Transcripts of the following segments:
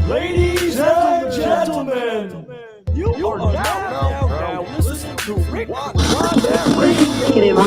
Ladies and gentlemen, you are now listening to Rick Wanda Radio.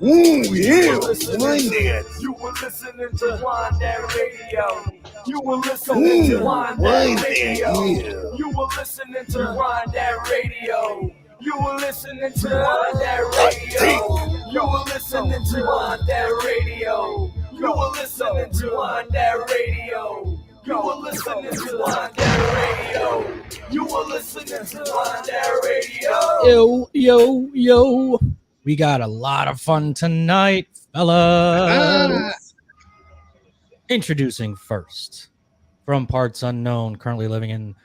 Ooh, yeah, Vineyard. You were listening to Wanda Radio. You were listening to Wanda Radio. You were listening to Wanda Radio. You were listening to Wanda Radio. You were listening to Wanda Radio. You were listening to Wanda Radio. You were listening to Wanda Radio. You were listening to Wanda Radio. Yo. We got a lot of fun tonight, fellas. Introducing first, from parts unknown, currently living in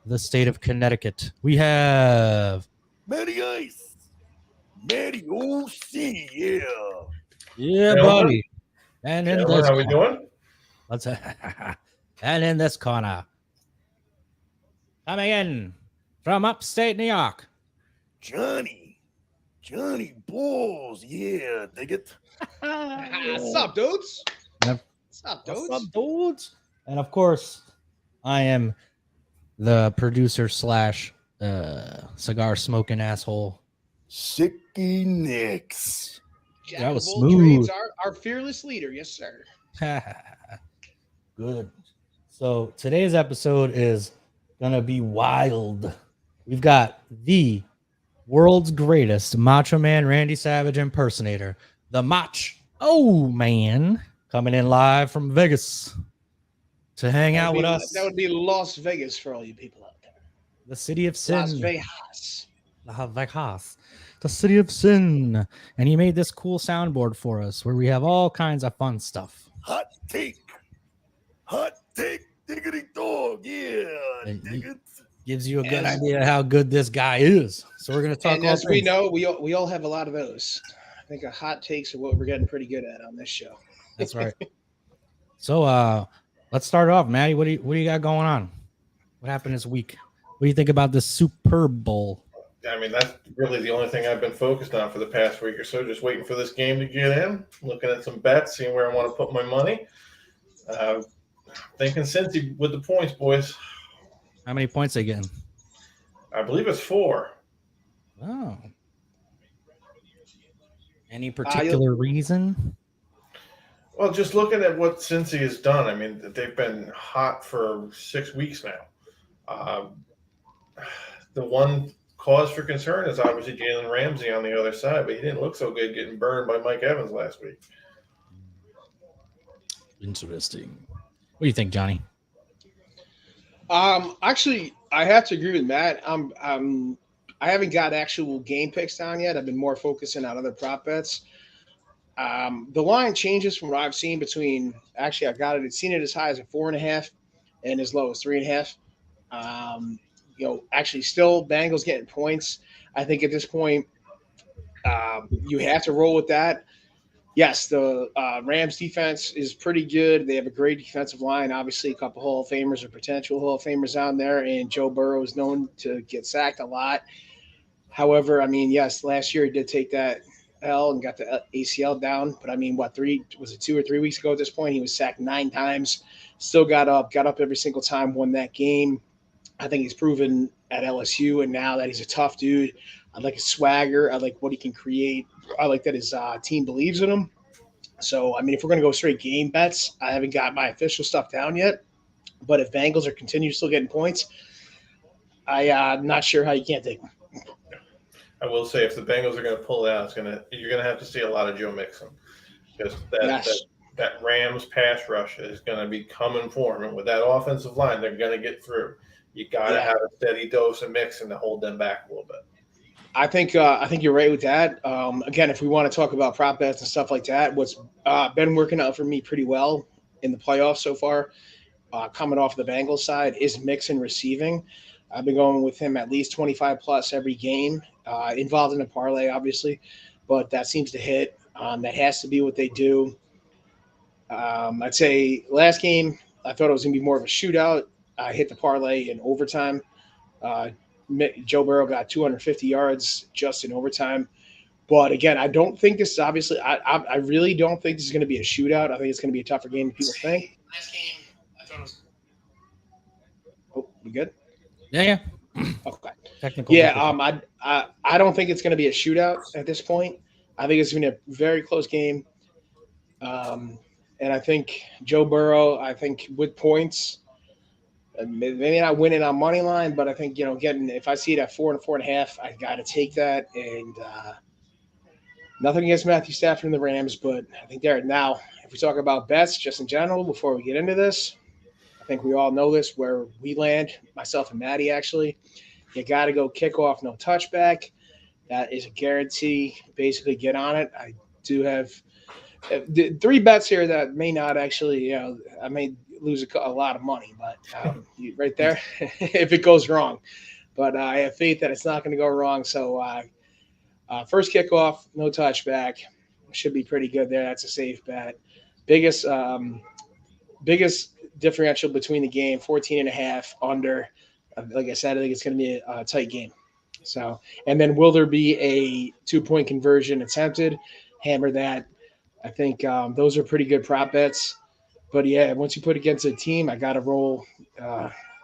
the state of Connecticut, we have Matty Ice. Matty OC, yeah. Yeah, buddy. And in this how we doing? And in this corner, coming in from upstate New York, Johnny Balls, yeah, dig it. What's up, dudes? What's up, dudes? And of course, I am the producer slash cigar smoking asshole. Sicky Nicks. Jack That was of all smooth. trades, our fearless leader, yes, sir. Good. So today's episode is gonna be wild. We've got the world's greatest Macho Man Randy Savage impersonator, the Motch O Mann, coming in live from Vegas to hang out with us. That would be Las Vegas for all you people out there. The city of sin. Las Vegas. Las Vegas. The city of sin. And he made this cool soundboard for us where we have all kinds of fun stuff. Hot take, diggity dog, yeah, And dig it. Gives you a good idea how good this guy is. So we're going to talk And all as we things. know, we all have a lot of those. I think a hot takes are what we're getting pretty good at on this show. That's right. So let's start off, Maddie. What do you got going on? What happened this week? What do you think about this Super Bowl? I mean, that's really the only thing I've been focused on for the past week or so. Just waiting for this game to get in, looking at some bets, seeing where I want to put my money. Thinking Cincy with the points, boys. How many points they getting? I believe it's 4. Oh. Any particular reason? Well, just looking at what Cincy has done, I mean, they've been hot for 6 weeks now. The one cause for concern is obviously Jalen Ramsey on the other side, but he didn't look so good getting burned by Mike Evans last week. Interesting. What do you think, Johnny? Actually, I have to agree with Matt. I haven't got actual game picks down yet. I've been more focusing on other prop bets. The line changes from what I've seen between. Actually, I've seen it as high as a 4.5 and as low as 3.5. Actually, still Bengals getting points. I think at this point, you have to roll with that. Yes, the Rams defense is pretty good. They have a great defensive line. Obviously, a couple Hall of Famers or potential Hall of Famers on there, and Joe Burrow is known to get sacked a lot. However, I mean, yes, last year he did take that L and got the ACL down. But I mean, 2 or 3 weeks ago at this point, he was sacked 9 times. Still got up every single time, won that game. I think he's proven at LSU, and now that he's a tough dude. I like his swagger. I like what he can create. I like that his team believes in him. So, I mean, if we're going to go straight game bets, I haven't got my official stuff down yet. But if Bengals are continue still getting points, I'm not sure how you can't take them. I will say, if the Bengals are going to pull out, you're going to have to see a lot of Joe Mixon, because that Rams pass rush is going to be coming for him, and with that offensive line, they're going to get through. You got to have a steady dose of Mixon to hold them back a little bit. I think you're right with that. Again, if we want to talk about prop bets and stuff like that, what's been working out for me pretty well in the playoffs so far, coming off the Bengals side, is Mixon receiving. I've been going with him at least 25 plus every game, involved in a parlay, obviously, but that seems to hit. That has to be what they do. I'd say last game, I thought it was going to be more of a shootout. I hit the parlay in overtime. Joe Burrow got 250 yards just in overtime. But again, I don't think this is obviously. I really don't think this is going to be a shootout. I think it's going to be a tougher game than people think. Last game, I thought it was. Oh, we good? Yeah. Okay. Technical. Yeah. I don't think it's going to be a shootout at this point. I think it's going to be a very close game. And I think Joe Burrow. I think with points. Maybe not winning on money line, but I think getting if I see it at 4 and 4.5, I got to take that. And nothing against Matthew Stafford and the Rams, but I think they're now. If we talk about bets, just in general, before we get into this, I think we all know this where we land. Myself and Maddie actually, you got to go kickoff, no touchback. That is a guarantee. Basically, get on it. I do have 3 bets here that may not actually. I may lose a lot of money, but right there, if it goes wrong. But I have faith that it's not going to go wrong. So first kickoff, no touchback, should be pretty good there. That's a safe bet. Biggest differential between the game, 14.5 under. Like I said, I think it's going to be a tight game. So, and then will there be a 2-point conversion attempted? Hammer that. I think those are pretty good prop bets. But yeah, once you put against a team, I got to roll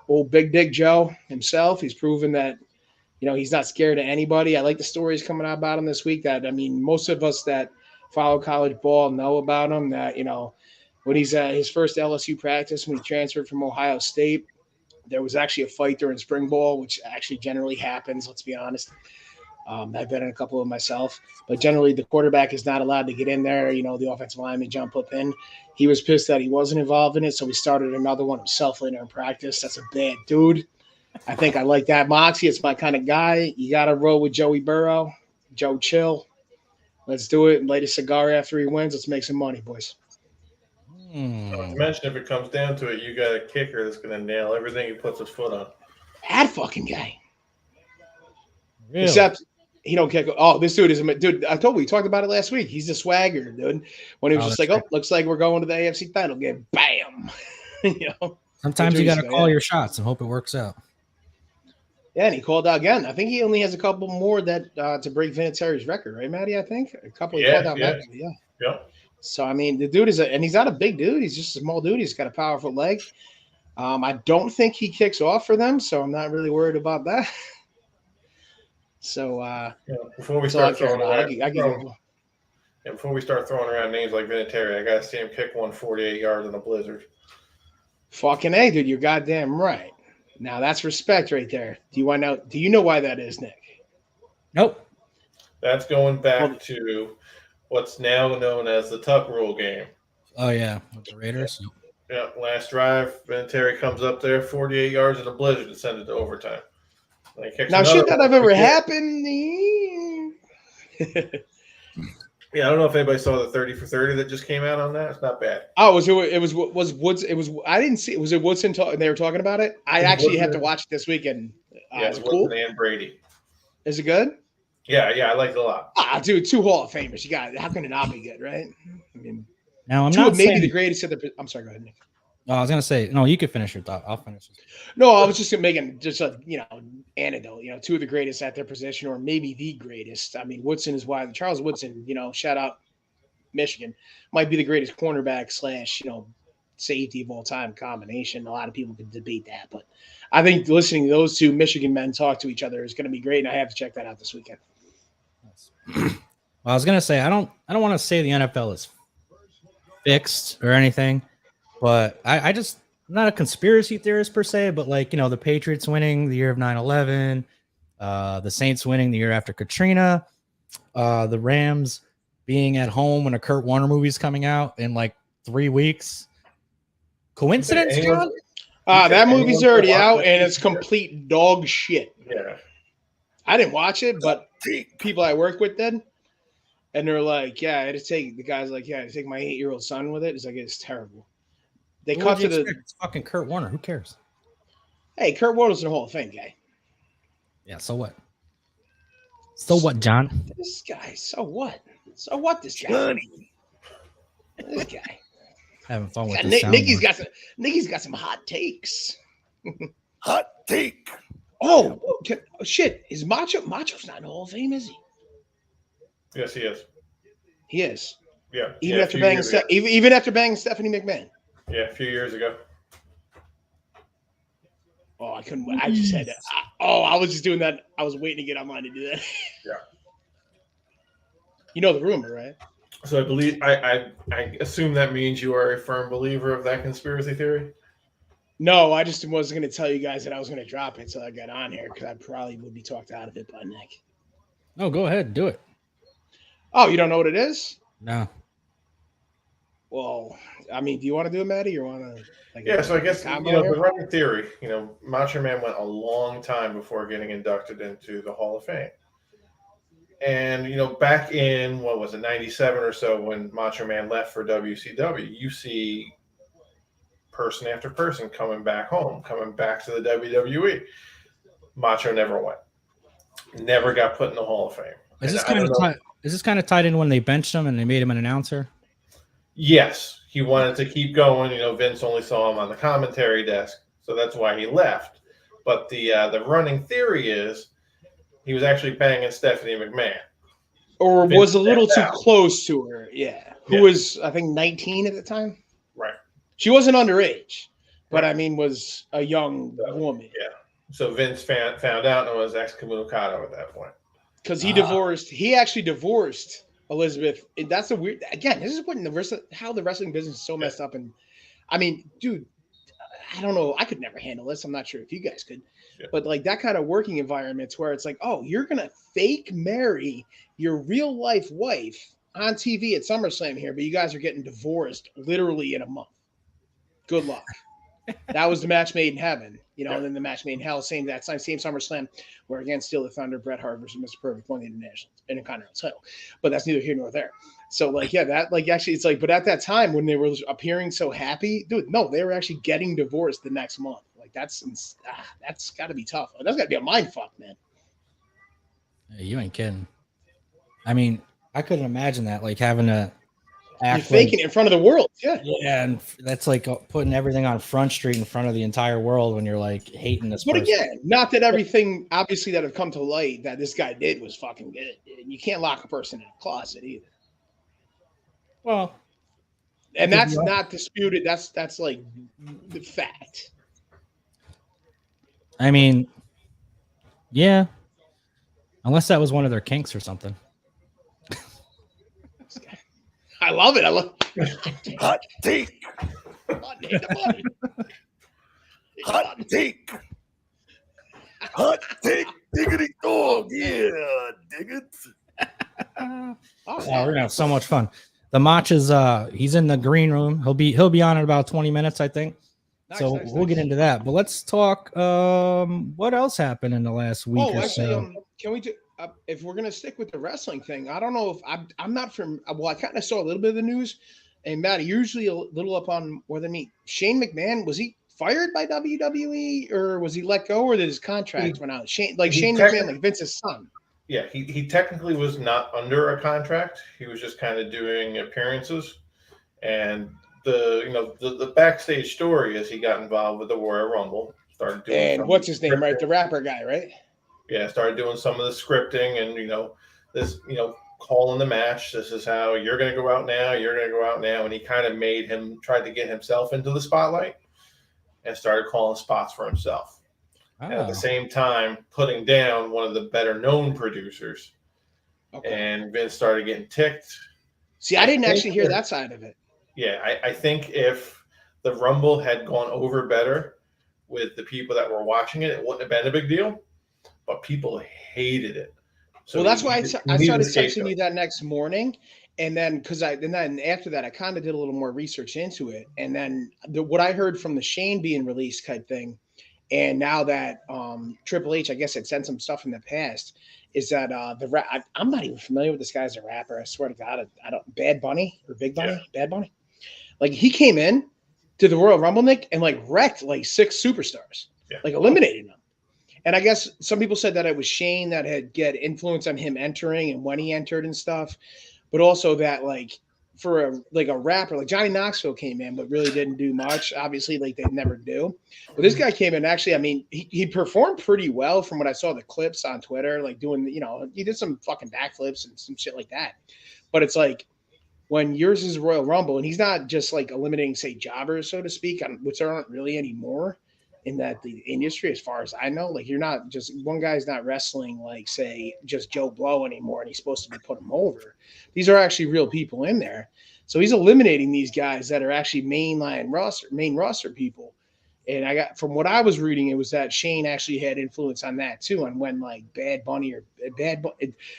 old Big Dick Joe himself. He's proven that, he's not scared of anybody. I like the stories coming out about him this week that, most of us that follow college ball know about him that, when he's at his first LSU practice, when he transferred from Ohio State, there was actually a fight during spring ball, which actually generally happens. Let's be honest. I've been in a couple of myself, but generally the quarterback is not allowed to get in there. The offensive lineman jump up in. He was pissed that he wasn't involved in it, so we started another one himself later in practice. That's a bad dude. I think I like that moxie. It's my kind of guy. You got to roll with Joey Burrow. Joe Chill. Let's do it and light a cigar after he wins. Let's make some money, boys. Not to mention, if it comes down to it, you got a kicker that's going to nail everything he puts his foot on. That fucking guy. Really? Except he don't kick. Oh, this dude is a dude. I told you, we talked about it last week. He's a swagger, dude. When he was just like, right. "Oh, looks like we're going to the AFC title game." Bam. Sometimes you got to call your shots and hope it works out. Yeah, and he called out again. I think he only has a couple more that to break Vinatieri's record, right, Maddie? I think a couple. He called out. Yeah. So the dude is and he's not a big dude. He's just a small dude. He's got a powerful leg. I don't think he kicks off for them, so I'm not really worried about that. So before we start throwing around names like Vinatieri, I gotta see him kick 148 yards in a blizzard. Fucking A, dude, you're goddamn right. Now that's respect right there. Do you know why that is, Nick? Nope. That's going back to what's now known as the Tuck Rule game. Oh yeah, with the Raiders. Yeah, last drive, Vinatieri comes up there, 48 yards in a blizzard to send it to overtime. Now, shit that have ever happened. Yeah, I don't know if anybody saw the 30 for 30 that just came out on that. It's not bad. Oh, was Woods? It was. I didn't see. Was it Woodson? They were talking about it. I actually have to watch it this weekend. Yeah, it's cool. And Brady. Is it good? Yeah, I liked it a lot. Dude, 2 Hall of Famers. You got it. How can it not be good, right? I mean, now I'm not maybe the greatest at the. I'm sorry. Go ahead, Nick. No, I was gonna say no. You could finish your thought. I'll finish this. No, I was just making just a anecdote. 2 of the greatest at their position, or maybe the greatest. I mean, Woodson is why Charles Woodson. Shout out Michigan, might be the greatest cornerback / safety of all time combination. A lot of people could debate that, but I think listening to those 2 Michigan men talk to each other is going to be great, and I have to check that out this weekend. Well, I was gonna say I don't want to say the NFL is fixed or anything. But I'm not a conspiracy theorist per se, but the Patriots winning the year of 9/11, the Saints winning the year after Katrina, the Rams being at home when a Kurt Warner movie's coming out in 3 weeks. Coincidence, John? That movie's already out and it's complete dog shit. Yeah. I didn't watch it, but people I work with did. And they're like, yeah, I had to take my 8-year-old son with it. It's like, it's terrible. They cut to It's fucking Kurt Warner. Who cares? Hey, Kurt Warner's in the Hall of Fame, guy. Yeah, so what? So what, John? This guy, so what? So what, this guy? Johnny. This guy. Having fun with this. Nicky's got some hot takes. Hot take. Oh, shit. Is Macho's not in the Hall of Fame, is he? Yes, he is. He is. Yeah. Even yeah, after banging Stephanie McMahon. Yeah, a few years ago. Oh, I couldn't. I just had to. I was just doing that. I was waiting to get online to do that. Yeah. You know the rumor, right? So I believe I assume that means you are a firm believer of that conspiracy theory. No, I just wasn't going to tell you guys that I was going to drop it until I got on here because I probably would be talked out of it by Nick. No, go ahead, do it. Oh, you don't know what it is? No. Well, I mean, do you want to do it, Maddie, or want to? Yeah, so I guess the running theory. Macho Man went a long time before getting inducted into the Hall of Fame. And back in what was it, 97 or so, when Macho Man left for WCW, you see person after person coming back home, coming back to the WWE. Macho never went, never got put in the Hall of Fame. Is this kind of tied in when they benched him and they made him an announcer? Yes, he wanted to keep going. Vince only saw him on the commentary desk, so that's why he left. But the running theory is he was actually banging Stephanie McMahon. Or Vince was a little too close to her, yeah. Who was, I think, 19 at the time? Right. She wasn't underage, but I mean was a young woman. Yeah. So Vince found out and was excommunicado at that point. Because he actually divorced Elizabeth. And that's a weird, again, this is what how the wrestling business is so messed up. And I mean, dude, I don't know. I could never handle this. I'm not sure if you guys could. Yeah. But like that kind of working environments where it's like, oh, you're going to fake marry your real life wife on TV at SummerSlam here, but you guys are getting divorced literally in a month. Good luck. That was the match made in heaven, and then the match made in hell, same SummerSlam, where again, Steal the Thunder, Bret Hart versus Mr. Perfect won the Intercontinental title. But that's neither here nor there. So actually it's like, but at that time when they were appearing so happy, dude, no, they were actually getting divorced the next month. Like that's got to be tough. That's got to be a mind fuck, man. Hey, you ain't kidding. I mean, I couldn't imagine that, like having to you're faking it in front of the world. Yeah. Yeah. And that's like putting everything on Front Street in front of the entire world when you're like hating this person. But again, not that everything obviously that have come to light that this guy did was fucking good. You can't lock a person in a closet either. Well, and that's not disputed. That's like the fact. I mean, yeah. Unless that was one of their kinks or something. I love it. I love hot take. Hot take. Hot take. Diggity dog. Yeah, dig it. We're gonna have so much fun. The Motch is he's in the green room. He'll be on in about 20 minutes, I think. Nice. We'll get into that. But let's talk what else happened in the last week or so. Can we do if we're gonna stick with the wrestling thing? I don't know if I'm not from. Well, I kind of saw a little bit of the news, and Matt, usually a little up on more than me. Shane McMahon, was he fired by WWE or was he let go, or did his contract went out? Shane McMahon, like Vince's son. Yeah, he technically was not under a contract. He was just kind of doing appearances, and the backstage story is he got involved with the Royal Rumble, started doing. And what's his name, right? The rapper guy, right? Yeah, started doing some of the scripting and this calling the match. This is how you're going to go out now. You're going to go out now, and he kind of tried to get himself into the spotlight, and started calling spots for himself. And at the same time, putting down one of the better known producers. Okay. And Vince started getting ticked. See, I didn't actually hear that side of it. Yeah, I think if the Rumble had gone over better with the people that were watching it, it wouldn't have been a big deal. But people hated it. So that's why I started texting you that next morning. And then after that, I kind of did a little more research into it. And then what I heard from the Shane being released type thing, and now that Triple H, I guess, had sent some stuff in the past, is that I'm not even familiar with this guy as a rapper. I swear to God, I don't. Bad Bunny or Big Bunny? Yeah. Bad Bunny. Like he came in to the Royal Rumble, Nick, and like wrecked like 6 superstars, like eliminated them. And I guess some people said that it was Shane that had get influence on him entering and when he entered and stuff, but also that like for a rapper, like Johnny Knoxville came in, but really didn't do much. Obviously, like they never do. But this guy came in. Actually, I mean, he performed pretty well from what I saw the clips on Twitter, like doing, he did some fucking backflips and some shit like that. But it's like when yours is Royal Rumble, and he's not just like eliminating, say, jobbers, so to speak, which there aren't really anymore in the industry, as far as I know. Like you're not just one guy's not wrestling like, say, just Joe Blow anymore, and he's supposed to be putting him over. These are actually real people in there. So he's eliminating these guys that are actually main roster people. And I got, from what I was reading, it was that Shane actually had influence on that too, on when like Bad Bunny.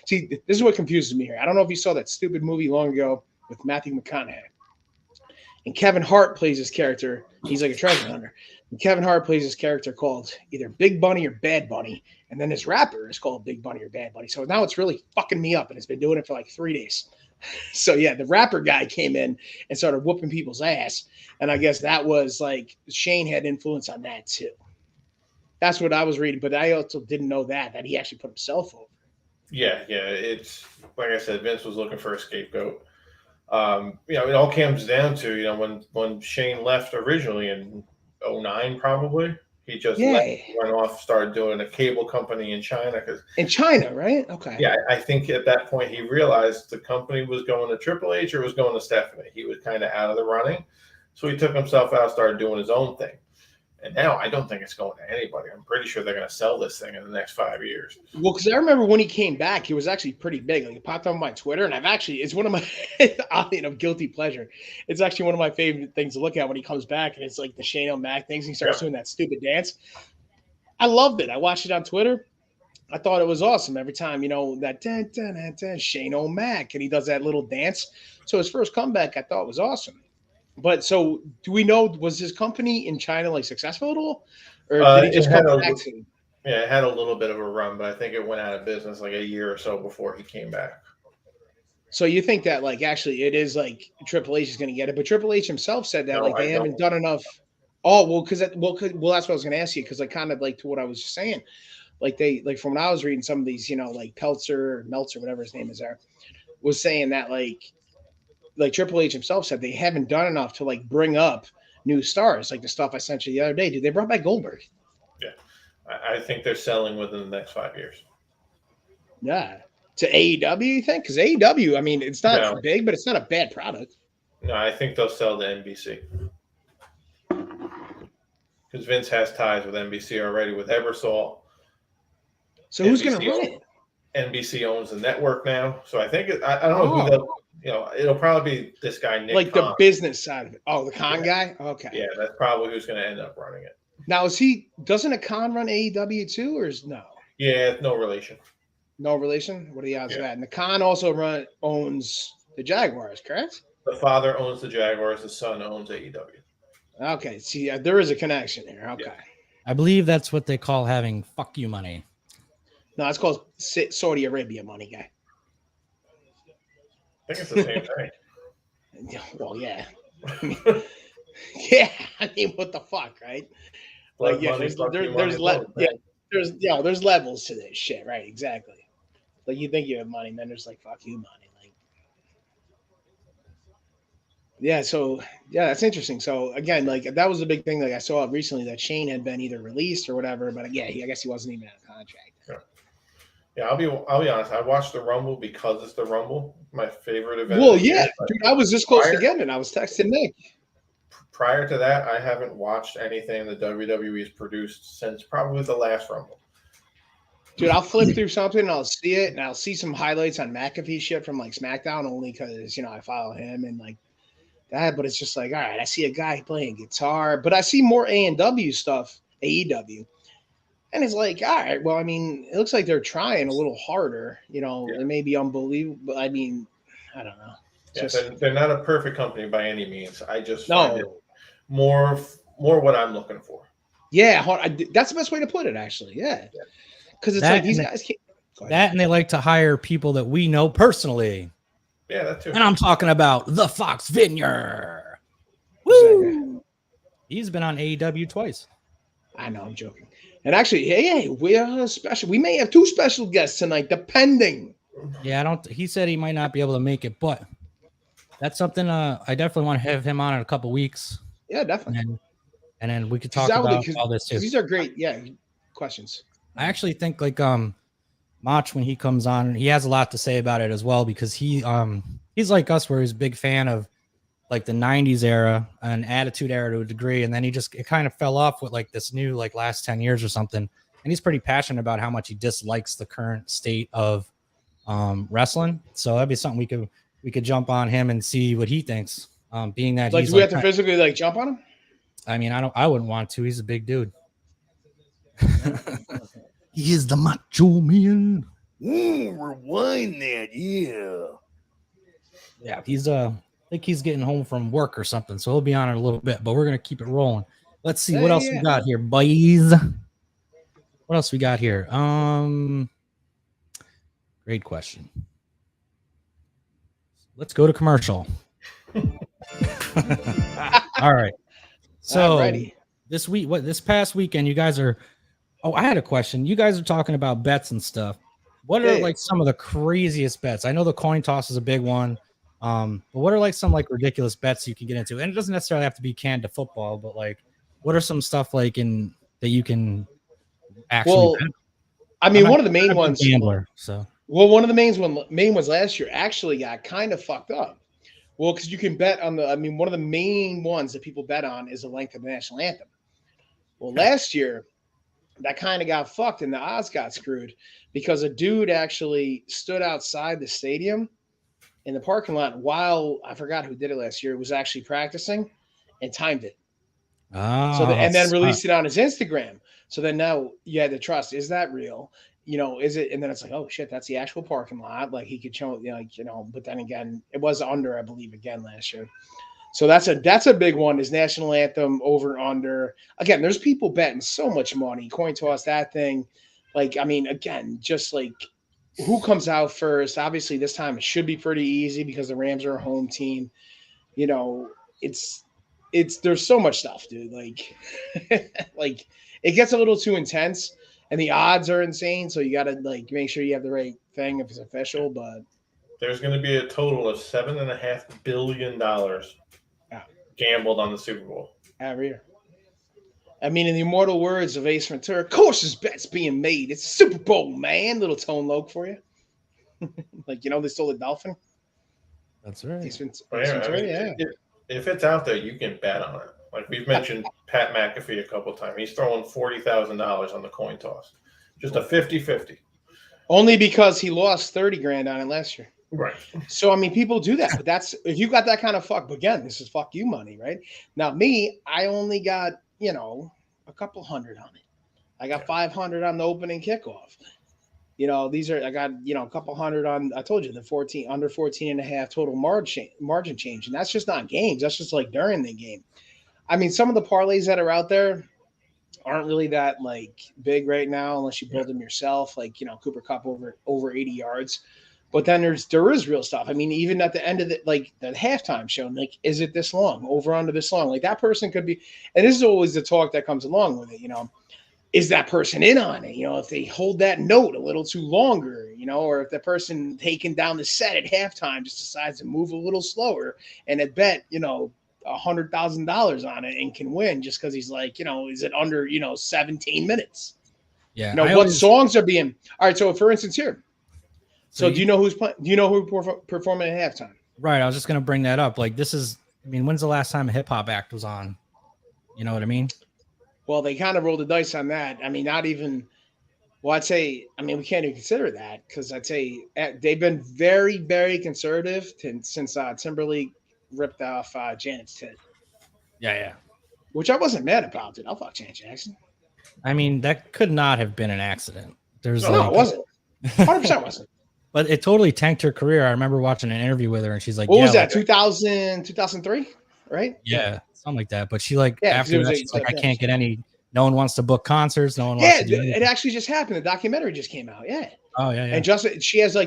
See, this is what confuses me here. I don't know if you saw that stupid movie long ago with Matthew McConaughey. And Kevin Hart plays his character. He's like a treasure hunter. And Kevin Hart plays his character called either Big Bunny or Bad Bunny. And then his rapper is called Big Bunny or Bad Bunny. So now it's really fucking me up, and it's been doing it for like 3 days. So yeah, the rapper guy came in and started whooping people's ass. And I guess that was like Shane had influence on that too. That's what I was reading. But I also didn't know that he actually put himself over. Yeah. It's like I said, Vince was looking for a scapegoat. It all comes down to, when Shane left originally in 2009, probably, he just went off, started doing a cable company in China. In China, right? Okay. Yeah, I think at that point he realized the company was going to Triple H or was going to Stephanie. He was kind of out of the running. So he took himself out, started doing his own thing. And now I don't think it's going to anybody. I'm pretty sure they're going to sell this thing in the next 5 years. Well, because I remember when he came back, he was actually pretty big. Like, it popped up on my Twitter, and it's one of my, oddly enough, guilty pleasure. It's actually one of my favorite things to look at when he comes back, and it's like the Shane O'Mac things. He starts doing that stupid dance. I loved it. I watched it on Twitter. I thought it was awesome every time, that dun, dun, dun, dun, Shane O'Mac, and he does that little dance. So his first comeback, I thought was awesome. But so, do we know, was his company in China like successful at all, or did he just come back to? Yeah, it had a little bit of a run, but I think it went out of business like a year or so before he came back. So you think that like actually it is like Triple H is going to get it, but Triple H himself said that they haven't done enough. Oh well, that's what I was going to ask you, because like kind of like to what I was just saying, like from when I was reading some of these, like Meltzer, whatever his name is there, was saying that like Triple H himself said they haven't done enough to like bring up new stars, like the stuff I sent you the other day. Dude, they brought back Goldberg. Yeah, I think they're selling within the next 5 years. Yeah, to AEW, you think? Because AEW, I mean, it's not big, but it's not a bad product. No, I think they'll sell to NBC because Vince has ties with NBC already with Ebersol. So who's going to run it? NBC owns the network now, so I think I don't know who they'll. It'll probably be this guy, Nick like Khan. The business side of it. Oh, the Khan guy? Okay. Yeah, that's probably who's going to end up running it. Now, doesn't a Khan run AEW too, or is no? Yeah, no relation. No relation? What are the odds of that? And the Khan also owns the Jaguars, correct? The father owns the Jaguars. The son owns AEW. Okay. See, there is a connection here. Okay. Yeah. I believe that's what they call having fuck you money. No, it's called Saudi Arabia money, guy. I think it's the same thing. Well, yeah. Yeah, I mean, what the fuck, right? Like, yeah, there's levels to this shit, right? Exactly. Like, you think you have money, and then there's like fuck you money, like. Yeah, so yeah, that's interesting. So again, like that was a big thing. Like I saw recently that Shane had been either released or whatever, but yeah, I guess he wasn't even out of contract. Yeah, I'll be honest. I watched the Rumble because it's the Rumble, my favorite event. Well, yeah, dude, I was this close to getting it. I was texting Nick. Prior to that, I haven't watched anything that WWE's produced since probably the last Rumble. Dude, I'll flip through something and I'll see it, and I'll see some highlights on McAfee shit from like SmackDown, only because I follow him and like that. But it's just like, all right, I see a guy playing guitar, but I see more AEW stuff, AEW. And it's like, all right, well, I mean, it looks like they're trying a little harder, It may be unbelievable, but I mean, I don't know. They're not a perfect company by any means. I just find it more what I'm looking for. Yeah, that's the best way to put it, actually. Yeah, because it's like these guys can't. That and they like to hire people that we know personally. Yeah, that too. And I'm talking about the Fox Vineyard. Woo! Exactly. He's been on AEW twice. I know, I'm joking. And actually, hey, we are special. We may have 2 special guests tonight, depending. Yeah, he said he might not be able to make it, but That's something I definitely want to have him on in a couple weeks, Yeah, definitely. and then we could talk about all this too. These are great, questions. I actually think like Mach, when he comes on, he has a lot to say about it as well, because he's like us, where he's a big fan of like the 90s era and attitude era to a degree, and then it kind of fell off with like this new like last 10 years or something, and he's pretty passionate about how much he dislikes the current state of wrestling. So that'd be something we could jump on him and see what he thinks, being that Like, he's do we have to physically like jump on him? I mean, I wouldn't want to. He's a big dude. He is the Macho Man. Rewind that, yeah. Yeah, I think he's getting home from work or something, so he'll be on in a little bit, but we're gonna keep it rolling. Let's see what else we got here, boys. What else we got here? Great question. Let's go to commercial. All right. So this past weekend, you guys are. Oh, I had a question. You guys are talking about bets and stuff. What are like some of the craziest bets? I know the coin toss is a big one. But what are like some like ridiculous bets you can get into? And it doesn't necessarily have to be canned to football, but like, what are some stuff like that you can actually bet? I mean, one of the main ones. Gambler, so. Well, one of the main ones last year actually got kind of fucked up. Well, because you can bet on one of the main ones that people bet on is the length of the national anthem. Well, last year, that kind of got fucked and the odds got screwed because a dude actually stood outside the stadium in the parking lot while, I forgot who did it last year, was actually practicing and timed it. And then released it on his Instagram. So then now you had to trust, is that real? Is it? And then it's like, oh shit, that's the actual parking lot. Like he could show, but then again, it was under, I believe, again last year. So that's a big one, is national anthem over under. Again, there's people betting so much money, coin toss, that thing. Like, I mean, again, just like who comes out first. Obviously this time it should be pretty easy because the Rams are a home team. There's so much stuff, dude. Like, like it gets a little too intense and the odds are insane. So you got to like make sure you have the right thing if it's official, but there's going to be a total of $7.5 billion gambled on the Super Bowl every year. I mean, in the immortal words of Ace Ventura, of course there's bets being made. It's a Super Bowl, man. Little tone loc for you. Like, they stole the dolphin. That's right. If it's out there, you can bet on it. Like we've mentioned Pat McAfee a couple of times. He's throwing $40,000 on the coin toss. Just a 50-50. Only because he lost $30,000 on it last year. Right. So, I mean, people do that, but if you got that kind of fuck, again, this is fuck you money, right? Now, me, I only got, a couple hundred on it. I got 500 on the opening kickoff. I got, a couple hundred on, I told you, the under 14.5 total margin change. And that's just not games. That's just like during the game. I mean, some of the parlays that are out there aren't really that like big right now, unless you build them yourself, like, Cooper Kupp over 80 yards. But then there is real stuff. I mean, even at the end of the halftime show, like, is it this long? Over under this long? Like that person could be, and this is always the talk that comes along with it, is that person in on it? If they hold that note a little too longer, or if the person taking down the set at halftime just decides to move a little slower and at bet, $100,000 on it and can win just because he's like, is it under, 17 minutes? Yeah. What songs are being, all right. So for instance here, so do you know who's playing? Do you know who performing at halftime? Right. I was just going to bring that up. Like when's the last time a hip hop act was on? You know what I mean? Well, they kind of rolled the dice on that. I mean, not even, I'd say, we can't even consider that because I'd say they've been very, very conservative since Timberlake ripped off Janet's tit. Yeah. Which I wasn't mad about, dude. I'll fuck Janet Jackson. I mean, that could not have been an accident. No, it wasn't. 100% wasn't. But it totally tanked her career. I remember watching an interview with her, and she's like, "What was that? 2000, 2003, right? Yeah, something like that." But she after that, she's like, "I can't get any. No one wants to book concerts. No one wants to do anything." It actually just happened. The documentary just came out. Yeah. Oh yeah. And Justin, she has the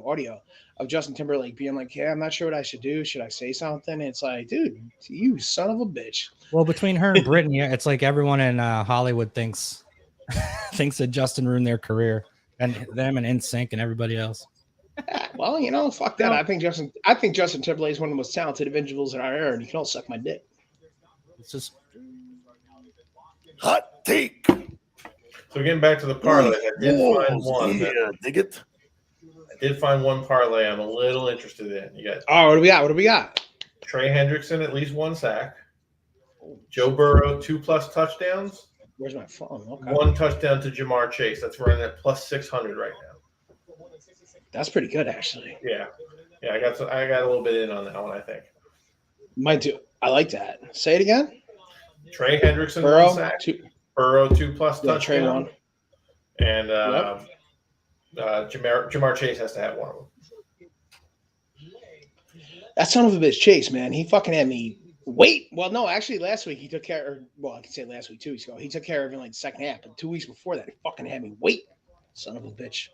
audio of Justin Timberlake being like, "Yeah, I'm not sure what I should do. Should I say something?" And it's like, dude, you son of a bitch. Well, between her and Britney, it's like everyone in Hollywood thinks that Justin ruined their career, and them and NSYNC and everybody else. Well, you know, fuck that. I think Justin Timberlake is one of the most talented individuals in our era, and you can all suck my dick. It's just Hot take. So getting back to the parlay, I did find Balls, one. Yeah, dig it. I did find one parlay I'm a little interested in. You got Oh, what do we got? What do we got? Trey Hendrickson at least 1 sack. Joe Burrow 2+ touchdowns. Where's my phone? Okay. 1 touchdown to Jamar Chase. That's running at plus 600 right now. That's pretty good, actually. Yeah, I got a little bit in on that one. I think Mine too. I like that. Say it again. Trey Hendrickson Burrow 1 sack. two. Burrow 2+ Yeah, touchdowns. Trey one. And Jamar Chase has to have one of them. That son of a bitch Chase, man. He fucking had me wait. Well, no, actually, last week he took care. I can say last week, 2 weeks ago, he took care of it in like the second half. But 2 weeks before that, he fucking had me wait. Son of a bitch.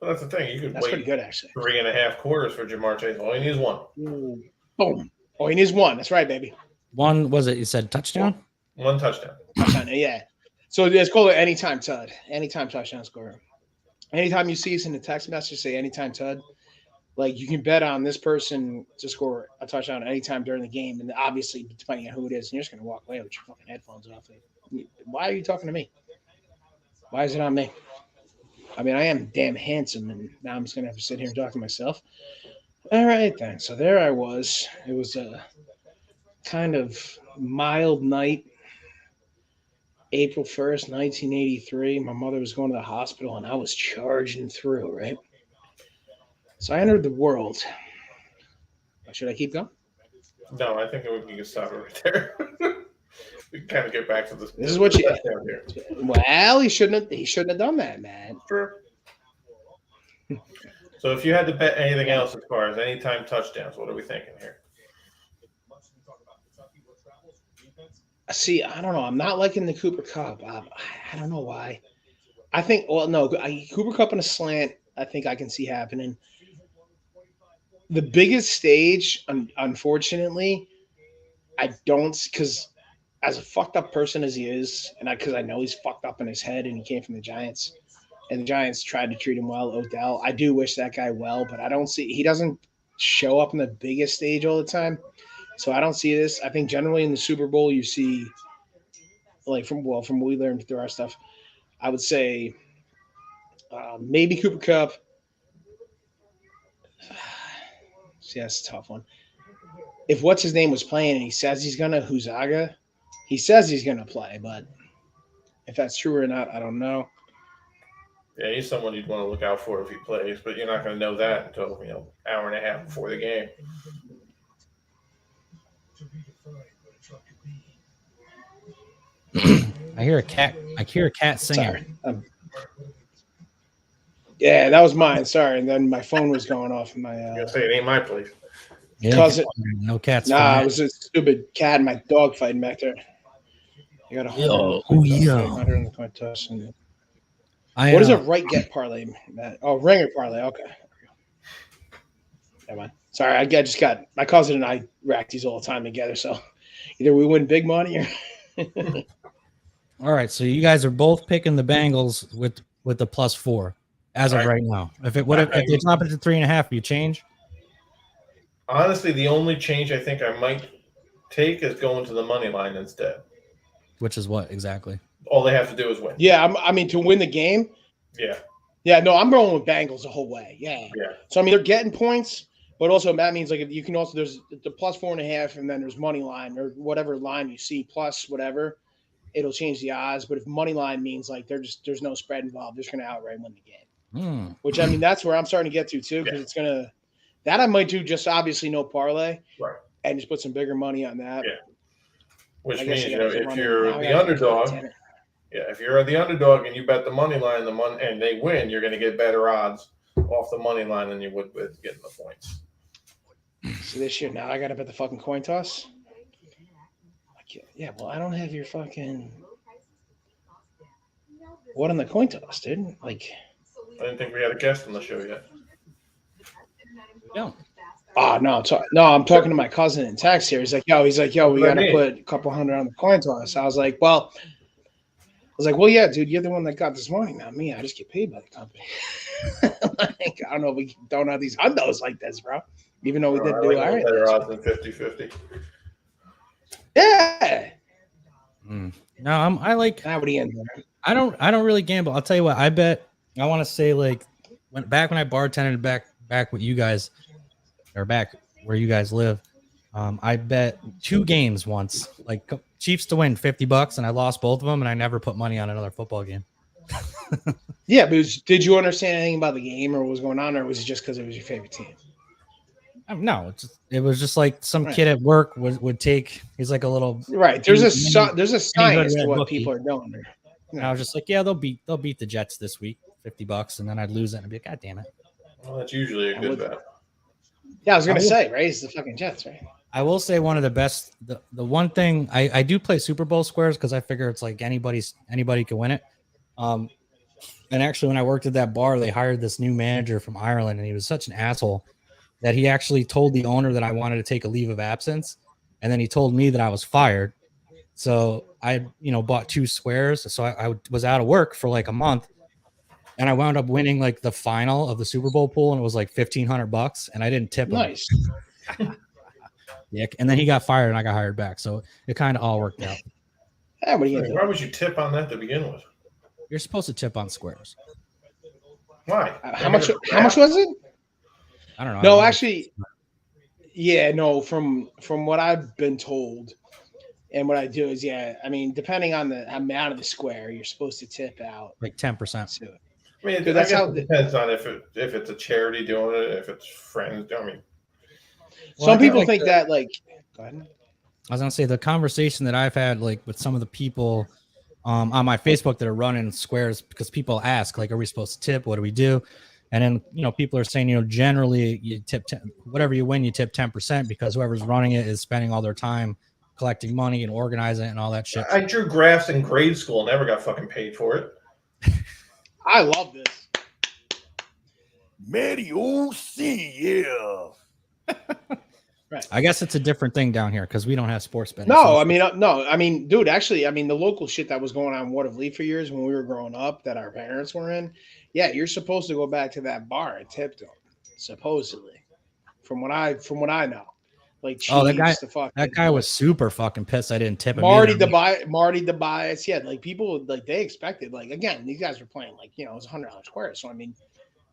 Well, that's the thing. You could That's wait pretty good, actually. 3.5 quarters for Jamar Chase. All he needs one. Ooh, boom. Oh, he needs one. That's right, baby. one. Was it? You said touchdown? 1 touchdown. Touchdown. Yeah. So it's called an anytime TUD. Anytime touchdown scorer. Anytime you see us in the text message, say anytime TUD. Like you can bet on this person to score a touchdown anytime during the game, and obviously depending on who it is, and you're just gonna walk away with your fucking headphones off. Why are you talking to me? Why is it on me? I mean, I am damn handsome, and now I'm just gonna have to sit here and talk to myself. All right then. So there I was. It was a kind of mild night. April 1st, 1983. My mother was going to the hospital, and I was charging through, right? So I entered the world. Should I keep going? No, I think we can stop it right there. We can kind of get back to this. This is what you. down here. Well, he shouldn't have done that, man. Sure. So if you had to bet anything else as far as anytime touchdowns, what are we thinking here? See, I don't know. I'm not liking the Cooper Cup. I don't know why. I think. Well, no, Cooper Cup on a slant. I think I can see happening. The biggest stage, unfortunately, I don't, because as a fucked up person as he is, and because I know he's fucked up in his head and he came from the Giants, and the Giants tried to treat him well, Odell. I do wish that guy well, but I don't see, he doesn't show up in the biggest stage all the time. So I don't see this. I think generally in the Super Bowl, you see, like from what we learned through our stuff, I would say maybe Cooper Cup. See, that's a tough one. If what's his name was playing and he says he's gonna Huzaga, he says he's gonna play, but if that's true or not, I don't know. Yeah, he's someone you'd want to look out for if he plays, but you're not going to know that until hour and a half before the game. I hear a cat. I hear a cat singing. Sorry. Yeah, that was mine. Sorry, and then my phone was going off. My I'm going to say it ain't my place. Yeah, cousin. no cats. Nah, it was a stupid cat and my dog fighting back there. You got a $100 on the coin toss. And what is a right get parlay, Matt? Oh, ringer parlay. Okay. Never mind. Sorry, I just got my cousin and I rack these all the time together. So either we win big money or. All right, so you guys are both picking the Bengals with the +4 as of right now. If they drop it to 3.5, you change? Honestly, the only change I think I might take is going to the money line instead. Which is what exactly? All they have to do is win. Yeah, I mean to win the game. Yeah. Yeah, no, I'm going with Bengals the whole way. Yeah. Yeah. So I mean they're getting points, but also that means like if you can also there's the +4.5 and then there's money line or whatever line you see plus whatever, it'll change the odds. But if money line means like there's no spread involved, they're just gonna outright win the game. Which I mean that's where I'm starting to get to too, because it's gonna that I might do just obviously no parlay. Right. And just put some bigger money on that. Yeah. Which I means guess if you're the underdog, if you're the underdog and you bet the money line, and they win, you're going to get better odds off the money line than you would with getting the points. So this year now I got to bet the fucking coin toss. Yeah, well I don't have your fucking what on the coin toss, dude? Like I didn't think we had a guest on the show yet. Yeah. Oh no, I'm talking to my cousin in text here. He's like, yo, we got to put a couple hundred on the coin toss. I was like, well, yeah, dude, you're the one that got this money, not me. I just get paid by the company. Like, I don't know if we can throw out these hundos like this, bro. Even though we did do all right. Better odds than 50-50. Yeah. No, I like. Now what do you end there? I don't really gamble. I'll tell you what. I bet. I want to say like when I bartended back with you guys, or back where you guys live. I bet 2 games once, like Chiefs to win $50, and I lost both of them, and I never put money on another football game. Yeah, but did you understand anything about the game or what was going on, or was it just because it was your favorite team? No, it was just like some kid at work would take. He's like a little right. There's a science to what bookie. people are doing. And I was just like, yeah, they'll beat the Jets this week, $50, and then I'd lose it and I'd be like, God damn it. Well, that's usually a good bet. Yeah, I was gonna say, right? It's the fucking Jets, right? I will say one of the best. The one thing I do play Super Bowl squares because I figure it's like anybody can win it. And actually, when I worked at that bar, they hired this new manager from Ireland, and he was such an asshole that he actually told the owner that I wanted to take a leave of absence, and then he told me that I was fired. So I, bought 2 squares. So I was out of work for like a month, and I wound up winning like the final of the Super Bowl pool, and it was like $1,500, and I didn't tip him. Nice. Yeah, and then he got fired, and I got hired back. So it kind of all worked out. Yeah, what do you Why would you tip on that to begin with? You're supposed to tip on squares. Why? How much was it? I don't know. No, actually, yeah, no. From what I've been told, and what I do is, yeah, I mean, depending on the amount of the square, you're supposed to tip out like 10%. I mean, that's how it depends on if it's a charity doing it, if it's friends. I mean, some people think that like. Go ahead. I was gonna say the conversation that I've had like with some of the people on my Facebook that are running squares, because people ask like, are we supposed to tip? What do we do? And then, people are saying, generally you tip whatever you win, you tip 10% because whoever's running it is spending all their time collecting money and organizing it and all that shit. I drew graphs in grade school, never got fucking paid for it. I love this. Matty O.C., yeah. Right. I guess it's a different thing down here because we don't have sports betting. No, I mean, dude, actually, the local shit that was going on in Watervliet for years when we were growing up that our parents were in, yeah, you're supposed to go back to that bar and tip them, supposedly, from what I know. Like, that guy was super fucking pissed I didn't tip him. Marty Tobias, yeah, like people like they expected, like, again, these guys were playing like, it was $100 square, so I mean,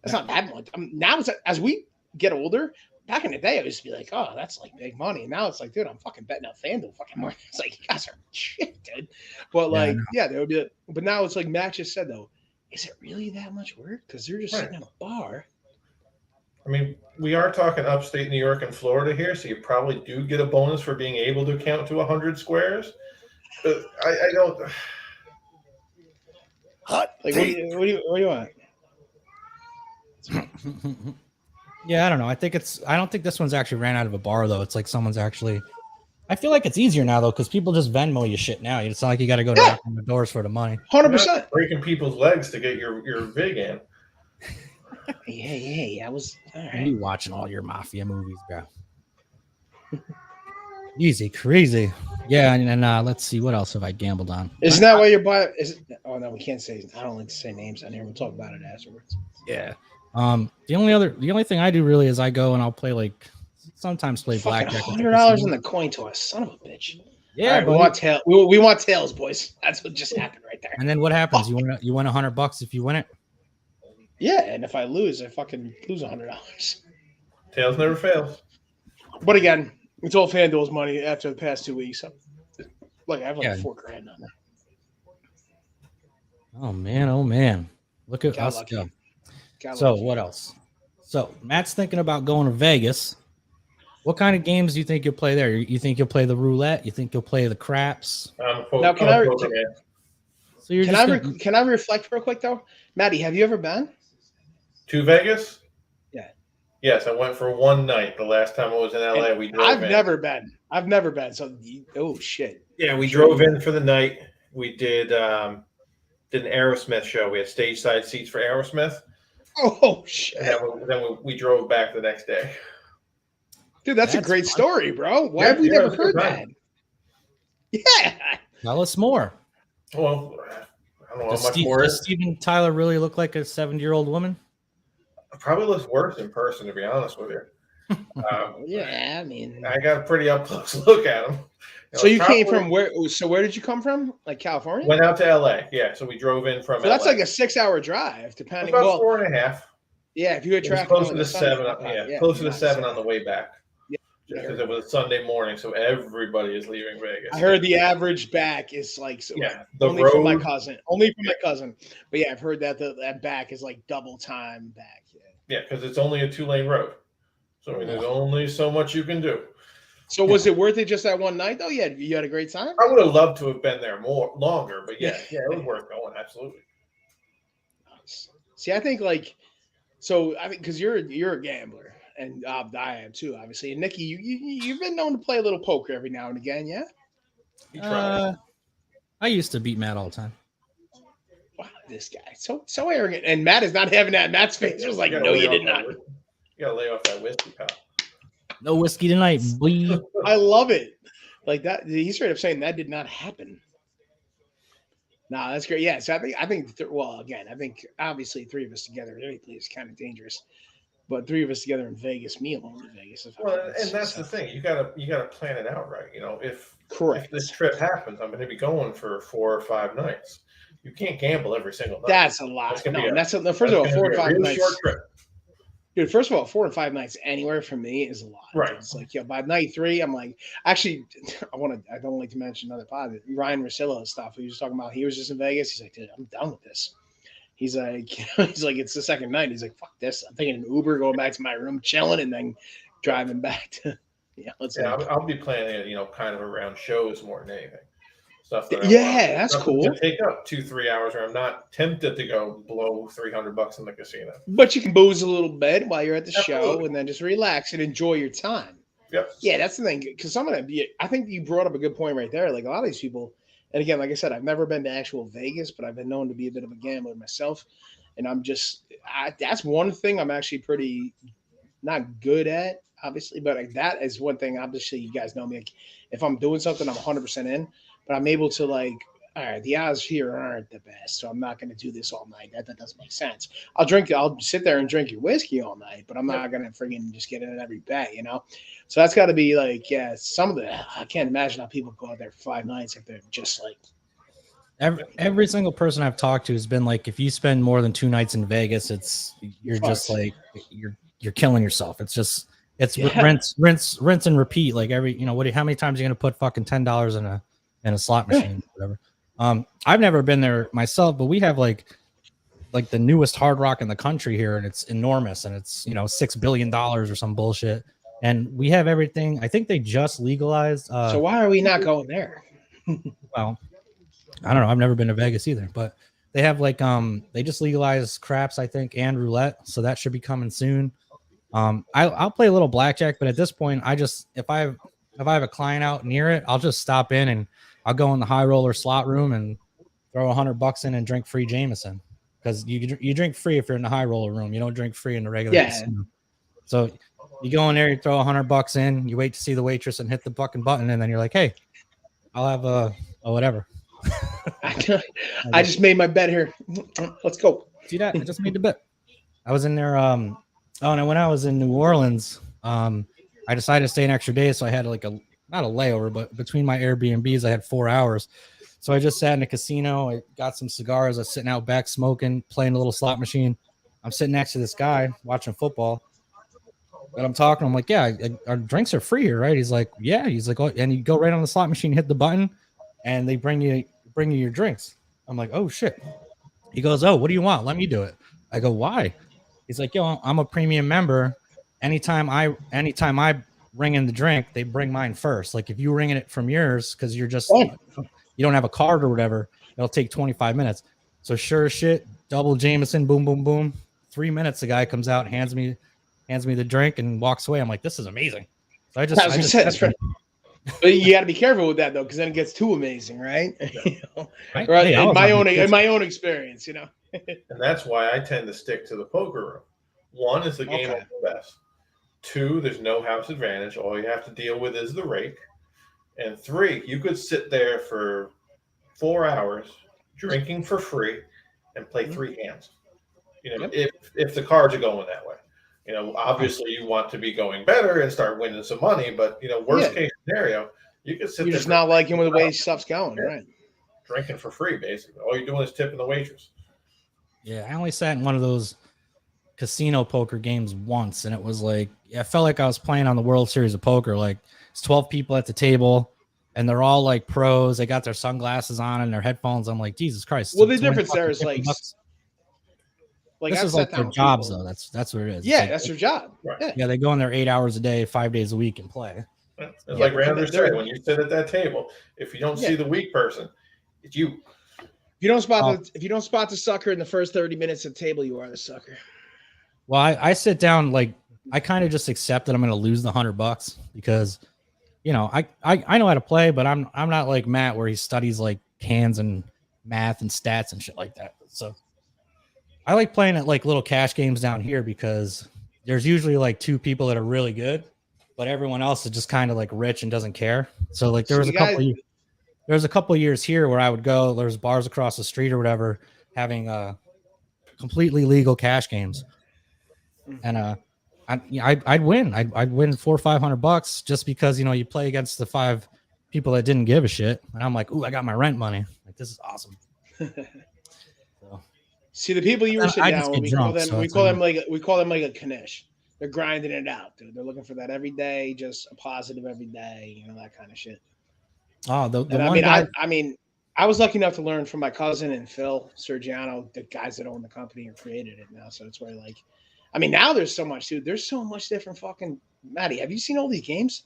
that's not that much. Now as we get older. Back in the day, I used to be like, oh, that's like big money. And now it's like, dude, I'm fucking betting on FanDuel fucking more. It's like, you guys are shit, dude. But like, yeah, there would be. But now it's like Matt just said, though, is it really that much work? Because they're just sitting in a bar. I mean, we are talking upstate New York and Florida here, so you probably do get a bonus for being able to count to 100 squares. But I don't. Hot like, what do you want? Yeah, I don't know. I don't think this one's actually ran out of a bar though. It's like someone's actually. I feel like it's easier now though because people just Venmo you shit now. It's not like you got to go knock on the doors for the money. 100% breaking people's legs to get your vig in. Hey, I was. All right. You watching all your mafia movies, bro? Easy, crazy. Yeah, and let's see what else have I gambled on. Isn't that why you're buying? Oh no, we can't say. I don't like to say names on here. We'll talk about it afterwards. Yeah. The only thing I do really is I go and I'll play like sometimes play blackjack. $100 in the coin toss, son of a bitch. Yeah, right, we want tails, boys. That's what just happened right there. And then what happens? You win $100 if you win it. Yeah, and if I lose, I fucking lose $100. Tails never fails. But again, it's all FanDuel's money after the past 2 weeks. So, look, I have like $4,000 on there. Oh man! Look at us go. So what else? So Matt's thinking about going to Vegas. What kind of games do you think you'll play there? You think you'll play the roulette? You think you'll play the craps? Now, can I reflect real quick though? Maddie, have you ever been to Vegas? Yeah. Yes, I went for one night. The last time I was in LA, we drove I've never been. So, oh shit. Yeah, we drove in for the night. We did an Aerosmith show. We had stage side seats for Aerosmith. Oh shit! Then we drove back the next day. Dude, that's a great story, bro. Why have we never heard that? Yeah. Tell us more. Well, I don't know how much more. Does Steven Tyler really look like a 70-year-old woman? It probably looks worse in person, to be honest with you. Yeah, I mean, I got a pretty up close look at them. so you came from where? So where did you come from? Like California? Went out to LA. Yeah, so we drove in from So LA. that's like a 6-hour drive, depending. About Well, 4.5. yeah, if you had It was traffic closer on to the Sunday, 7. Closer to 7 on the way back. Yeah, Because it was a Sunday morning, so everybody is leaving Vegas. I heard the average back is like the from my road. cousin. Only from my cousin. But yeah, I've heard that that back is like double time back. Yeah, because it's only a 2-lane road. So I mean, there's only so much you can do. So was it worth it just that one night though? Yeah, you had a great time? I would have loved to have been there longer, but yeah, it was worth going, absolutely. See, I think like so I think because you're a gambler and I am too, obviously. And Nikki, you've been known to play a little poker every now and again, yeah? You tried. I used to beat Matt all the time. Wow, this guy so arrogant. And Matt is not having that. Matt's face was like, no, you did not. You gotta lay off that whiskey, pal. No whiskey tonight, boy. I love it. Like that, he's straight up saying that did not happen. Nah, that's great. Yeah, so I think well, again, I think obviously 3 of us together is kind of dangerous, but 3 of us together in Vegas, me alone in Vegas. Well, and that's the thing. You gotta plan it out right. You know, if correct, if this trip happens, I'm going to be going for 4 or 5 nights. You can't gamble every single night. That's a lot. First of all, 4 or 5 nights. Short trip. Dude, first of all, 4 or 5 nights anywhere for me is a lot. Right. It's like, by night 3, I'm like, actually, I don't like to mention another pod. Ryan Russillo's stuff. He was talking about, he was just in Vegas. He's like, dude, I'm done with this. He's like, it's the second night. He's like, fuck this. I'm taking an Uber, going back to my room, chilling, and then driving back to, I'll be planning, kind of around shows more than anything. Stuff that that's cool. To take up 2-3 hours where I'm not tempted to go blow $300 in the casino. But you can booze a little bit while you're at the show and then just relax and enjoy your time. Yep. Yeah, that's the thing. Because I think you brought up a good point right there. Like a lot of these people, and again, like I said, I've never been to actual Vegas, but I've been known to be a bit of a gambler myself. And that's one thing I'm actually pretty not good at, obviously, but that is one thing. Obviously, you guys know me. Like, if I'm doing something, I'm 100% in. But I'm able to all right, the odds here aren't the best, so I'm not going to do this all night. That doesn't make sense. I'll sit there and drink your whiskey all night, but I'm not going to friggin' just get in every bet, So that's got to be some of I can't imagine how people go out there for 5 nights if they're just Every single person I've talked to has been like, if you spend more than 2 nights in Vegas, you're just like you're killing yourself. It's rinse and repeat. Like how many times are you going to put fucking $10 in a slot machine, whatever. I've never been there myself, but we have like the newest Hard Rock in the country here, and it's enormous, and it's $6 billion or some bullshit, and we have everything. I think they just legalized. So why are we not going there? Well, I don't know. I've never been to Vegas either, but they have they just legalized craps, I think, and roulette, so that should be coming soon. I'll play a little blackjack, but at this point, if I have a client out near it, I'll just stop in and I'll go in the high roller slot room and throw $100 in and drink free Jameson, because you drink free if you're in the high roller room. You don't drink free in the regular casino. So you go in there, you throw $100 in, you wait to see the waitress and hit the fucking button, and then you're like, hey, I'll have a whatever. I just made my bet here. Let's go. See that? I just made the bet. I was in there. And when I was in New Orleans, I decided to stay an extra day, so I had not a layover, but between my Airbnbs, I had 4 hours. So I just sat in a casino. I got some cigars. I was sitting out back smoking, playing a little slot machine. I'm sitting next to this guy watching football. And I'm talking. I'm like, yeah, our drinks are free here, right? He's like, yeah. He's like, oh, and you go right on the slot machine, hit the button, and they bring you your drinks. I'm like, oh shit. He goes, oh, what do you want? Let me do it. I go, why? He's like, yo, I'm a premium member. Anytime I ring in the drink, they bring mine first. Like if you ring it from yours, because you don't have a card or whatever, it'll take 25 minutes. So sure as shit, double Jameson, boom, boom, boom. 3 minutes, the guy comes out, hands me the drink and walks away. I'm like, this is amazing. So I just but you got to be careful with that though, because then it gets too amazing, right? Right? Right. In my own experience, And that's why I tend to stick to the poker room. 1 is the game of the best. 2, there's no house advantage. All you have to deal with is the rake. And 3, you could sit there for 4 hours drinking for free and play 3 hands. if the cards are going that way. Obviously you want to be going better and start winning some money, but worst case scenario, you can sit You're there just not liking the way stuff's going, right? Drinking for free, basically. All you're doing is tipping the waitress. Yeah, I only sat in one of those casino poker games once, and it was like I felt like I was playing on the World Series of Poker. Like it's 12 people at the table, and they're all like pros. They got their sunglasses on and their headphones. I'm like, Jesus Christ. Well, the difference there is like this is like their jobs, though. That's what it is. Yeah, that's their job. Right. Yeah, they go in there 8 hours a day, 5 days a week, and play. It's like Randers said, when you sit at that table, if you don't see the weak person, it's you. If you don't spot the sucker in the first 30 minutes at the table, you are the sucker. Well, I sit down, like I kind of just accept that I'm going to lose the $100 because, I know how to play, but I'm not like Matt where he studies like hands and math and stats and shit like that. So I like playing at like little cash games down here because there's usually like 2 people that are really good, but everyone else is just kind of like rich and doesn't care. So like there was a couple of years here where I would go, there's bars across the street or whatever, having completely legal cash games. And I'd win. I'd win $400 or $500 just because you play against the 5 people that didn't give a shit, and I'm like, ooh, I got my rent money. Like this is awesome. So, see the people you were sitting down with, we call them like a Kanish. They're grinding it out, dude. They're looking for that every day, just a positive every day, that kind of shit. Oh, I was lucky enough to learn from my cousin and Phil Sergiano, the guys that own the company or created it now. So it's where now there's so much, dude. There's so much different fucking Maddie. Have you seen all these games?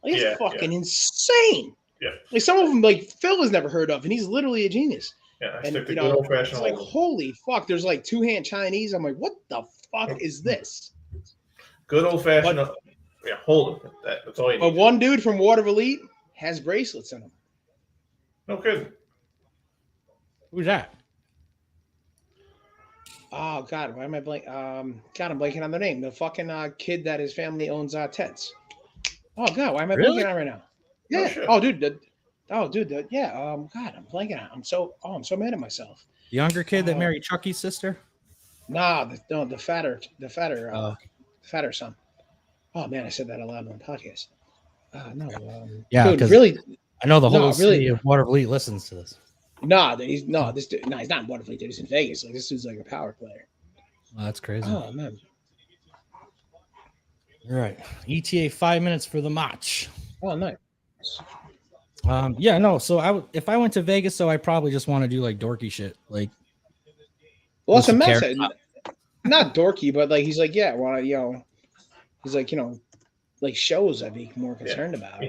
Like it's fucking insane. Yeah. Like some of them, like Phil has never heard of, and he's literally a genius. Yeah, I stick to good old fashioned. It's like holy fuck. There's like 2-hand Chinese. I'm like, what the fuck is this? Good old fashioned. Yeah, hold it. That's all you need. But one dude from Water of Elite has bracelets in them. No kidding. Who's that? Oh God, why am I blank? I'm blanking on their name. The fucking kid that his family owns Ted's. Oh God, why am I blanking on right now? Yeah. Oh, dude. Yeah. God, I'm blanking on. I'm so mad at myself. The younger kid that married Chucky's sister. Nah, the fatter son. Oh man, I said that aloud on the podcast. No. Yeah, because really, I know the whole city of Water of Elite listens to this. He's not in Water of Elite. He's in Vegas. Like this dude's like a power player. Oh, that's crazy. Oh man. All right, ETA 5 minutes for the Motch. Oh nice. Yeah, no. So if I went to Vegas, I probably just want to do like dorky shit, like. Well, that's a mess. Not dorky, but like he's like, yeah, he's like, like shows I'd be more concerned about.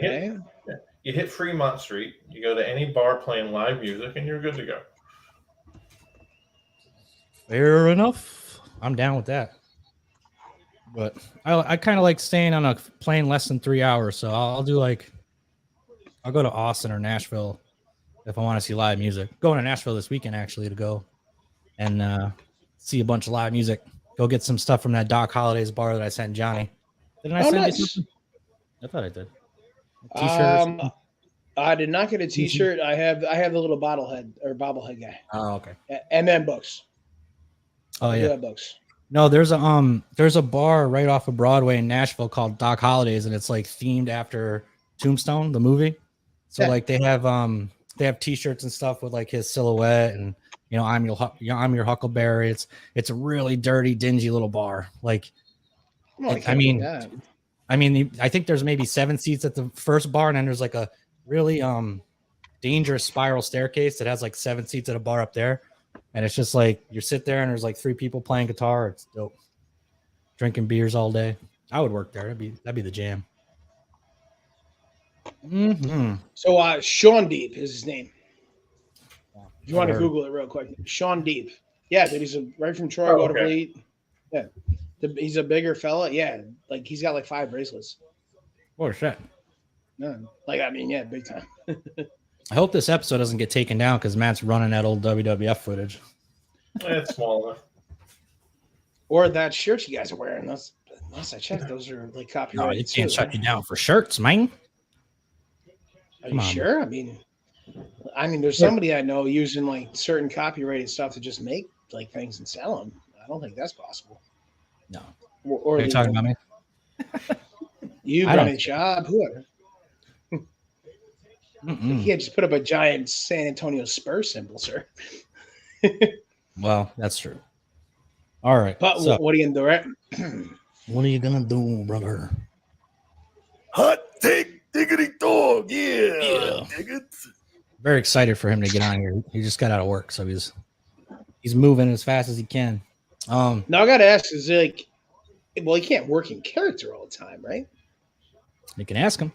You hit Fremont Street, you go to any bar playing live music, and you're good to go. Fair enough. I'm down with that. But I kind of like staying on a plane less than 3 hours, so I'll do I'll go to Austin or Nashville if I want to see live music. Going to Nashville this weekend actually to go and see a bunch of live music. Go get some stuff from that Doc Holiday's bar that I sent Johnny. Didn't I send you something? I thought I did. T-shirt. I did not get a T-shirt. I have the little bobblehead guy. Oh, okay. And then books. Oh yeah, books. No, there's a bar right off of Broadway in Nashville called Doc Holiday's, and it's like themed after Tombstone, the movie. So like they have T-shirts and stuff with like his silhouette, and I'm your Huckleberry. It's a really dirty, dingy little bar. Like, I think there's maybe 7 seats at the first bar, and then there's like a really dangerous spiral staircase that has like 7 seats at a bar up there. And it's just like you sit there and there's like 3 people playing guitar. It's dope. Drinking beers all day. I would work there. That'd be the jam. Mm-hmm. So Shawn Deep is his name. If you want to Google it real quick, Shawn Deep. Yeah, dude, he's right from Troy, Water of Elite. Yeah, he's a bigger fella. Yeah, like he's got like 5 bracelets. Oh shit. Yeah, big time. I hope this episode doesn't get taken down because Matt's running that old WWF footage. It's small enough. Or that shirt you guys are wearing. Last I checked, those are like copyrighted. No, you can't shut you down for shirts, man. Are you sure? I mean, there's somebody I know using like certain copyrighted stuff to just make like things and sell them. I don't think that's possible. No. Or Are you talking about me? you, I don't Brennan Schaub, whoever. You Mm-mm. can't just put up a giant San Antonio Spurs symbol, sir. Well, that's true. All right. But So, what are you gonna do, right? what are you gonna do, brother? Hot take, diggity dog. Yeah. Yeah. Dig it. Very excited for him to get on here. He just got out of work, so he's moving as fast as he can. Now I gotta ask, is it like, well, he can't work in character all the time, right? You can ask him.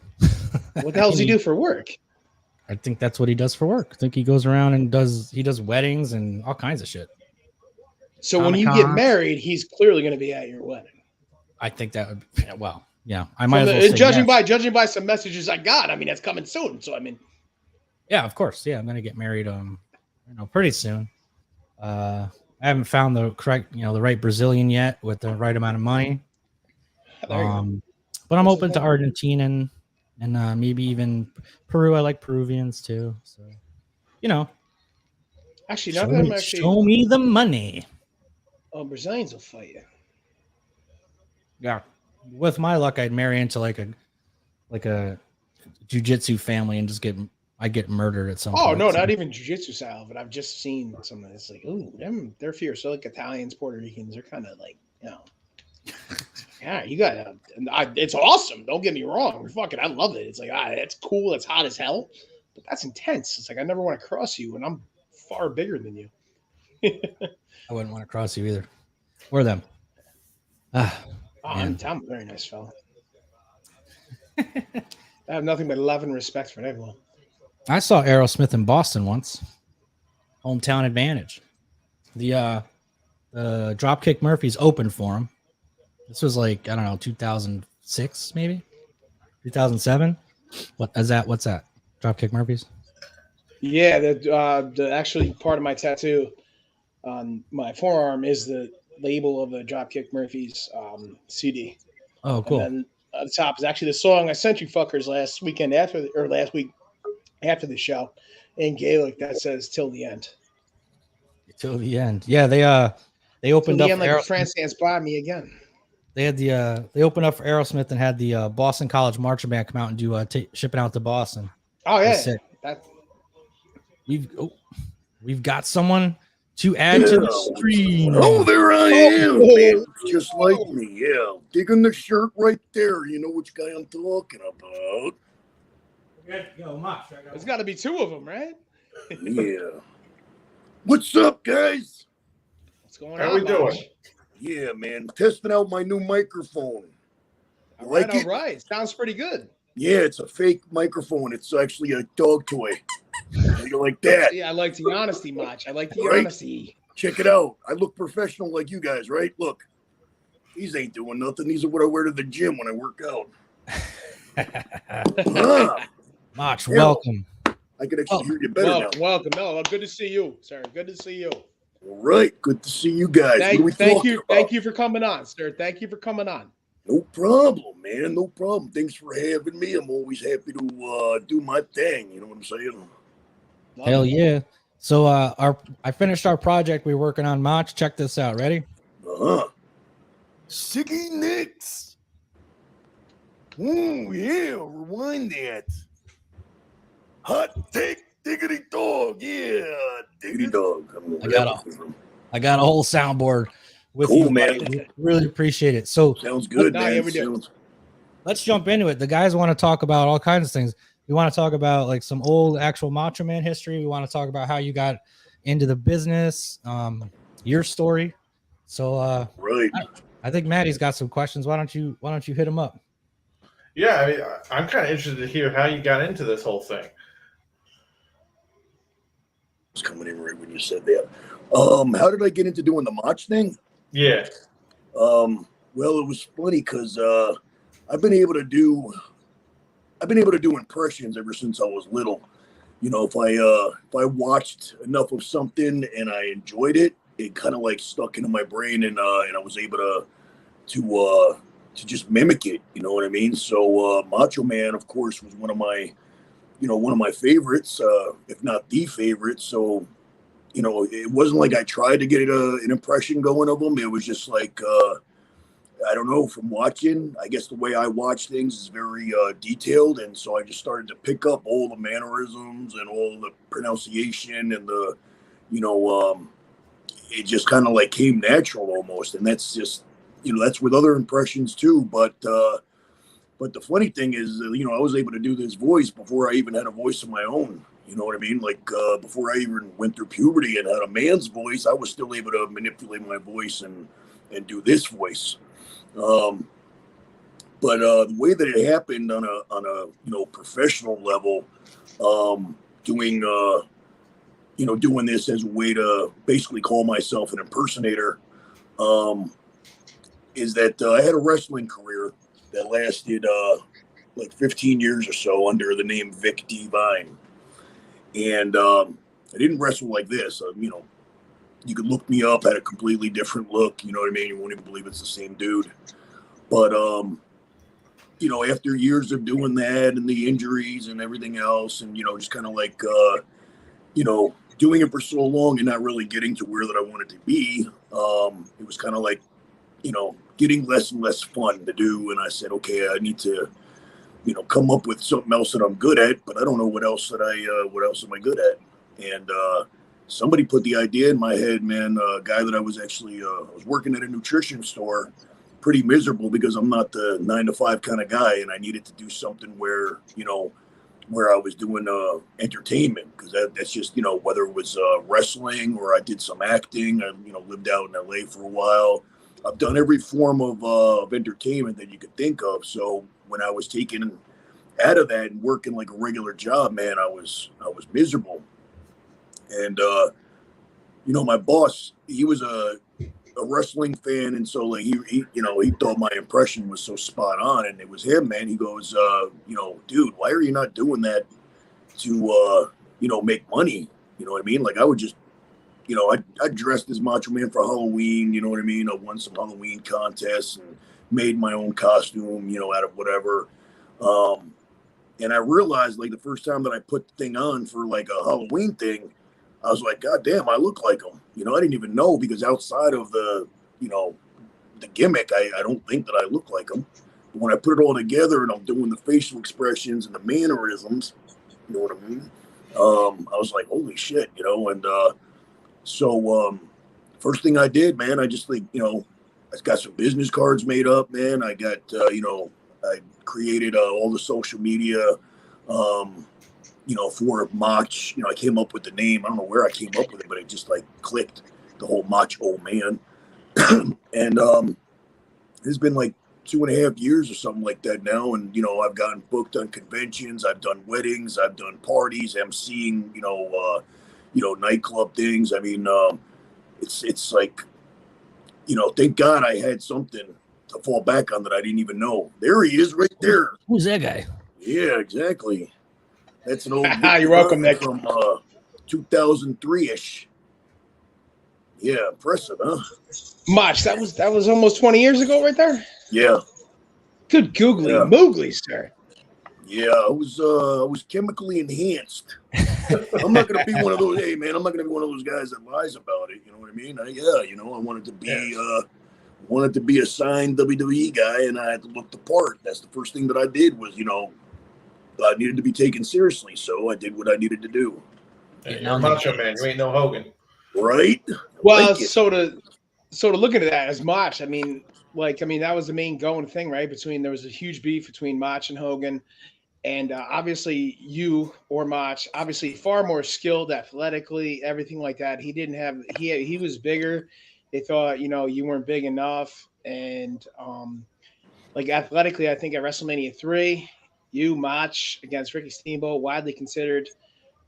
What the hell does he do for work? I think that's what he does for work. I think he goes around and does weddings and all kinds of shit. So when you get married, he's clearly going to be at your wedding. I think that would. Well, yeah, I might as well. Judging by some messages I got, I mean that's coming soon. So I mean, yeah, of course, yeah, I'm going to get married. Pretty soon. I haven't found the correct, the right Brazilian yet with the right amount of money. But I'm open to Argentina and maybe even Peru. I like Peruvians too. So, actually, show me the money. Oh, Brazilians will fight you. Yeah, with my luck, I'd marry into like a jiu-jitsu family and I get murdered at some point. Oh no, not even jiu-jitsu style, but I've just seen some of this. Like, ooh, they're fierce. So like Italians, Puerto Ricans, they're kind of like, yeah, you got it's awesome. Don't get me wrong. I love it. It's like, it's cool. It's hot as hell, but that's intense. It's like I never want to cross you, and I'm far bigger than you. I wouldn't want to cross you either, or them. I'm a very nice fella. I have nothing but love and respect for everyone. I saw Aerosmith in Boston once. Hometown advantage. The Dropkick Murphys opened for him. This was like, I don't know, 2006 maybe, 2007. What's that? Dropkick Murphys. Yeah, the actually part of my tattoo on my forearm is the label of the Dropkick Murphys CD. Oh, cool. And then at the top is actually the song I sent you fuckers last week after the show in Gaelic that says "Till the End." Till the end. Yeah, they opened up like France stands by me again. They had they opened up for Aerosmith and had the Boston College Marching Band come out and do shipping out to Boston. Oh yeah, we've got someone to add to the stream. Oh, there I am, man. Just like me, yeah. Digging the shirt right there. You know which guy I'm talking about. Yo, Motch, there's got to be two of them, right? Yeah. What's up, guys? What's going on? How we doing? Yeah, man. Testing out my new microphone. All right. Sounds pretty good. Yeah, it's a fake microphone. It's actually a dog toy. You like that? Yeah, I like the honesty, Motch. I like the honesty. Check it out. I look professional like you guys, right? Look. These ain't doing nothing. These are what I wear to the gym when I work out. Motch, welcome. I could actually hear you better now. Welcome. No, good to see you, sir. Good to see you. All right. Good to see you guys. Thank you for coming on, sir. Thank you for coming on. No problem, man. No problem. Thanks for having me. I'm always happy to do my thing. You know what I'm saying? Hell yeah. So I finished our project we were working on, Motch. Check this out. Ready? Sicky Nicks. Oh yeah, rewind that. Hot take, diggity dog. Yeah, diggity dog. I got a whole soundboard with cool, you, man. We really appreciate it. So sounds good, man. Let's jump into it. The guys want to talk about all kinds of things. We want to talk about like some old actual Macho Man history. We want to talk about how you got into the business, your story. So right. I think Maddie's got some questions. Why don't you hit him up? Yeah, I mean, I'm kind of interested to hear how you got into this whole thing. Was coming in right when you said that. How did I get into doing the Motch thing? Yeah. Well, it was funny because I've been able to do impressions ever since I was little. You know, if I watched enough of something and I enjoyed it, it kind of like stuck into my brain, and I was able to just mimic it. You know what I mean? So Macho Man, of course, was one of my favorites, if not the favorite. So you know, it wasn't like I tried to get an impression going of him. It was just like, I don't know, from watching, I guess the way I watch things is very detailed. And so I just started to pick up all the mannerisms and all the pronunciation and the, you know, it just kind of like came natural almost. And that's just, you know, that's with other impressions too. But the funny thing is, you know, I was able to do this voice before I even had a voice of my own. You know what I mean? Like before I even went through puberty and had a man's voice, I was still able to manipulate my voice and do this voice. But the way that it happened on a you know, professional level, doing this as a way to basically call myself an impersonator, is that I had a wrestling career that lasted like 15 years or so under the name Vic Divine. And I didn't wrestle like this. You know, you could look me up, had a completely different look. You know what I mean? You won't even believe it's the same dude. But, you know, after years of doing that and the injuries and everything else, and, you know, just kind of like, you know, doing it for so long and not really getting to where that I wanted to be, it was kind of like, you know, getting less and less fun to do. And I said, okay, I need to, you know, come up with something else that I'm good at, but I don't know what else am I good at? And somebody put the idea in my head, man. A guy that I was actually I was working at a nutrition store, pretty miserable because I'm not the 9-to-5 kind of guy, and I needed to do something where, you know, where I was doing entertainment, because that's just, you know, whether it was wrestling or I did some acting. I, you know, lived out in LA for a while. I've done every form of entertainment that you could think of. So when I was taken out of that and working like a regular job, man, I was miserable. And you know, my boss, he was a wrestling fan, and so like he you know, he thought my impression was so spot on, and it was him, man. He goes, you know, dude, why are you not doing that to you know, make money? You know what I mean? Like I would just, you know, I dressed as Macho Man for Halloween. You know what I mean? I won some Halloween contests and made my own costume, you know, out of whatever. And I realized, like, the first time that I put the thing on for like a Halloween thing, I was like, God damn, I look like him. You know, I didn't even know, because outside of the, you know, the gimmick, I don't think that I look like him. But when I put it all together and I'm doing the facial expressions and the mannerisms, you know what I mean? I was like, holy shit, you know. And so first thing I did, man, I just, like, you know, I got some business cards made up, man. I got, you know, I created all the social media, you know, for Motch. You know, I came up with the name. I don't know where I came up with it, but it just like clicked, the whole Motch O Mann. And it's been like 2.5 years or something like that now. And, you know, I've gotten booked on conventions. I've done weddings. I've done parties. emceeing, you know, nightclub things. I mean, it's like, you know, thank God I had something to fall back on that I didn't even know. There he is, right there. Who's that guy? Yeah, exactly. That's an old You're welcome, Nick. From 2003-ish. Yeah, impressive, huh? Motch, that was almost 20 years ago, right there. Yeah. Good googly moogly, sir. Yeah, I was chemically enhanced. I'm not gonna be one of those. Hey, man, I'm not gonna be one of those guys that lies about it. You know what I mean? You know, I wanted to be a signed WWE guy, and I had to look the part. That's the first thing that I did was, you know, I needed to be taken seriously, so I did what I needed to do. Hey, you're a Macho Man. You ain't no Hogan, right? Well, like so to look at that as Motch, I mean, that was the main going thing, right? There was a huge beef between Motch and Hogan. And obviously you or Motch, obviously far more skilled athletically, everything like that. He was bigger. They thought, you know, you weren't big enough. And like athletically, I think at WrestleMania 3, you, Motch against Ricky Steamboat, widely considered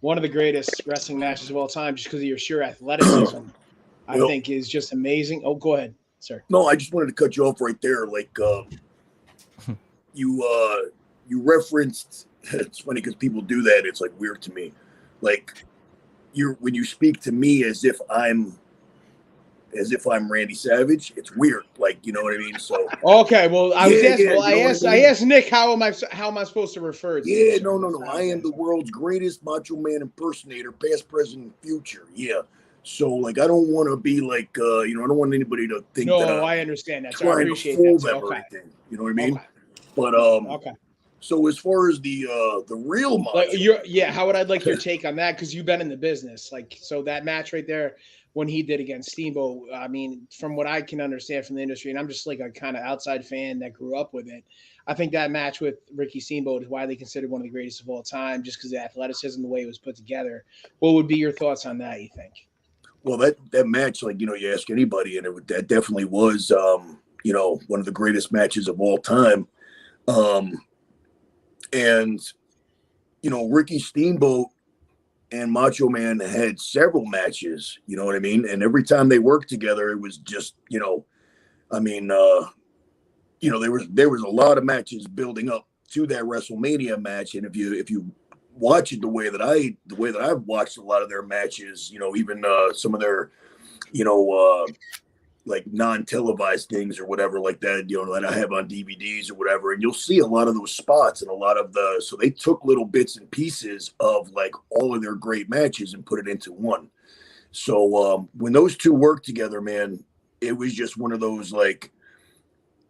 one of the greatest wrestling matches of all time, just because of your sheer athleticism. I think is just amazing. Oh, go ahead, sir. No, I just wanted to cut you off right there. Like you referenced, it's funny because people do that. It's like weird to me. Like when you speak to me as if I'm Randy Savage, it's weird. Like, you know what I mean? So okay, well, I asked Nick how am I supposed to refer to you? Yeah, no. I am the world's greatest Macho Man impersonator, past, present, and future. Yeah. So like, I don't want to be like, I don't want anybody to think that No, I'm I understand that. So I trying to appreciate fool that. Too. them or Okay. anything. You know what I mean? Okay. But Okay. so as far as the real Like Macho, how would I like your take on that? Because you've been in the business. Like, so that match right there when he did against Steamboat, I mean, from what I can understand from the industry, and I'm just like a kind of outside fan that grew up with it. I think that match with Ricky Steamboat is widely considered one of the greatest of all time, just because of the athleticism, the way it was put together. What would be your thoughts on that? You think? well, that match, like, you ask anybody, and that definitely was, one of the greatest matches of all time. And Ricky Steamboat and Macho Man had several matches, you know what I mean? And every time they worked together, it was just, I mean, there was a lot of matches building up to that WrestleMania match. And if you watch it the way that I've watched a lot of their matches, even some of their, like non-televised things or whatever like that, that I have on DVDs or whatever. And you'll see a lot of those spots and so they took little bits and pieces of like all of their great matches and put it into one. So when those two worked together, man, it was just one of those, like,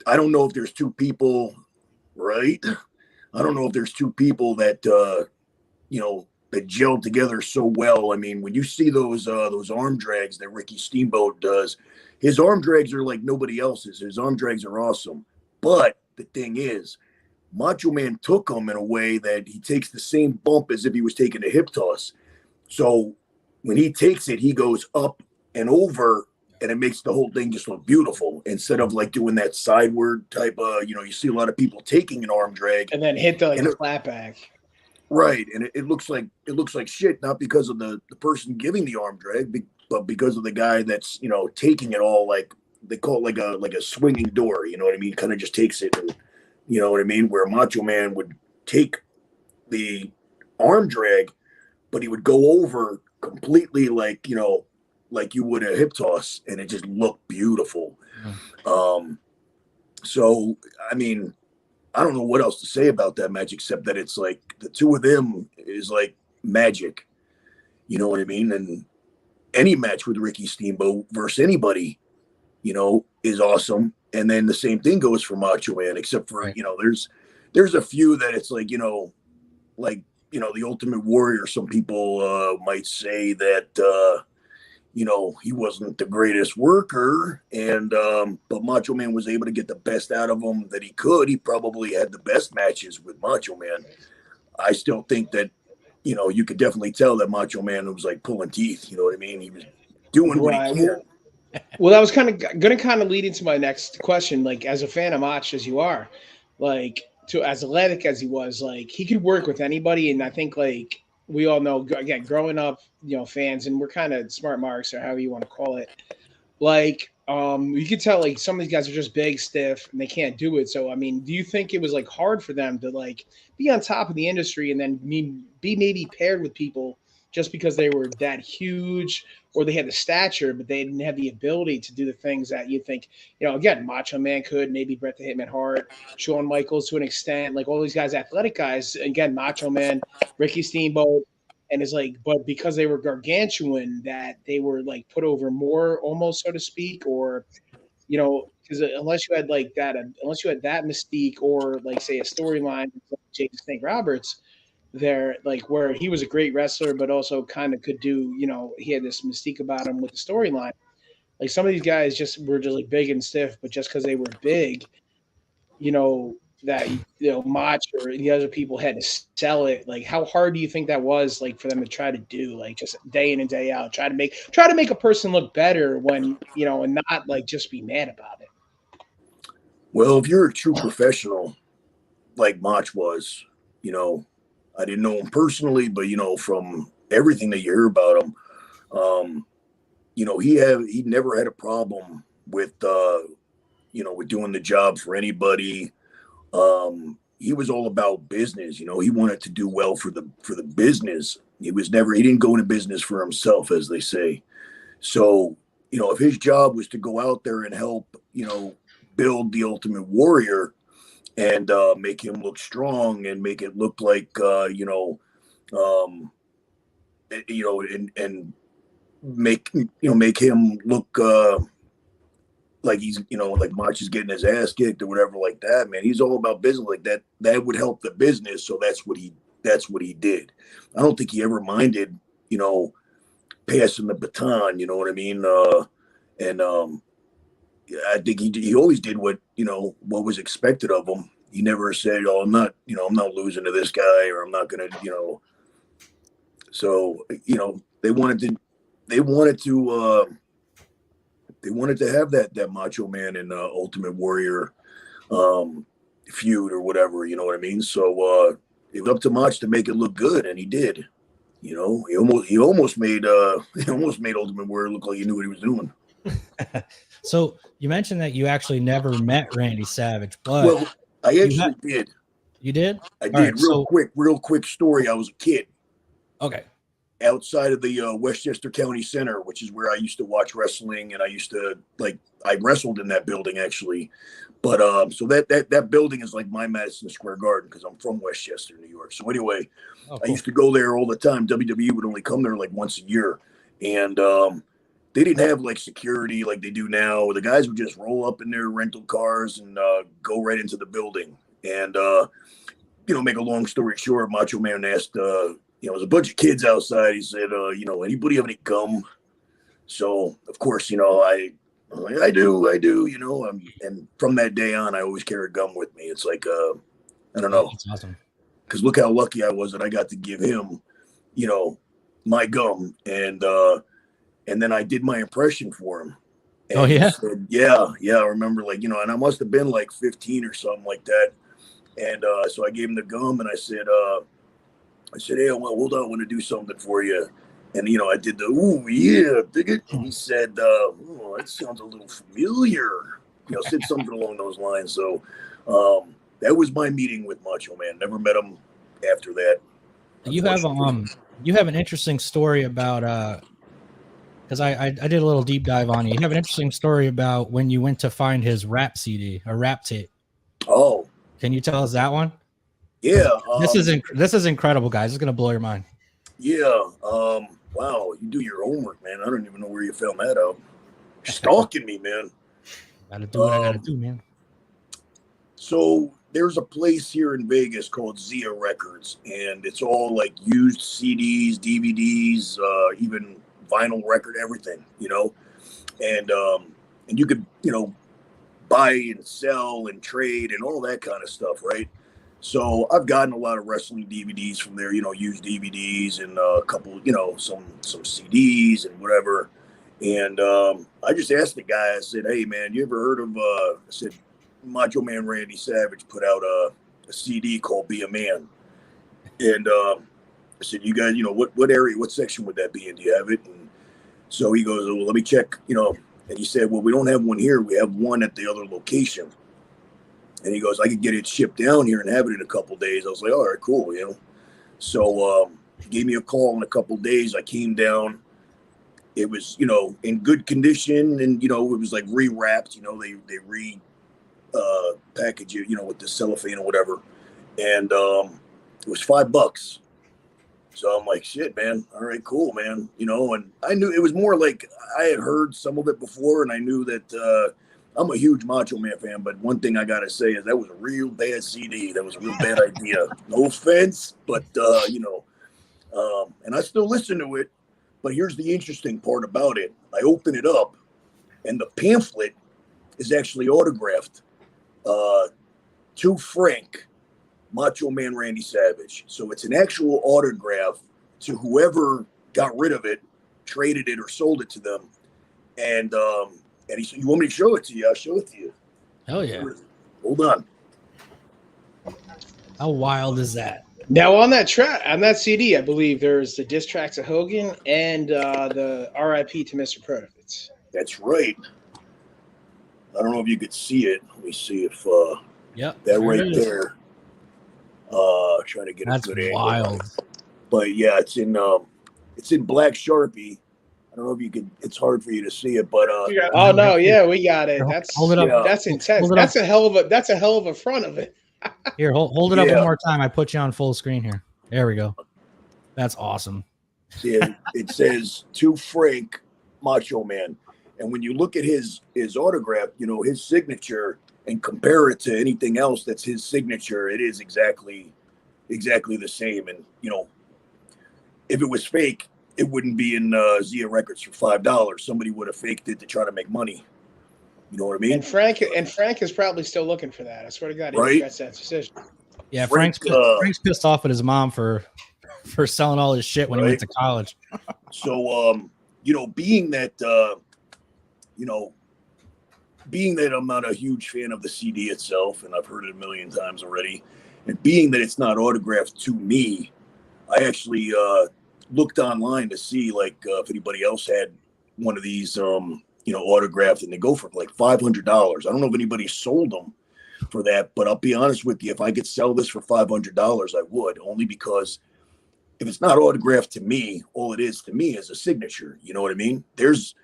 I don't know if there's two people, right? I don't know if there's two people that, that gelled together so well. I mean, when you see those arm drags that Ricky Steamboat does, his arm drags are like nobody else's. His arm drags are awesome. But the thing is, Macho Man took them in a way that he takes the same bump as if he was taking a hip toss. So when he takes it, he goes up and over, and it makes the whole thing just look beautiful instead of like doing that sideward type of, you see a lot of people taking an arm drag And then hit the flat back. Right, and it looks like shit, not because of the person giving the arm drag, but because of the guy that's taking it all, like they call it like a swinging door. You know what I mean? Kind of just takes it, and you know what I mean. Where Macho Man would take the arm drag, but he would go over completely, like like you would a hip toss, and it just looked beautiful. So I mean, I don't know what else to say about that match except that it's like the two of them is like magic. You know what I mean? And any match with Ricky Steamboat versus anybody, is awesome. And then the same thing goes for Macho Man, except for, Right. There's a few that it's like, the Ultimate Warrior. Some people might say that, he wasn't the greatest worker, and but Macho Man was able to get the best out of him that he could. He probably had the best matches with Macho Man. I still think that, you could definitely tell that Macho Man was like pulling teeth. You know what I mean? He was doing what he can. Well, that was kind of going to kind of lead into my next question. Like, as a fan of Mach as you are, like, to as athletic as he was, like, he could work with anybody. And I think, like, we all know, again, growing up, fans, and we're kind of smart marks or however you want to call it. Like, you could tell, like, some of these guys are just big, stiff, and they can't do it. So, I mean, do you think it was like hard for them to like be on top of the industry and then be maybe paired with people just because they were that huge, or they had the stature, but they didn't have the ability to do the things that you think, again, Macho Man could, maybe Bret the Hitman Hart, Shawn Michaels to an extent, like all these guys, athletic guys, again, Macho Man, Ricky Steamboat, and it's like, but because they were gargantuan, that they were like put over more, almost, so to speak, or, because unless you had like that, unless you had that mystique, or like say a storyline like Jake the Snake Roberts, there, like where he was a great wrestler, but also kind of could do, he had this mystique about him with the storyline. Like some of these guys just were just like big and stiff, but just because they were big, that Mach or the other people had to sell it. Like, how hard do you think that was, like, for them to try to do, like, just day in and day out, try to make a person look better when, and not like just be mad about it. Well, if you're a true professional, like Mach was, I didn't know him personally, but from everything that you hear about him, he never had a problem with with doing the job for anybody. He was all about business. He wanted to do well for the business. He didn't go into business for himself, as they say. So, if his job was to go out there and help, build the Ultimate Warrior and make him look strong and make it look like, and make him look like he's like Mach is getting his ass kicked or whatever like that, man. He's all about business like that. That would help the business, so that's what he did. I don't think he ever minded, passing the baton. You know what I mean? And I think he always did what was expected of him. He never said, "Oh, I'm not losing to this guy," or "I'm not gonna," So they wanted to have that Macho Man and Ultimate Warrior feud or whatever. You know what I mean? So it was up to Mach to make it look good, and he did. He almost made Ultimate Warrior look like he knew what he was doing. So you mentioned that you actually never met Randy Savage, but I actually did. You did? I did. Real quick story. I was a kid. Okay. Outside of the Westchester County Center, which is where I used to watch wrestling, and I used to I wrestled in that building actually. But so that building is like my Madison Square Garden because I'm from Westchester, New York. So anyway, cool. I used to go there all the time. WWE would only come there like once a year, and they didn't have like security like they do now. The guys would just roll up in their rental cars and go right into the building. And make a long story short, Macho Man asked, there's a bunch of kids outside. He said, anybody have any gum? So of course, I do, and from that day on, I always carried gum with me. It's like, I don't know. That's awesome. Because look how lucky I was that I got to give him, my gum, and then I did my impression for him. And oh yeah, said, yeah. I remember and I must have been like 15 or something like that. And so I gave him the gum, and I said, hey, well, hold on, I want to do something for you. And I did the ooh yeah, dig it. And he said, oh, that sounds a little familiar. Said something along those lines. So that was my meeting with Macho Man. Never met him after that. You have an interesting story about because I did a little deep dive on you. You have an interesting story about when you went to find his rap CD, a rap tape. Oh, can you tell us that one? Yeah, this is incredible, guys. It's gonna blow your mind. Yeah. Wow, you do your homework, man. I don't even know where you found that out. You're stalking me, man. Gotta do what I gotta do, man. So there's a place here in Vegas called Zia Records, and it's all like used CDs, DVDs, even vinyl record, everything, and you could, buy and sell and trade and all that kind of stuff, right? So I've gotten a lot of wrestling DVDs from there, used DVDs and a couple, some CDs and whatever. And I just asked the guy, I said, hey man, you ever heard of, I said, Macho Man Randy Savage put out a CD called Be a Man. And I said, you guys, what area, what section would that be in? Do you have it? And so he goes, well, let me check, and he said, well, we don't have one here. We have one at the other location. And he goes, I could get it shipped down here and have it in a couple of days. I was like, all right, cool, So he gave me a call in a couple of days. I came down. It was, in good condition, and it was like rewrapped. They package it, with the cellophane or whatever. And it was $5. So I'm like, shit, man. All right, cool, man. And I knew it was more like I had heard some of it before, and I knew that I'm a huge Macho Man fan, but one thing I got to say is that was a real bad CD. That was a real bad idea. No offense, but, and I still listen to it. But here's the interesting part about it. I open it up, and the pamphlet is actually autographed to Frank, Macho Man Randy Savage. So it's an actual autograph to whoever got rid of it, traded it, or sold it to them. And he said, you want me to show it to you? I'll show it to you. Hell yeah. Hold on. How wild is that? Now on that CD, I believe there's the diss track to Hogan and the RIP to Mr. Perfect. That's right. I don't know if you could see it. Let me see if yep, that right there. Trying to get that's a good wild. angle. But yeah, it's in black Sharpie. I don't know if you can. It's hard for you to see it, but oh no, yeah, we got it. That's hold it up. Yeah. That's intense. That's a hell of a front of it. Here, hold it up one more time. I put you on full screen here. There we go. That's awesome. It says to Frank Macho Man. And when you look at his autograph, you know, his signature, and compare it to anything else that's his signature, it is exactly the same. And, you know, if it was fake, it wouldn't be in Zia Records for $5. Somebody would have faked it to try to make money. You know what I mean? And Frank is probably still looking for that. I swear to God, he regrets that decision. Yeah, Frank's pissed off at his mom for selling all his shit when he went to college. So, you know, being that I'm not a huge fan of the CD itself, and I've heard it a million times already, and being that it's not autographed to me, I actually looked online to see like if anybody else had one of these, you know, autographed, and they go for like $500. I don't know if anybody sold them for that, but I'll be honest with you, if I could sell this for $500, I would, only because if it's not autographed to me, all it is to me is a signature. You know what I mean? There's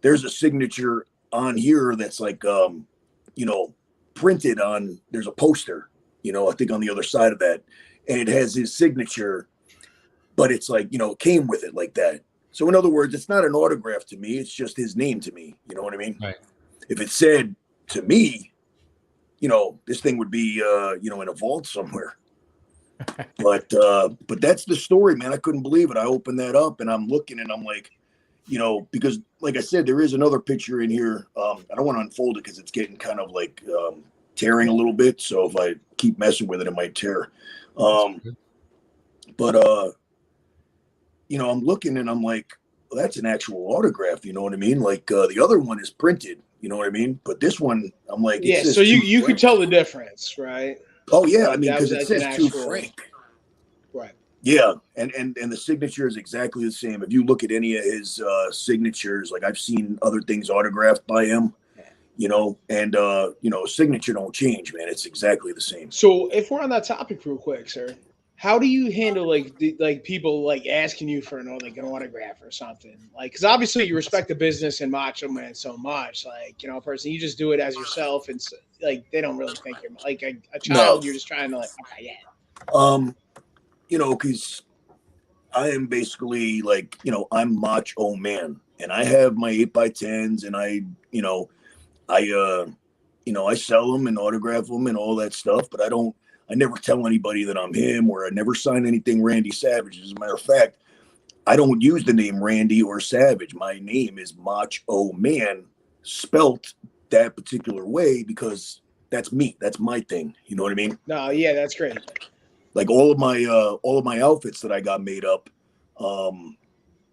a signature on here that's like, you know, printed on, there's a poster, you know, I think on the other side of that, and it has his signature, but it's like, you know, it came with it like that. So in other words, it's not an autograph to me. It's just his name to me. You know what I mean? Right. If it said to me, you know, this thing would be, you know, in a vault somewhere. But that's the story, man. I couldn't believe it. I opened that up and I'm looking and I'm like, you know, because like I said, there is another picture in here. I don't want to unfold it because it's getting kind of like tearing a little bit. So if I keep messing with it, it might tear. But you know, I'm looking and I'm like, well, that's an actual autograph. You know what I mean? Like the other one is printed. You know what I mean? But this one, I'm like, yeah. So you could tell the difference, right? Oh yeah, I mean, because it says to Frank. Right. Yeah, and the signature is exactly the same. If you look at any of his signatures, like I've seen other things autographed by him, you know, and you know, signature don't change, man. It's exactly the same. So if we're on that topic real quick, sir, how do you handle like people like asking you for an autograph or something? Like, because obviously you respect the business and Macho Man so much, like, you know, person, you just do it as yourself, and like they don't really think you're like a child. No. You're just trying to like, okay, yeah. You know, because I am basically like, you know, I'm Motch O Mann, and I have my 8x10s, and I sell them and autograph them and all that stuff, but I never tell anybody that I'm him, or I never sign anything Randy Savage. As a matter of fact, I don't use the name Randy or Savage. My name is Motch O Mann, spelt that particular way because that's me. That's my thing. You know what I mean? No, yeah, that's great. Like all of my outfits that I got made up,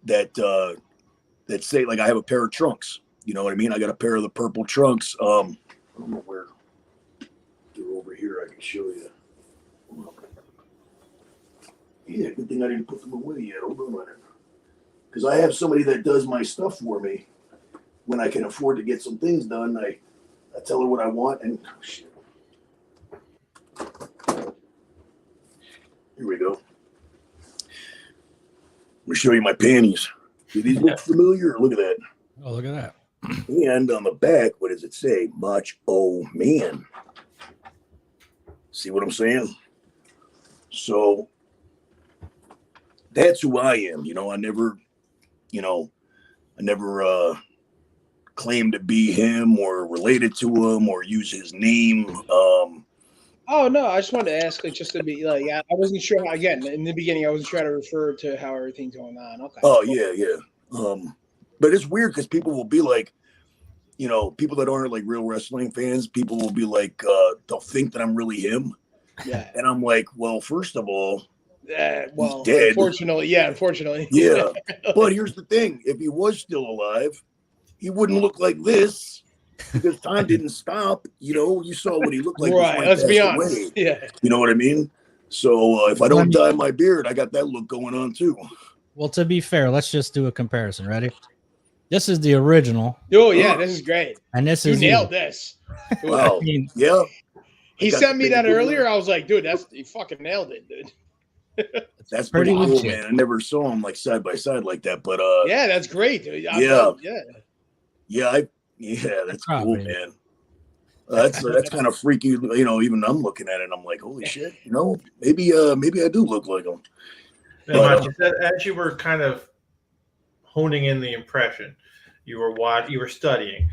that say, like, I have a pair of trunks. You know what I mean? I got a pair of the purple trunks. I don't know where. They're over here. I can show you. Yeah, good thing I didn't put them away yet. Hold on a minute. Because I have somebody that does my stuff for me. When I can afford to get some things done, I tell her what I want, and oh, shit. Here we go. I'm gonna show you my panties. Do these look familiar? Look at that. Oh, look at that. And on the back, what does it say? Motch O Mann. See what I'm saying? So that's who I am. You know, I never claimed to be him or related to him or use his name. Oh no, I just wanted to ask, like, just to be like, I wasn't sure. Again, in the beginning, I wasn't sure how to refer to how everything's going on. Okay. Oh yeah. But it's weird because people will be like, you know, people that aren't like real wrestling fans, people will be like, they'll think that I'm really him. Yeah. And I'm like, well, first of all, well, he's dead. Unfortunately. Yeah. But here's the thing: if he was still alive, he wouldn't look like this. Because time didn't stop, you know. You saw what he looked like. Right. Let's be honest. Away. Yeah. You know what I mean? So if I don't dye my beard, I got that look going on too. Well, to be fair, let's just do a comparison. Ready? This is the original. Oh yeah, this is great. And this you nailed this. Wow. Yeah. He sent me that earlier. I was like, dude, you fucking nailed it, dude. That's pretty cool, man. I never saw him like side by side like that, but yeah, that's great, dude. Yeah, that's cool, man. That's kind of freaky, you know. Even I'm looking at it, and I'm like, holy shit, you know, maybe I do look like him. Now, Mach, as you were kind of honing in the impression, you were studying.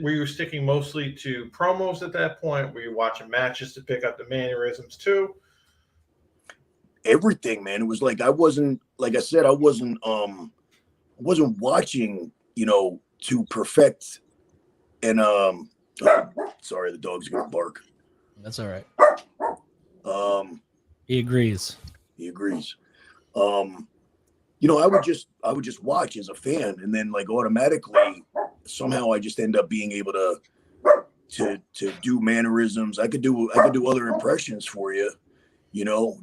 Were you sticking mostly to promos at that point? Were you watching matches to pick up the mannerisms too? Everything, man. It was like I wasn't watching, to perfect. And sorry, the dog's gonna bark. That's all right. He agrees. I would just watch as a fan, and then like automatically somehow I just end up being able to do mannerisms. I could do other impressions for you,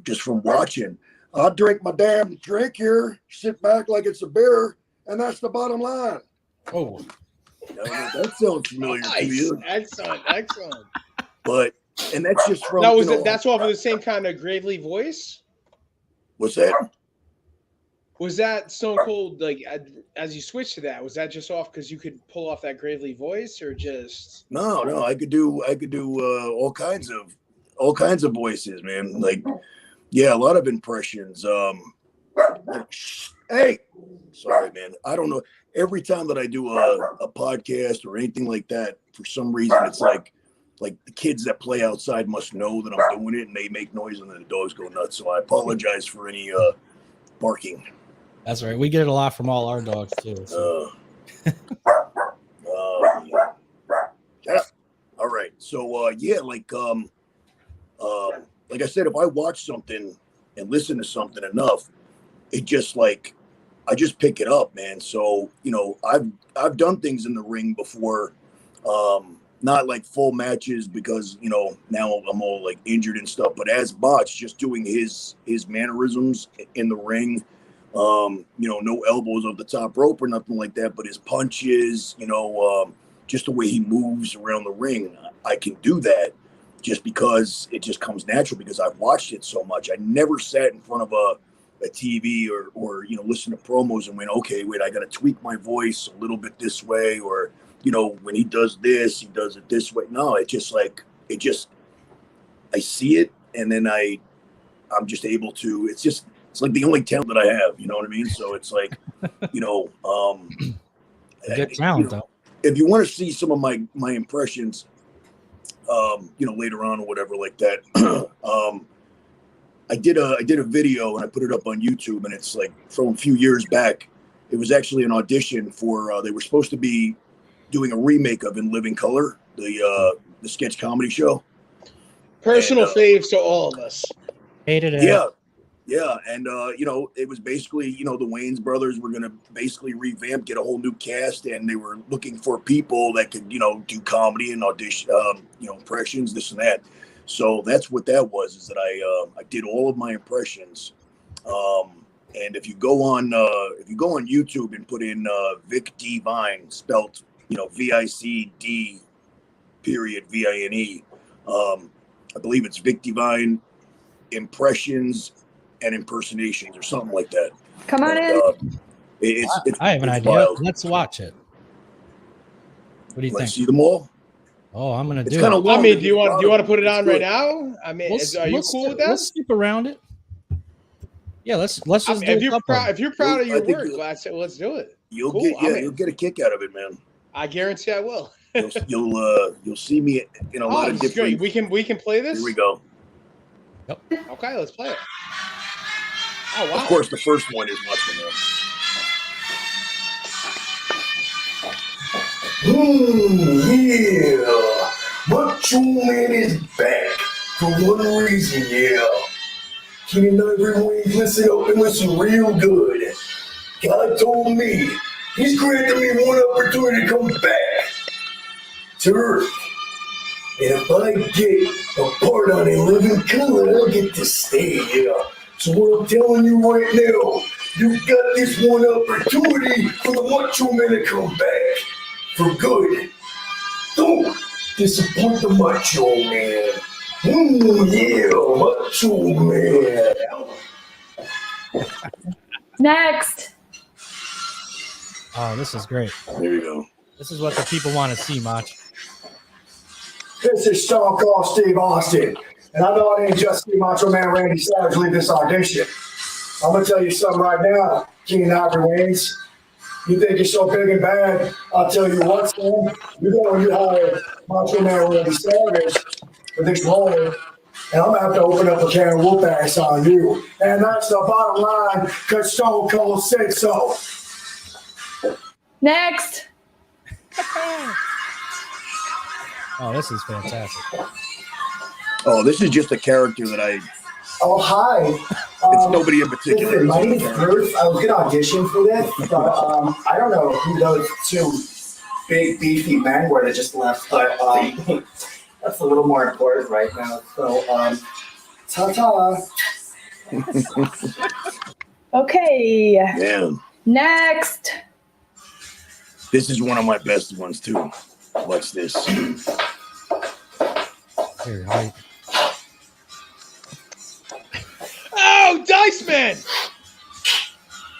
just from watching. I'll drink my damn drink here, sit back like it's a beer, and that's the bottom line. Oh, that sounds familiar to you. Excellent. But and that's just from that's off of the same kind of gravely voice. What's that? Was that Stone Cold, like, as you switched to that, was that just off because you could pull off that gravely voice, or just? No, I could do all kinds of voices, man. Like, yeah, a lot of impressions. Hey, sorry, man. I don't know. Every time that I do a podcast or anything like that, for some reason, it's like the kids that play outside must know that I'm doing it, and they make noise, and then the dogs go nuts. So I apologize for any barking. That's right. We get it a lot from all our dogs too. So. Yeah. All right. So like I said, if I watch something and listen to something enough, it just like I just pick it up, man. So I've done things in the ring before, not like full matches because now I'm all like injured and stuff. But as Motch, just doing his mannerisms in the ring. No elbows off the top rope or nothing like that, but his punches, just the way he moves around the ring, I can do that just because it just comes natural because I've watched it so much. I never sat in front of a TV or listen to promos and went, okay, wait, I got to tweak my voice a little bit this way, or, when he does this, he does it this way. No, I see it, and then I'm just able to, it's like the only talent that I have, you know what I mean? So it's like, good talent, though. If you want to see some of my impressions, later on or whatever like that, I did a video and I put it up on YouTube, and it's like from a few years back. It was actually an audition for, they were supposed to be doing a remake of In Living Color, the sketch comedy show. Personal faves to all of us. Hated it. Yeah, and it was basically, the Wayans brothers were gonna basically revamp, get a whole new cast, and they were looking for people that could, do comedy and audition, impressions, this and that. So that's what that was. Is that I did all of my impressions, and if you go on YouTube and put in Vic D Vine, spelt VICD .VINE, I believe it's Vic Divine impressions and impersonations or something like that. Come on in. I have an idea. Wild. Let's watch it. What do you think? See them all? Oh, I'm gonna do it. I mean, do you want to put it on right now? I mean, are you cool with that? Let's skip around it. Yeah, let's just. If you're proud of your work, let's do it. You'll get a kick out of it, man. I guarantee I will. You'll see me in a lot of different. Great. We can play this. Here we go. Yep. Okay, let's play it. Oh wow! Of course, the first one is Macho Man. Yeah, Macho Man is back for one reason. Yeah, Kenny and everyone listen up and listen real good. God told me He's granted me one opportunity to come back to Earth. And if I get a part on In Living Color, I'll get to stay, yeah. So what I'm telling you right now, you got this one opportunity for the Macho Man to come back for good. Don't disappoint the Macho Man. Yeah, Macho Man. Next. Oh, this is great. There you go. This is what the people want to see, Mach. This is Stone Cold Steve Austin, and I know I didn't just see Macho Man Randy Savage leave this audition. I'm gonna tell you something right now, King Ivory Wings. You think you're so big and bad? I'll tell you what, Sam. You know when you hire Macho Man Randy Savage for this role, and I'm gonna have to open up a can of whoop ass on you. And that's the bottom line, because Stone Cold said so. Next. Oh, this is fantastic. Oh, this is just a character that I. Oh, hi. It's nobody in particular. Listen, my name is Bruce. I was going to audition for this, but I don't know who those two big, beefy men were that just left, but that's a little more important right now. So, ta-ta. Okay. Man, Next. this is one of my best ones, too. Watch this. Here, hi. Oh, Dice Man!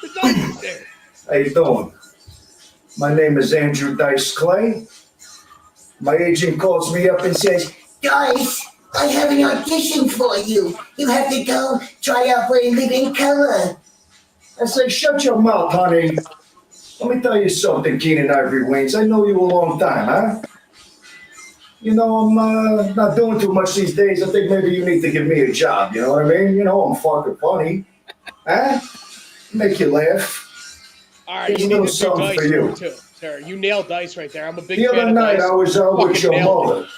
The Dice is there. How you doing? My name is Andrew Dice Clay. My agent calls me up and says, Guys, I have an audition for you. You have to go try out for a living color. I say, shut your mouth, honey. Let me tell you something, Keenan Ivory Wings. I know you a long time, huh? You know, I'm not doing too much these days. I think maybe you need to give me a job. You know what I mean? You know, I'm fucking funny. Huh? Make you laugh. All right, Here's you a need little to do something Dice for you. too, sir. You nailed Dice right there. I'm a big The fan other of night Dice. I was out with Fucking your nailed it. mother.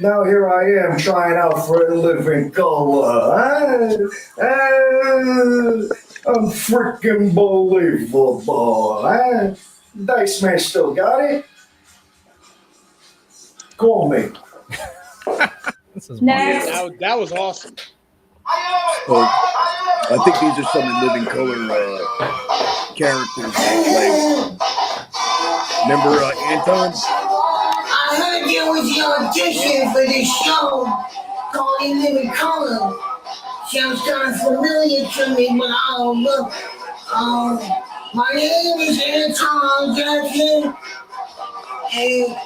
Now here I am trying out for a living color. I'm freaking believable. Huh? Dice Man still got it? Call me. This is Next. That was awesome. Oh, I think these are some living color characters. Like, remember Anton? I heard there was an audition for this show called In Living Color. Sounds kind of familiar to me, but I don't know. My name is Anton Jackson, and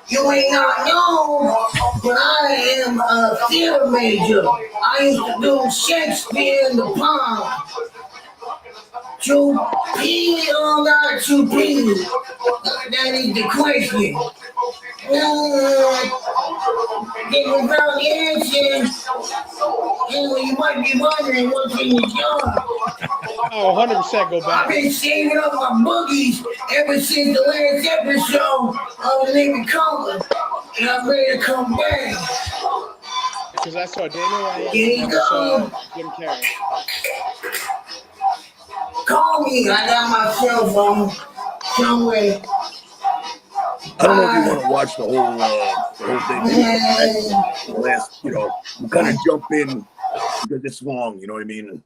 you may not know, but I am a theater major. I used to do Shakespeare in the Palm. To pee or not to pee? That is the question. Then without answering, you might be wondering what's in your jar. Oh, 100% go I've back. been saving up my boogies ever since the last episode of Living Color, and I'm ready to come back. Because I saw Daniel Ryan Here you and I go. saw Jim Carrey. Call me. I got my cell phone somewhere. I don't know if you want to watch the whole thing. The last, we'll kind of jump in because it's long, you know what I mean?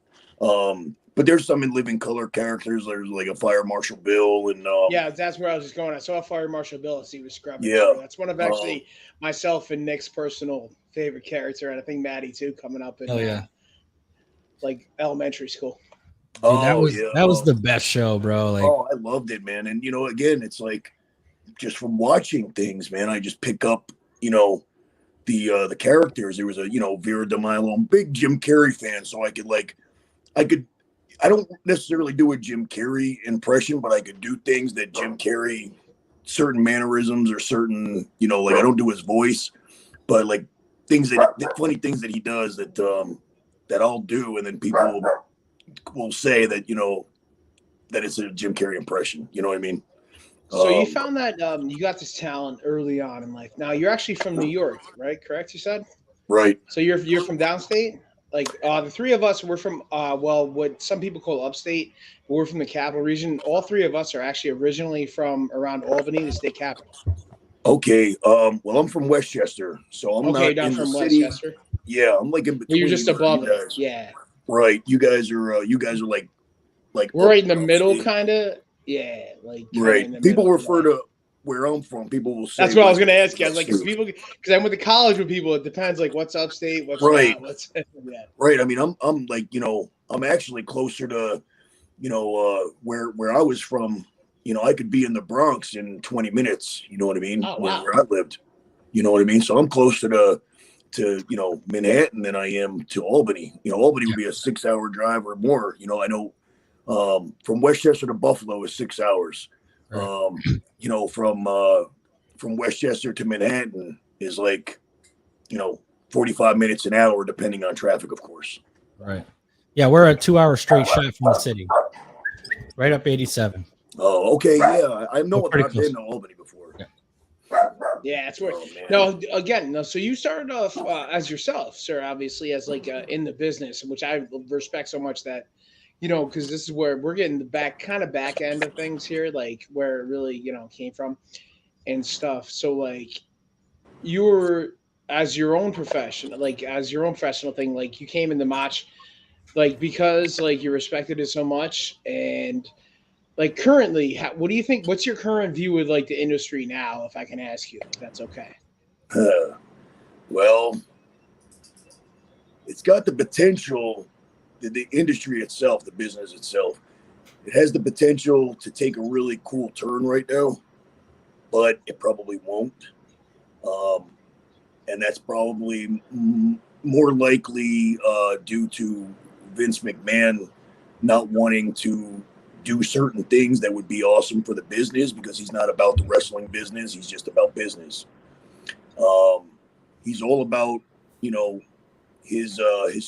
But there's some in living color characters. There's like a Fire Marshal Bill and Yeah, that's where I was just going. I saw Fire Marshal Bill as he was scrubbing. Yeah. So that's one of actually myself and Nick's personal favorite character, and I think Maddie too, coming up in like elementary school. Dude, that was the best show, bro. Like, I loved it, man. And again, it's like just from watching things, man, I just pick up, the characters. There was a, Vera DeMilo. I'm a big Jim Carrey fan, so I don't necessarily do a Jim Carrey impression, but I could do things that Jim Carrey, certain mannerisms or certain, like I don't do his voice, but like funny things that he does that I'll do, and then people will say that, that it's a Jim Carrey impression. You know what I mean? So you found that you got this talent early on in life. Now you're actually from New York, right? Correct? You said? Right. So you're from downstate? Like the three of us, we're from what some people call upstate. We're from the capital region. All three of us are actually originally from around Albany, the state capital. Okay. Well, I'm from Westchester, so I'm not down in from the city. Westchester. Yeah, I'm like in between. You're just above you it. guys. Yeah. Right. You guys are like we're right in the middle, kind of. Yeah, like right. People refer to where I'm from. People will say that's what I was going to ask you. I was like, because I went to college with people. It depends, like what's upstate, what's right. not, what's right. I mean, I'm like I'm actually closer to where I was from. I could be in the Bronx in 20 minutes. You know what I mean? Oh, wow. Where I lived. You know what I mean? So I'm closer to to Manhattan than I am to Albany. Albany would be a 6-hour drive or more. I know from Westchester to Buffalo is 6 hours. Right. From Westchester to Manhattan is like 45 minutes an hour, depending on traffic, of course. Right. Yeah, we're a 2-hour straight shot from the city, right up 87. Oh, okay. Yeah, I know. Pretty I've close. been to Albany before. Yeah. Yeah, it's where. Oh, man. No, again, no. So you started off as yourself, sir. Obviously, as like in the business, which I respect so much that, because this is where we're getting the back end of things here, like where it really came from, and stuff. So like, you were as your own profession, like as your own professional thing, like you came into Motch, like because like you respected it so much, and like currently, what do you think? What's your current view of like the industry now? If I can ask you, if that's okay. Well, it's got the potential. The industry itself, the business itself, it has the potential to take a really cool turn right now, but it probably won't. And that's probably more likely due to Vince McMahon not wanting to do certain things that would be awesome for the business, because he's not about the wrestling business. He's just about business. He's all about, his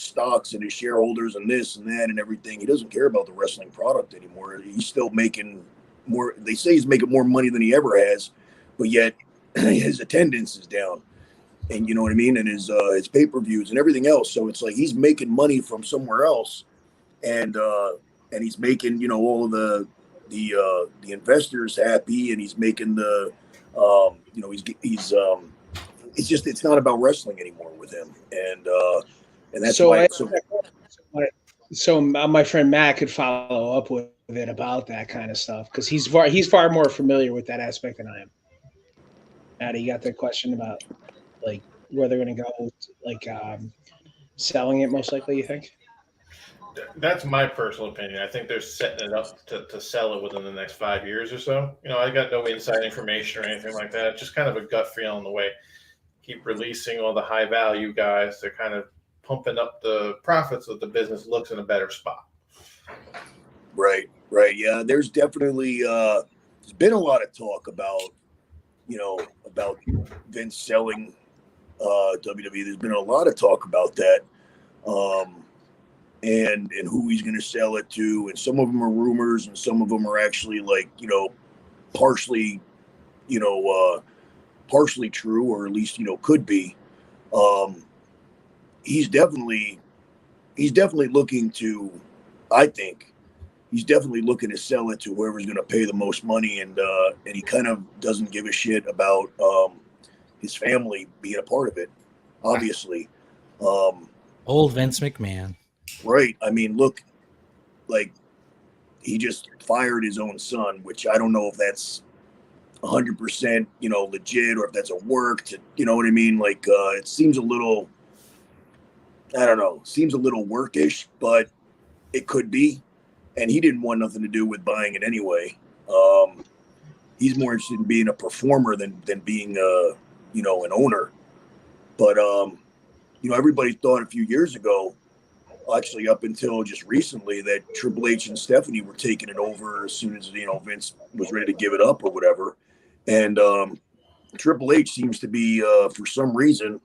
stocks and his shareholders and this and that and everything. He doesn't care about the wrestling product anymore. He's still making more. They say he's making more money than he ever has, but yet his attendance is down, and you know what I mean? And his pay-per-views and everything else. So it's like he's making money from somewhere else, and he's making all of the investors happy, and he's making the it's not about wrestling anymore with him, and that's So why. So my friend Matt could follow up with it about that kind of stuff, because he's far more familiar with that aspect than I am. Matt, you got the question about like where they're going to go, like selling it most likely, you think? That's my personal opinion. I think they're setting it up to sell it within the next 5 years or so. I got no inside information or anything like that. It's just kind of a gut feeling the way keep releasing all the high value guys. They're kind of pumping up the profits so that the business looks in a better spot. Right. Yeah, there's definitely there's been a lot of talk about about Vince selling WWE. There's been a lot of talk about that. And who he's going to sell it to, and some of them are rumors, and some of them are actually like partially true, or at least could be. He's definitely looking to, I think he's definitely looking to sell it to whoever's going to pay the most money, and he kind of doesn't give a shit about his family being a part of it, obviously. Old Vince McMahon. Right. I mean, look, like he just fired his own son, which I don't know if that's 100%, legit, or if that's a work to, what I mean? Like, it seems a little, I don't know, seems a little workish, but it could be. And he didn't want nothing to do with buying it anyway. He's more interested in being a performer than being an owner. But, everybody thought a few years ago, actually up until just recently, that Triple H and Stephanie were taking it over as soon as Vince was ready to give it up or whatever. And Triple H seems to be for some reason,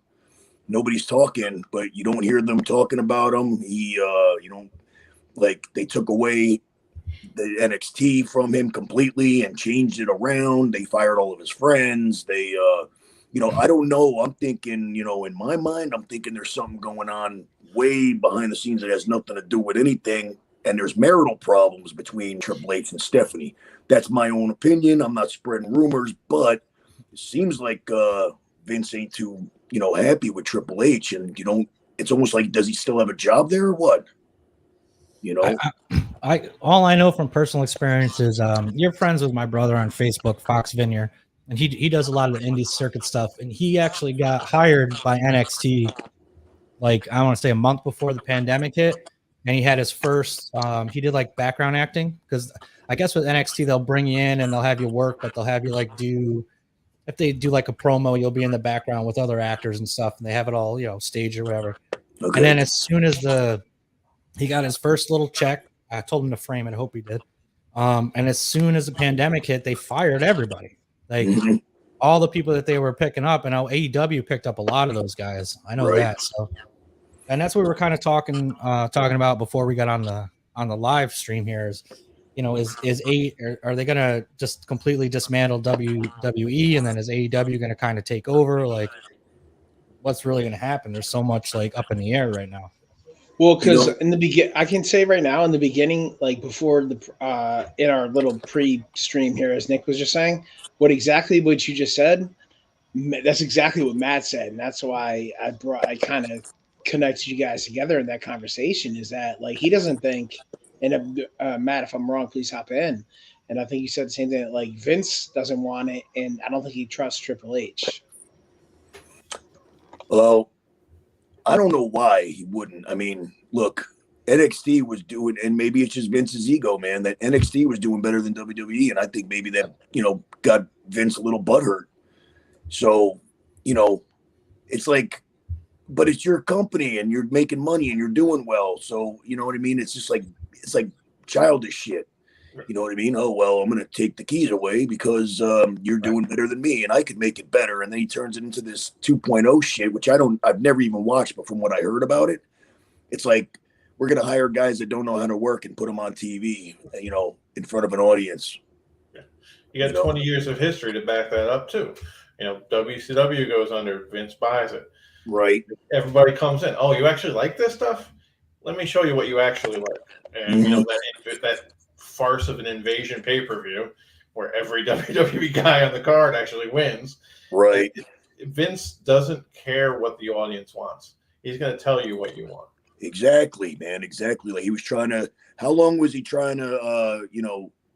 nobody's talking, but you don't hear them talking about him. He they took away the NXT from him completely and changed it around. They fired all of his friends. They I don't know. I'm thinking, in my mind, I'm thinking there's something going on way behind the scenes that has nothing to do with anything. And there's marital problems between Triple H and Stephanie. That's my own opinion. I'm not spreading rumors, but it seems like Vince ain't too, happy with Triple H. And, it's almost like, does he still have a job there or what? I all I know from personal experience is you're friends with my brother on Facebook, Fox Vineyard, and he does a lot of the indie circuit stuff, and he actually got hired by NXT like I want to say a month before the pandemic hit, and he had his first he did like background acting, because I guess with NXT they'll bring you in and they'll have you work, but they'll have you like do if they do like a promo, you'll be in the background with other actors and stuff, and they have it all, staged or whatever. Okay. And then as soon as he got his first little check, I told him to frame it. I hope he did. And as soon as the pandemic hit, they fired everybody. Like all the people that they were picking up, and AEW picked up a lot of those guys. I know that. So, and that's what we were kind of talking about before we got on the live stream here. Are they gonna just completely dismantle WWE, and then is AEW gonna kind of take over? Like, what's really gonna happen? There's so much like up in the air right now. Well, because in the I can say right now in the beginning, like before the in our little pre-stream here, as Nick was just saying, what you just said, that's exactly what Matt said, and that's why I kind of connected you guys together in that conversation. Is that like he doesn't think, and Matt, if I'm wrong, please hop in. And I think you said the same thing. Like Vince doesn't want it, and I don't think he trusts Triple H. Well, I don't know why he wouldn't. I mean, look, NXT was doing, and maybe it's just Vince's ego, man, that NXT was doing better than WWE. And I think maybe that, got Vince a little butthurt. So, it's like, but it's your company and you're making money and you're doing well. So, you know what I mean? It's just like, it's like childish shit. You know what I mean? Oh, well, I'm going to take the keys away because you're doing better than me and I could make it better. And then he turns it into this 2.0 shit, which I've never even watched, but from what I heard about it, it's like, we're going to hire guys that don't know how to work and put them on TV, in front of an audience. Yeah. You got 20 years of history to back that up too. WCW goes under, Vince buys it. Right. Everybody comes in. Oh, you actually like this stuff? Let me show you what you actually like. And that farce of an invasion pay-per-view where every WWE guy on the card actually wins. Right. Vince doesn't care what the audience wants. He's going to tell you what you want. Exactly, man. Exactly. Like he was trying to, how long was he trying to,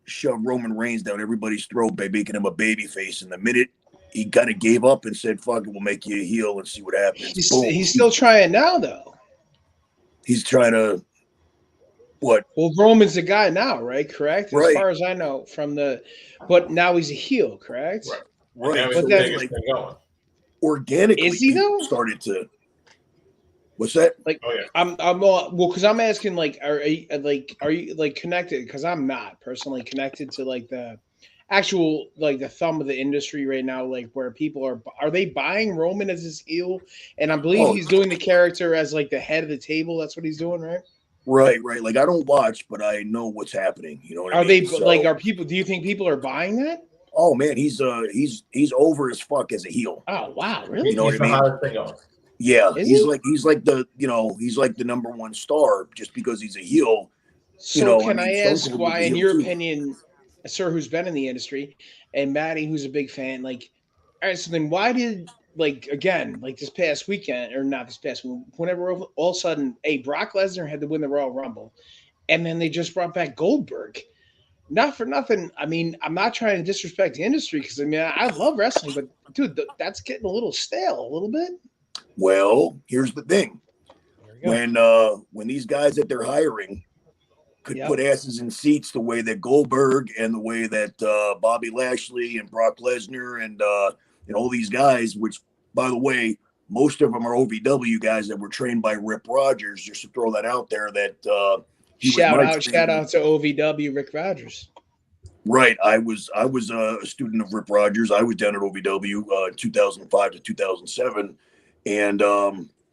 shove Roman Reigns down everybody's throat by making him a babyface? And the minute he kind of gave up and said, fuck it, we'll make you a heel and see what happens. He's still trying now, though. He's trying to, what? Well, Roman's the guy now, right? Correct? Right. As far as I know but now he's a heel, correct? Right. But that's like going. Organically, is he though? Started to. What's that? Like, oh, yeah. I'm because I'm asking, like, are you like connected? Because I'm not personally connected to like the actual like the thumb of the industry right now, like where people are they buying Roman as his heel? And I believe he's doing the character as like the head of the table. That's what he's doing, right? Right. Like I don't watch, but I know what's happening. You know what I mean? Are they like? Are people? Do you think people are buying that? Oh man, he's over as fuck as a heel. Oh wow, really? You know what I mean? Hottest thing going. Yeah, Is he's he? like he's like the number one star just because he's a heel. So can I ask why, in your opinion, sir, who's been in the industry, and Maddie, who's a big fan, like, all right, so then why did, like, again, like this past weekend, or not this past weekend, whenever all of a sudden, Brock Lesnar had to win the Royal Rumble, and then they just brought back Goldberg. Not for nothing. I mean, I'm not trying to disrespect the industry because, I mean, I love wrestling, but, dude, that's getting a little stale a little bit. Well, here's the thing. When these guys that they're hiring could put asses in seats the way that Goldberg and the way that Bobby Lashley and Brock Lesnar and all these guys, which, by the way, most of them are OVW guys that were trained by Rip Rogers, just to throw that out there. That shout out to OVW, Rick Rogers. Right. I was a student of Rip Rogers. I was down at OVW 2005 to 2007. And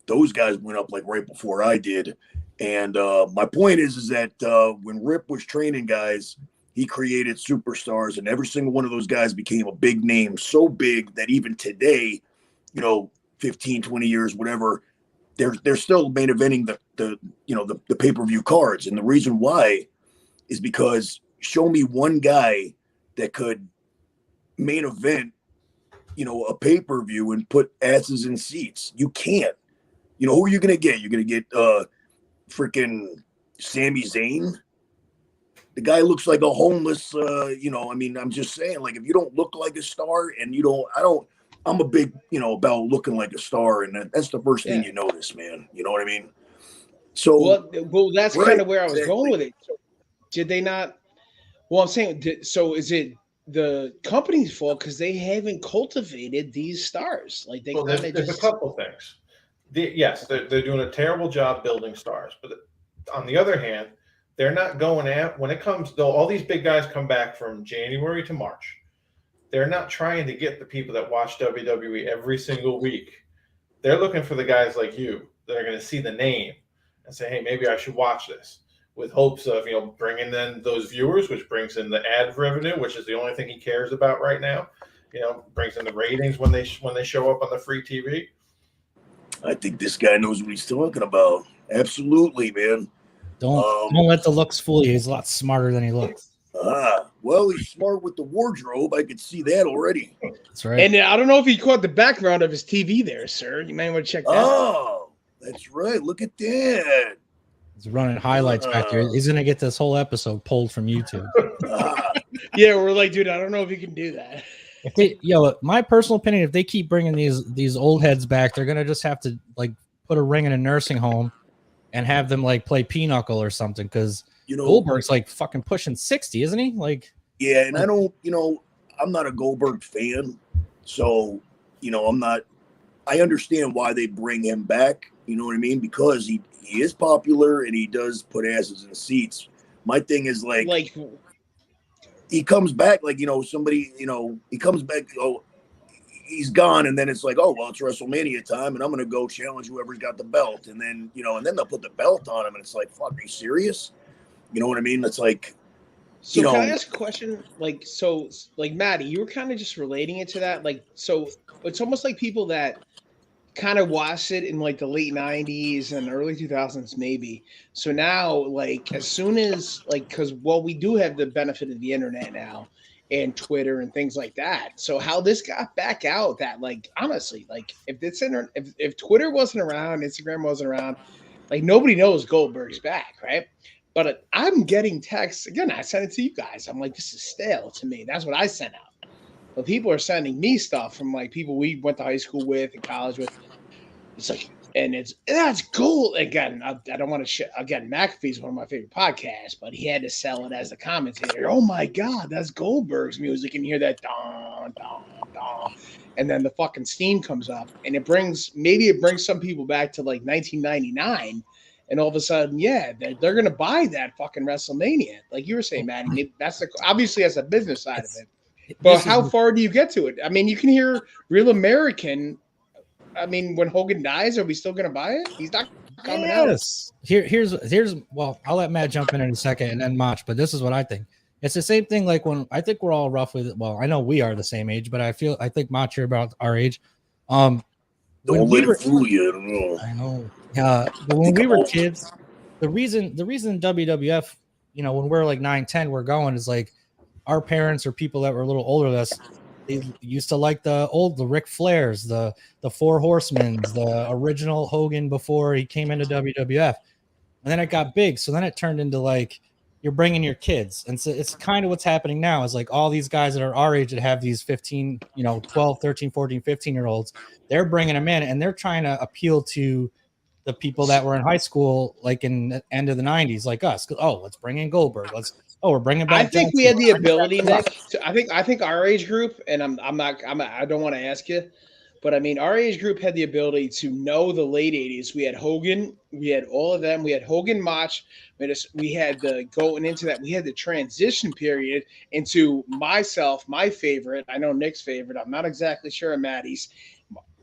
those guys went up like right before I did. And my point is that when Rip was training guys, he created superstars, and every single one of those guys became a big name, so big that even today, 15, 20 years, whatever, they're still main eventing the pay-per-view cards. And the reason why is because show me one guy that could main event a pay-per-view and put asses in seats. You can't. Who are you going to get? You're going to get freaking Sami Zayn? The guy looks like a homeless, I'm just saying, like, if you don't look like a star and I'm a big, about looking like a star, and that's the first thing you notice, man. You know what I mean? So, well, that's kind of where I was going with it. So did they not? Well, I'm saying, so is it the company's fault because they haven't cultivated these stars. Like they Well, kind of there's a couple things. Yes, they're doing a terrible job building stars, but on the other hand, they're not going at when it comes. Though all these big guys come back from January to March, they're not trying to get the people that watch WWE every single week. They're looking for the guys like you that are going to see the name and say, "Hey, maybe I should watch this," with hopes of bringing in those viewers, which brings in the ad revenue, which is the only thing he cares about right now. Brings in the ratings when they show up on the free TV. I think this guy knows what he's talking about. Absolutely, man. Don't let the looks fool you. He's a lot smarter than he looks. Well, he's smart with the wardrobe. I could see that already. That's right. And I don't know if you caught the background of his TV there, sir. You might want to check that out. Oh, that's right. Look at that. He's running highlights back there. He's gonna get this whole episode pulled from YouTube. Yeah, we're like, dude, I don't know if you can do that. If they, my personal opinion, if they keep bringing these old heads back, they're gonna just have to put a ring in a nursing home and have them play pinochle or something, because Goldberg's fucking pushing 60, isn't he? Yeah, and I don't, I'm not a Goldberg fan, so I'm not. I understand why they bring him back. You know what I mean? Because he is popular and he does put asses in seats. My thing is he comes back somebody, he comes back, he's gone, and then it's it's WrestleMania time, and I'm gonna go challenge whoever's got the belt, and then and then they'll put the belt on him, and it's fuck, are you serious? You know what I mean? It's So can I ask a question? Maddie, you were kind of just relating it to that. So it's almost like people that kind of watched it in the late 90s and early 2000s, maybe. So now, as soon as because we do have the benefit of the internet now and Twitter and things like that. So how this got back out, that honestly, if Twitter wasn't around, Instagram wasn't around, nobody knows Goldberg's back, right? But I'm getting texts again. I sent it to you guys. I'm like, this is stale to me. That's what I sent out. But people are sending me stuff from people we went to high school with and college with. It's that's gold. Again, I don't want to again, McAfee's one of my favorite podcasts, but he had to sell it as a commentator. Oh my God, that's Goldberg's music. And you hear that dong, dong, dong. And then the fucking steam comes up, and it brings some people back to 1999. And all of a sudden, they're going to buy that fucking WrestleMania. Like you were saying, Maddie, obviously that's a business side of it. But how far do you get to it? I mean, you can hear Real American. I mean, when Hogan dies, are we still going to buy it? He's not coming out. Here's well, I'll let Matt jump in a second and then Motch, but this is what I think. It's the same thing when I think we're all roughly, I know we are the same age, but I think Motch, you're about our age. Don't let it fool you. I don't know. But when we were kids, the reason WWF, when we're 9, 10, we're going is our parents or people that were a little older than us, they used to the Ric Flairs, the Four Horsemen, the original Hogan before he came into WWF. And then it got big. So then it turned into you're bringing your kids. And so it's kind of what's happening now is all these guys that are our age that have these 15, 12, 13, 14, 15-year-olds, they're bringing them in and they're trying to appeal to the people that were in high school, in the end of the 90s, like us. Let's bring in Goldberg. We're bringing back. I think we had the ability, Nick. I think our age group, and I don't want to ask you, but I mean, our age group had the ability to know the late 80s. We had Hogan. We had all of them. We had Hogan, Motch. We had going into that. We had the transition period into my favorite. I know Nick's favorite. I'm not exactly sure. Maddie's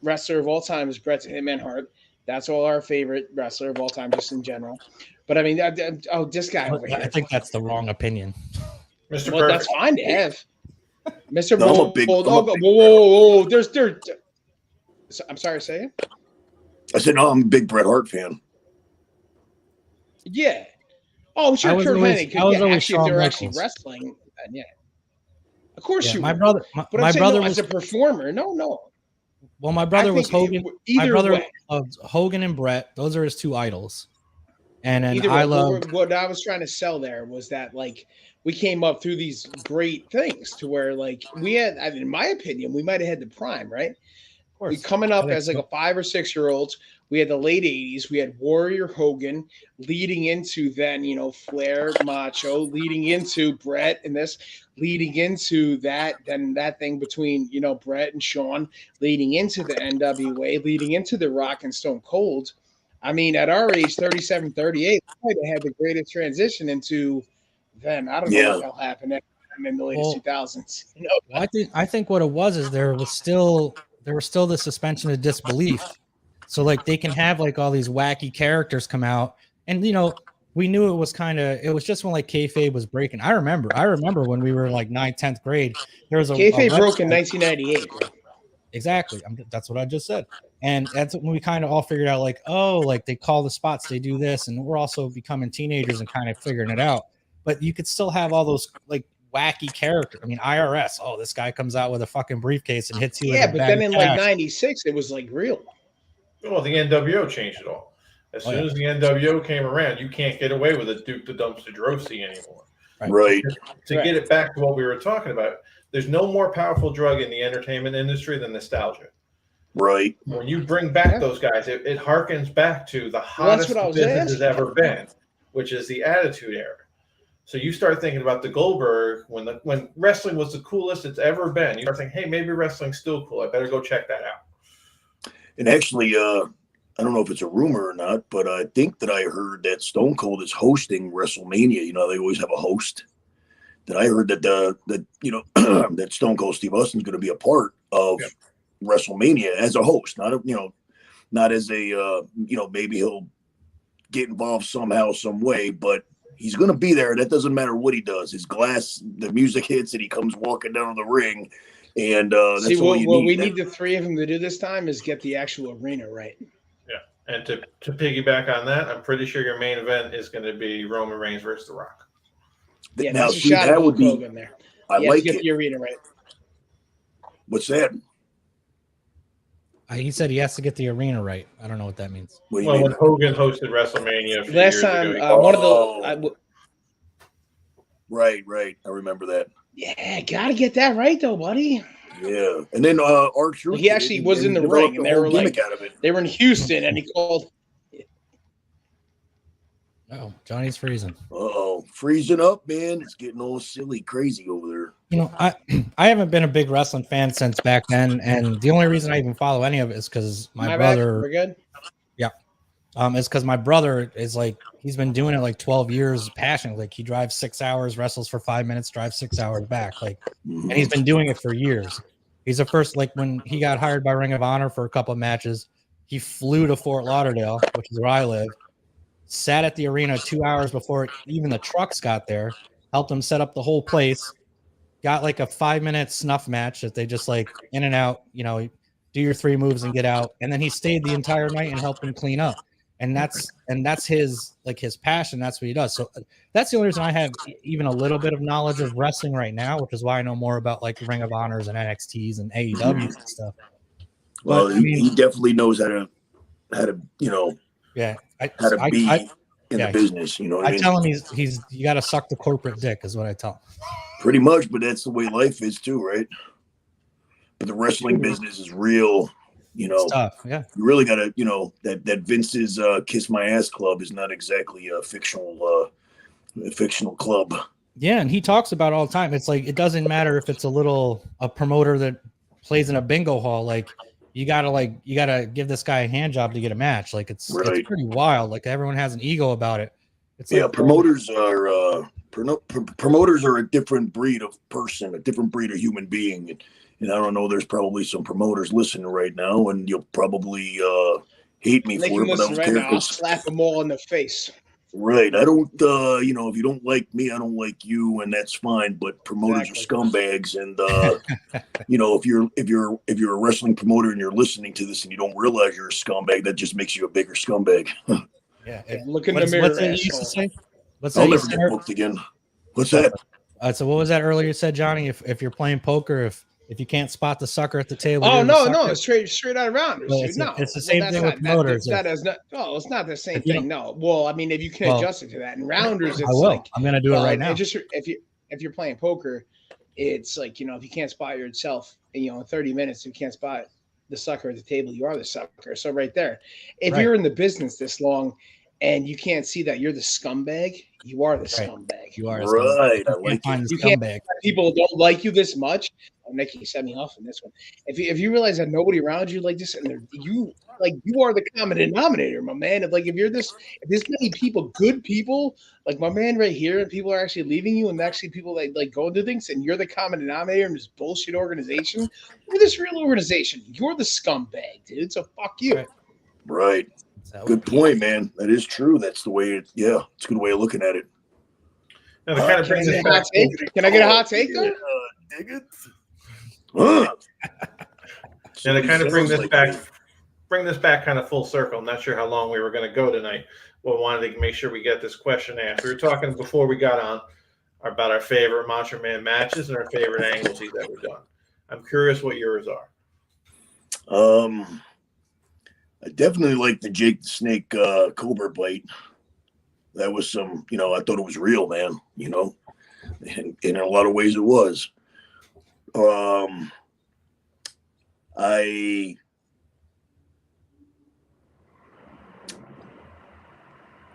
wrestler of all time is Bret Hitman Hart. That's all our favorite wrestler of all time, just in general. But I mean, this guy over here. I think that's the wrong opinion. Mr. Well, that's fine to have. Mr. No, Whoa. There's. I'm sorry, say it. I said, no, I'm a big Bret Hart fan. Yeah. Oh, sure, Kurt Hennig. Actually, if they're actually wrestling, yeah. Of course you. My brother. My brother was as a performer. No. Well, my brother was Hogan. My brother loved Hogan and Bret. Those are his two idols. And then what I was trying to sell there was that we came up through these great things to where we had, in my opinion, we might have had the prime, right? We coming up as like a 5 or 6 year olds. We had the late 80s. We had Warrior Hogan leading into then, Flair, Macho, leading into Brett and this, leading into that, then that thing between, Brett and Shawn, leading into the NWA, leading into the Rock and Stone Cold. I mean, at our age, 37, 38, we might have had the greatest transition into then. I don't know what the hell happened in the latest 2000s. Well, I think what it was is there was still the suspension of disbelief. So like they can have like all these wacky characters come out, and we knew it was just when like kayfabe was breaking. I remember when we were like 9th, 10th grade, there was kayfabe broke in 1998. Exactly. That's what I just said. And that's when we kind of all figured out like, oh, like they call the spots, they do this. And we're also becoming teenagers and kind of figuring it out. But you could still have all those like wacky characters. I mean, IRS. Oh, this guy comes out with a fucking briefcase and hits you. Yeah, but then in like 96, it was like real. Well, the NWO changed it all. As soon as the NWO came around, you can't get away with a Duke the Dumpster Drosy anymore. Right. To get it back to what we were talking about, there's no more powerful drug in the entertainment industry than nostalgia. Right. When you bring back those guys, it harkens back to the hottest business has ever been, which is the Attitude Era. So you start thinking about the Goldberg when wrestling was the coolest it's ever been. You start thinking, hey, maybe wrestling's still cool. I better go check that out. And actually, I don't know if it's a rumor or not, but I think that I heard that Stone Cold is hosting WrestleMania. They always have a host. That I heard that that Stone Cold Steve Austin's going to be a part of WrestleMania as a host, not as a maybe he'll get involved somehow, some way, but he's going to be there. That doesn't matter what he does. His glass, the music hits, and he comes walking down the ring. And that's all you need. What we need the three of them to do this time is get the actual arena right. Yeah, and to piggyback on that, I'm pretty sure your main event is going to be Roman Reigns versus The Rock. Yeah, now, see, that would be Hogan there. I like get the arena right. What's that? He said he has to get the arena right. I don't know what that means. When Hogan hosted WrestleMania last time, one of the right. I remember that. Yeah, gotta get that right though, buddy. Yeah, and then R-Truth. He actually was in the ring, and they were like, they were in Houston, and he called. Oh, Johnny's freezing. Freezing up, man. It's getting all silly, crazy over there. I haven't been a big wrestling fan since back then, and the only reason I even follow any of it is because my brother. We're good. Yeah, it's because my brother is like he's been doing it like 12 years, passionately. Like he drives 6 hours, wrestles for 5 minutes, drives 6 hours back, and he's been doing it for years. He's the first, like when he got hired by Ring of Honor for a couple of matches, he flew to Fort Lauderdale, which is where I live. Sat at the arena 2 hours before even the trucks got there, helped them set up the whole place, got like a 5-minute snuff match that they just like in and out, do your 3 moves and get out. And then he stayed the entire night and helped them clean up. And that's his passion. That's what he does. So that's the only reason I have even a little bit of knowledge of wrestling right now, which is why I know more about like Ring of Honors and NXTs and AEWs and stuff. Well, he definitely knows how to yeah. how to be in the business, I tell him he's you got to suck the corporate dick is what I tell him. Pretty much, but that's the way life is too, right? But the wrestling business is real, It's tough, yeah. You really got to, that Vince's Kiss My Ass Club is not exactly a fictional club. Yeah, and he talks about it all the time. It's like it doesn't matter if it's a promoter that plays in a bingo hall, like you gotta give this guy a hand job to get a match. Like it's pretty wild. Like everyone has an ego about it. It's promoters are a different breed of person, a different breed of human being. And I don't know, there's probably some promoters listening right now, and you'll probably hate me for it. But I don't care. I'll slap them all in the face. Right. I don't, if you don't like me, I don't like you, and that's fine. But promoters are scumbags, and if you're a wrestling promoter and you're listening to this and you don't realize you're a scumbag, that just makes you a bigger scumbag. Look in the mirror. What's that you used to say? I'll never get booked again. What's that? So what was that earlier? You said, Johnny, if you're playing poker, if you can't spot the sucker at the table. Oh no, straight out of rounders. It's the same thing with promoters. It's not the same thing. No. Well, I mean, if you can adjust it to that. In rounders, it's I'm gonna do it right now. Just if you're playing poker, it's like if you can't spot yourself, in 30 minutes, you can't spot the sucker at the table, you are the sucker. So right there, if Right. you're in the business this long and you can't see that you're the scumbag, you are the Right. scumbag. You are a Right, scumbag. I You like can't find it. the You can't. scumbag. People don't like you this much. Oh, Nikki set me off in this one. If you realize that nobody around you like this, and you are the common denominator, my man. If there's many people, good people, like my man right here, and people are actually leaving you, and actually people like go into things, and you're the common denominator in this bullshit organization. You're this real organization. You're the scumbag, dude. So fuck you. Right. Right. So, Good point, man. That is true. That's the way it's a good way of looking at it. Now, to kind of Can I bring get this a hot back, take? Can I get a hot take though? Dig it? Huh. now to kind of bring Sounds this like back kind of full circle. I'm not sure how long we were going to go tonight. But wanted to make sure we get this question asked. We were talking before we got on about our favorite Macho Man matches and our favorite angles he's ever done. I'm curious what yours are. I definitely like the Jake the Snake Cobra bite. That was some, I thought it was real, man, and in a lot of ways it was.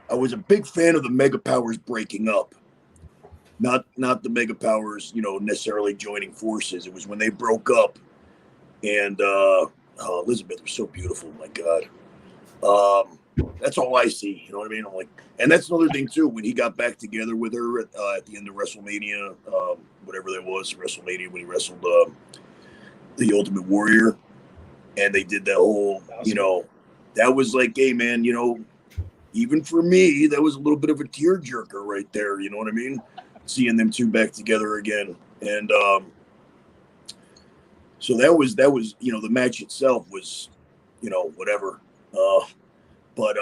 I was a big fan of the Mega Powers breaking up. Not the Mega Powers, necessarily joining forces. It was when they broke up, and Elizabeth was so beautiful. My God, that's all I see. You know what I mean? I'm like, and that's another thing too. When he got back together with her at the end of WrestleMania, whatever that was, WrestleMania when he wrestled the Ultimate Warrior, and they did that whole, that was like, hey man, even for me, that was a little bit of a tearjerker right there. You know what I mean? Seeing them two back together again. And so that was, the match itself was, whatever. But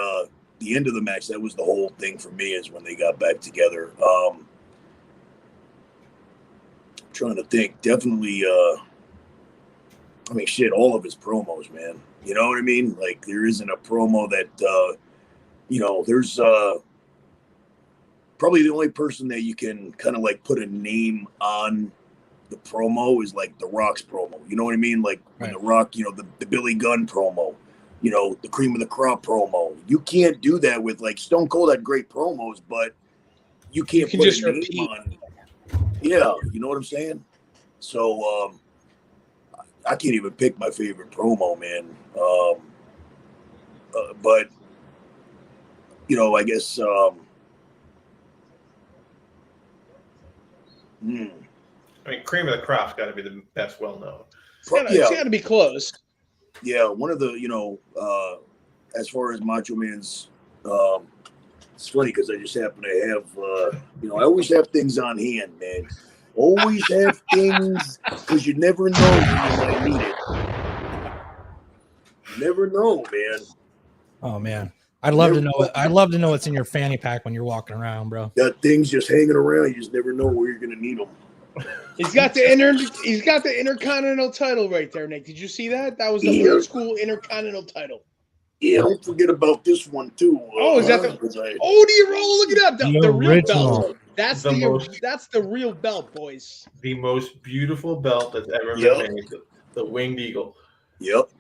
the end of the match, that was the whole thing for me is when they got back together. I'm trying to think. Definitely, shit, all of his promos, man. You know what I mean? Like, there isn't a promo that, there's probably the only person that you can kind of like put a name on the promo is like The Rock's promo. You know what I mean? Like when The Rock, the Billy Gunn promo, the cream of the crop promo. You can't do that with like Stone Cold had great promos, but you can't put a name on. Yeah, you know what I'm saying? So I can't even pick my favorite promo, man. But I guess cream of the crop's got to be the best well known. It's got to be close. Yeah, one of the as far as Macho Man's, it's funny because I just happen to have I always have things on hand, man. Always have things because you never know when you might need it. You never know, man. Oh man, I'd love to know it. I'd love to know what's in your fanny pack when you're walking around, bro. Got things just hanging around. You just never know where you're gonna need them. He's got the Intercontinental title right there, Nick. Did you see that? That was the old school Intercontinental title. Yeah, don't forget about this one too. Is that the? Oh, do you roll? Look at that, the real belt. That's the real belt, boys. The most beautiful belt that's ever been made. The Winged Eagle. Yep.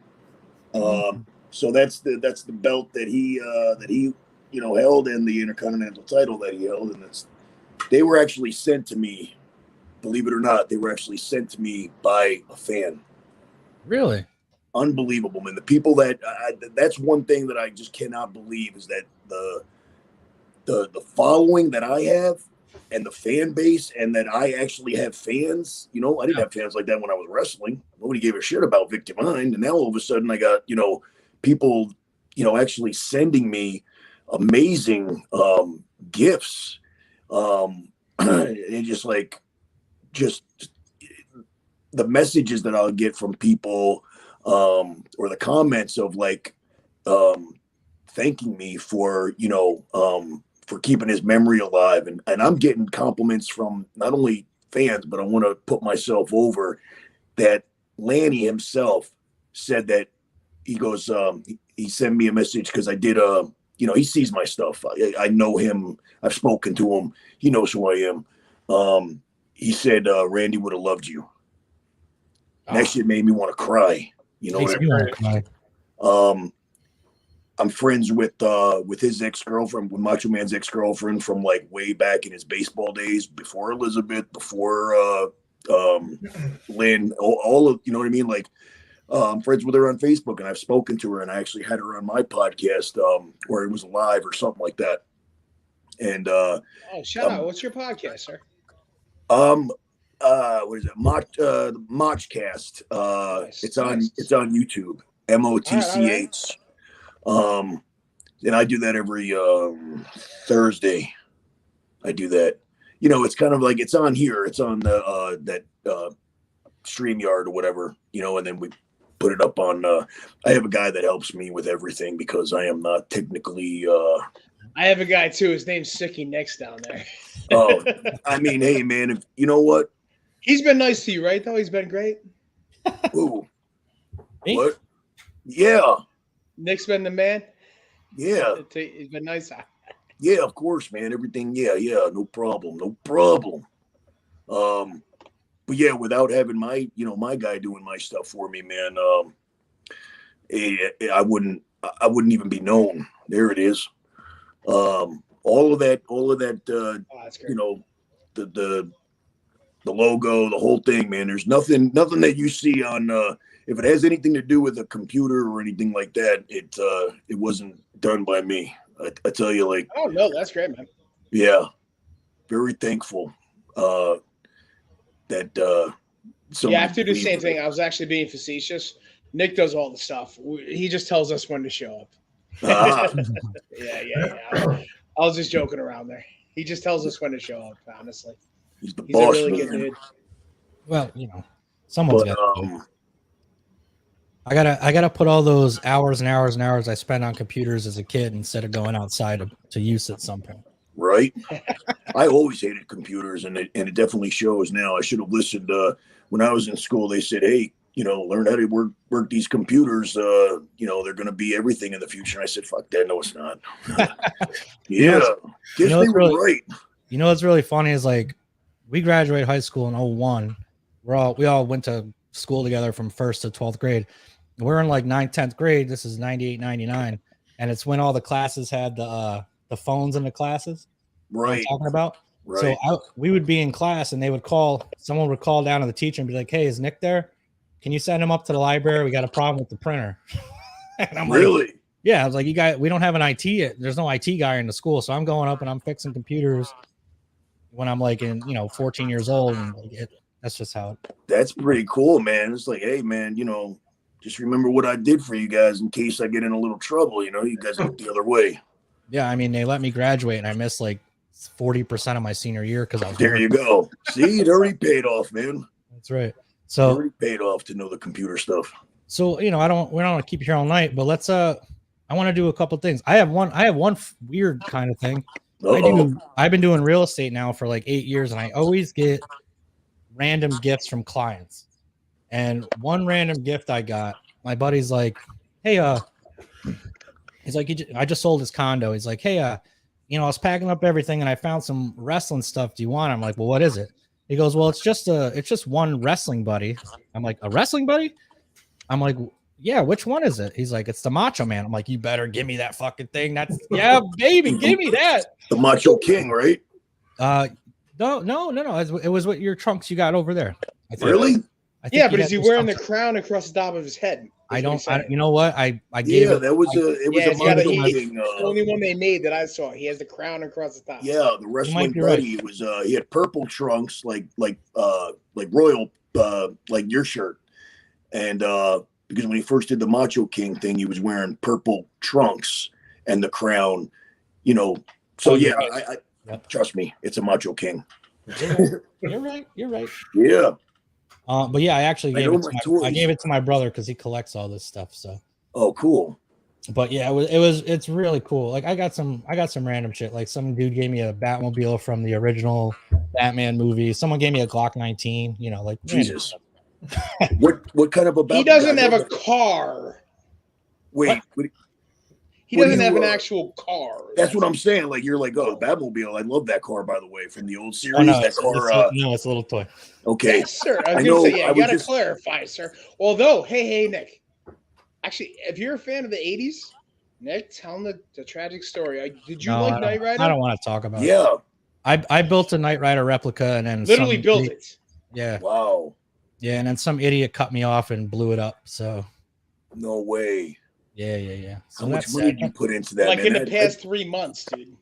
So that's the belt that he held, and the Intercontinental title that he held, and they were actually sent to me. Believe it or not, they were actually sent to me by a fan. Really? Unbelievable, man. The people that's one thing that I just cannot believe is that the following that I have and the fan base, and that I actually have fans. I didn't have fans like that when I was wrestling. Nobody gave a shit about Victim Mind, and now all of a sudden I got people actually sending me amazing gifts, and just the messages that I'll get from people, or the comments of thanking me for keeping his memory alive. And I'm getting compliments from not only fans, but I want to put myself over that Lanny himself said that he goes, he sent me a message because I did he sees my stuff. I know him. I've spoken to him. He knows who I am. He said, Randy would have loved you. That shit made me want to cry. You know Makes what me I want to cry. mean? I'm friends with his ex-girlfriend, with Macho Man's ex-girlfriend from like way back in his baseball days, before Elizabeth, before Lynn, all of, you know what I mean? Like, I'm friends with her on Facebook, and I've spoken to her, and I actually had her on my podcast, where it was live or something like that. And shout out! What's your podcast, sir? What is it? Motchcast. Nice, It's on nice. it's on YouTube. MOTCH. And I do that every Thursday. I do that. You know, it's kind of like it's on here. It's on the that StreamYard or whatever. You know, and then we put it up on. I have a guy that helps me with everything because I am not technically. I have a guy too. His name's Sicky Nick's down there. Oh, I mean, hey man, if you know what, he's been nice to you, right? Though he's been great. Ooh, Me? what? Yeah, Nick's been the man. yeah, He's been nice. yeah. Of course, man. Everything. Yeah, no problem. But yeah, without having my guy doing my stuff for me, man, I wouldn't even be known. There it is. All of that, That's great. you know, the logo, the whole thing, man. There's nothing that you see on, if it has anything to do with a computer or anything like that, it wasn't done by me. I tell you, like, Oh no, that's great, man. yeah, very thankful, that, Yeah, I have to do the same thing. I was actually being facetious. Nick does all the stuff. He just tells us when to show up. Yeah. I was just joking around there. He just tells us when to show up, honestly. He's the He's a boss, really man. good dude. Well, you know, someone's But, got to. I gotta put all those hours and hours and hours I spent on computers as a kid instead of going outside to use at some point. right? I always hated computers, and it definitely shows now. I should have listened. When I was in school, they said, "Hey, learn how to work these computers. They're going to be everything in the future." And I said, "Fuck that! No, it's not." Yeah, guess they were right. You know what's really funny is, like, we graduated high school in 01. We all went to school together from 1st to 12th grade. We're in like 9th, 10th grade. This is 98, 99. And it's when all the classes had the phones in the classes. Right. You know what I'm talking about? Right. So we would be in class, and someone would call down to the teacher and be like, "Hey, is Nick there? Can you send him up to the library? We got a problem with the printer." And I'm really? like, yeah, I was like, we don't have an IT. There's no IT guy in the school. So I'm going up and I'm fixing computers when I'm like 14 years old. And that's just how it. That's pretty cool, man. It's like, hey, man, just remember what I did for you guys in case I get in a little trouble. You guys look the other way. Yeah, I mean, they let me graduate, and I missed like 40% of my senior year because I was. There you go. See, it already paid off, man. That's right. It So already paid off to know the computer stuff. So we don't want to keep you here all night, but let's I want to do a couple things. I have one weird kind of thing. I've been doing real estate now for like 8 years, and I always get random gifts from clients. And one random gift I got, my buddy's like, "Hey, he's like, I just sold his condo. He's like, "Hey, I was packing up everything and I found some wrestling stuff. Do you want it?" I'm like, "Well, what is it?" He goes, "Well, it's just one wrestling buddy." I'm like, "A wrestling buddy?" I'm like, "Yeah, which one is it?" He's like, "It's the Macho Man." I'm like, "You better give me that fucking thing." Yeah, baby, give me that. The Macho King, right? No. It was what your trunks you got over there. Really? Yeah, but is he wearing the crown across the top of his head? I don't. You know what? I gave it. That was it was a Macho King. The only one they made that I saw. He has the crown across the top. Yeah, the wrestling buddy. It was he had purple trunks like royal like your shirt, and because when he first did the Macho King thing, he was wearing purple trunks and the crown. So yeah, I trust me, it's a Macho King. You're right. Yeah. But yeah, I actually gave it to my brother because he collects all this stuff. So. Oh, cool. But yeah, it's really cool. Like I got some random shit. Like some dude gave me a Batmobile from the original Batman movie. Someone gave me a Glock 19. Like Jesus. What kind of a Batmobile? He doesn't have a car. Wait. He doesn't have an actual car. That's what I'm saying. Like you're like, oh, Batmobile. I love that car, by the way, from the old series. Oh, no, that car. No, it's a little toy. Okay. Yes, sir. I was going to say, you got to clarify, sir. Although, hey, Nick, Actually, if you're a fan of the 80s, Nick, tell them the tragic story. Did you No, like Knight Rider? I don't want to talk about it. Yeah. I built a Knight Rider replica and then Literally built it. Yeah. Wow. Yeah, and then some idiot cut me off and blew it up. So No way. yeah. So How much that's money did you put into that? Like man? in the past 3 months, dude.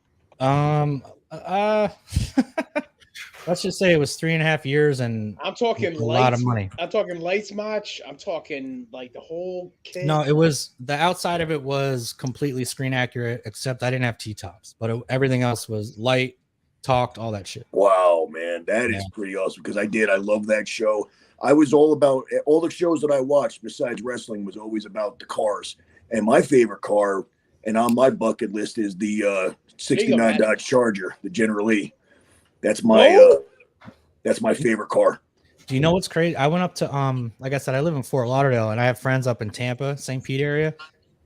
Let's just say it was 3.5 years and I'm talking a lot of money. I'm talking lights match. I'm talking like the whole kit. No, it was the outside of it was completely screen accurate, except I didn't have T-tops, but everything else was light, talked, all that shit. Wow, man, that is pretty awesome because I love that show. I was all about all the shows that I watched besides wrestling was always about the cars. And my favorite car, and on my bucket list, is the 69 Dodge Charger, the General Lee. That's my favorite car. Do you know what's crazy? I went up to like I said, I live in Fort Lauderdale and I have friends up in Tampa, St. Pete area.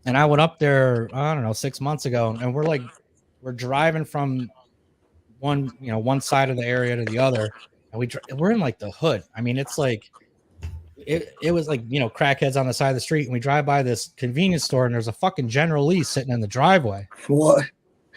And I went up there, I don't know, 6 months ago, and we're driving from one side of the area to the other, and we're in like the hood. I mean, it's like it was like, crackheads on the side of the street, and we drive by this convenience store and there's a fucking General Lee sitting in the driveway. What?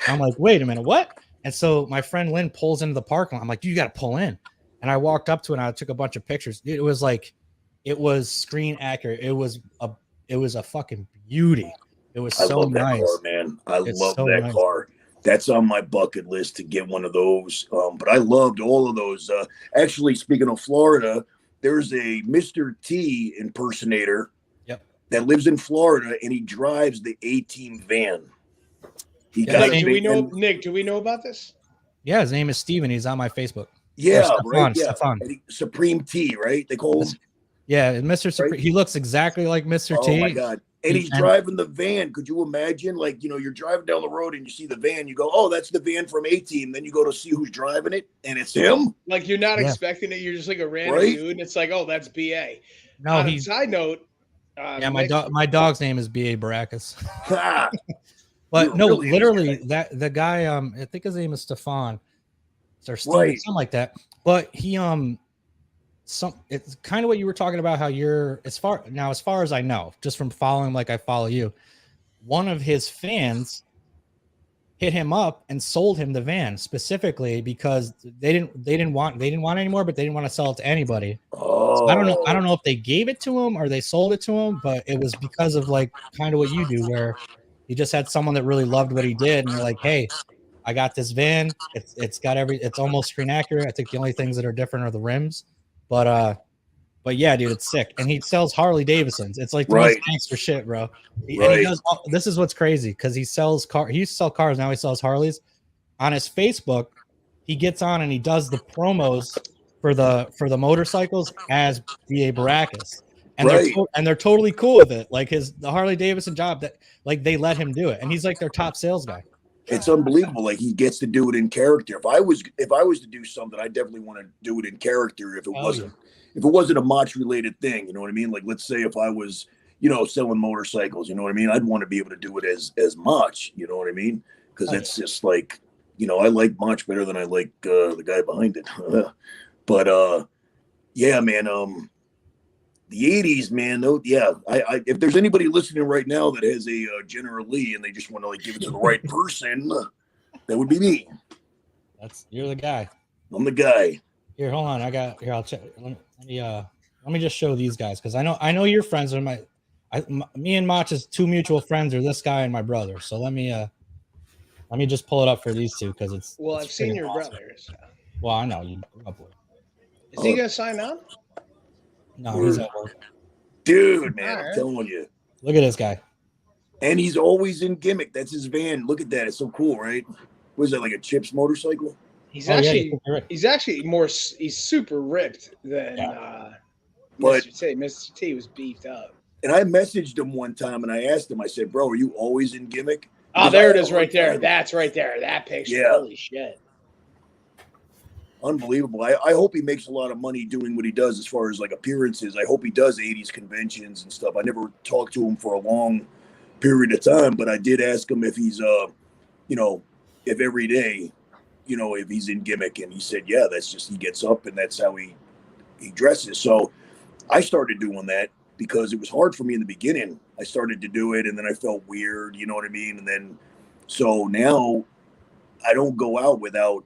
I'm like, wait a minute, what? And so my friend Lynn pulls into the parking lot. I'm like, you got to pull in. And I walked up to it and I took a bunch of pictures. It was screen accurate. It was a fucking beauty. It was so nice. Car, man. I love that car. That's on my bucket list to get one of those. But I loved all of those. Actually, speaking of Florida, there's a Mr. T impersonator that lives in Florida, and he drives the A-Team van. Nick, do we know about this? Yeah, his name is Steven. He's on my Facebook. Yeah, Stefan, right. Yeah. Stefan. Supreme T, right? They call him. Yeah, Mr. Supreme. Right? He looks exactly like Mr. T. Oh my God. And he's driving the van. Could you imagine? Like, you're driving down the road and you see the van. You go, oh, that's the van from A-Team. Then you go to see who's driving it, and it's him. Like, you're not expecting it. You're just like a random dude, and it's like, oh, that's BA. No, side note. My dog's name is BA Baracus. But no, really literally the guy, I think his name is Stefan or Steven, something like that. But he it's kind of what you were talking about, how you're as far as I know, just from following like I follow you, one of his fans hit him up and sold him the van specifically because they didn't want anymore, but they didn't want to sell it to anybody. So I don't know if they gave it to him or they sold it to him, but it was because of like kind of what you do, where you just had someone that really loved what he did, and you're like, hey, I got this van. It's almost screen accurate. I think the only things that are different are the rims. But yeah, dude, it's sick. And he sells Harley Davidsons. It's like the most gangster shit, bro. And he does. This is what's crazy because he sells cars. He used to sell cars. Now he sells Harleys. On his Facebook, he gets on and he does the promos for the motorcycles as B.A. Baracus. And they're totally cool with it. Like the Harley Davidson job, that like they let him do it, and he's like their top sales guy. It's unbelievable. Like he gets to do it in character. If I was to do something, I definitely want to do it in character. If it wasn't a Motch related thing, you know what I mean? Like let's say if I was, selling motorcycles, you know what I mean? I'd want to be able to do it as Motch, you know what I mean? Because it's just like, I like Motch better than I like the guy behind it. But yeah, man. The 80s, man. I if there's anybody listening right now that has a General Lee and they just want to like give it to the right person, that would be me. You're the guy. I'm the guy. Here, hold on. I'll check. Let me just show these guys because I know your friends are me and Motch's two mutual friends are this guy and my brother. So let me just pull it up for these two because it's. Well, it's I've seen your awesome. brothers. Well, I know you grew up with. Is he gonna sign on? No, he's at work. Dude, man, I'm telling you. Look at this guy. And he's always in gimmick. That's his van. Look at that. It's so cool, right? What is that, like a Chips motorcycle? He's super ripped than Mr. T. Mr. T was beefed up. And I messaged him one time and I asked him, I said, bro, are you always in gimmick? Oh, there it is right there. That's right there. That picture. Yeah. Holy shit. Unbelievable. I hope he makes a lot of money doing what he does as far as like appearances. I hope he does 80s conventions and stuff. I never talked to him for a long period of time, but I did ask him if he's, if every day, if he's in gimmick. And he said, yeah, that's just, he gets up and that's how he dresses. So I started doing that because it was hard for me in the beginning. I started to do it, and then I felt weird. You know what I mean? And then so now I don't go out without.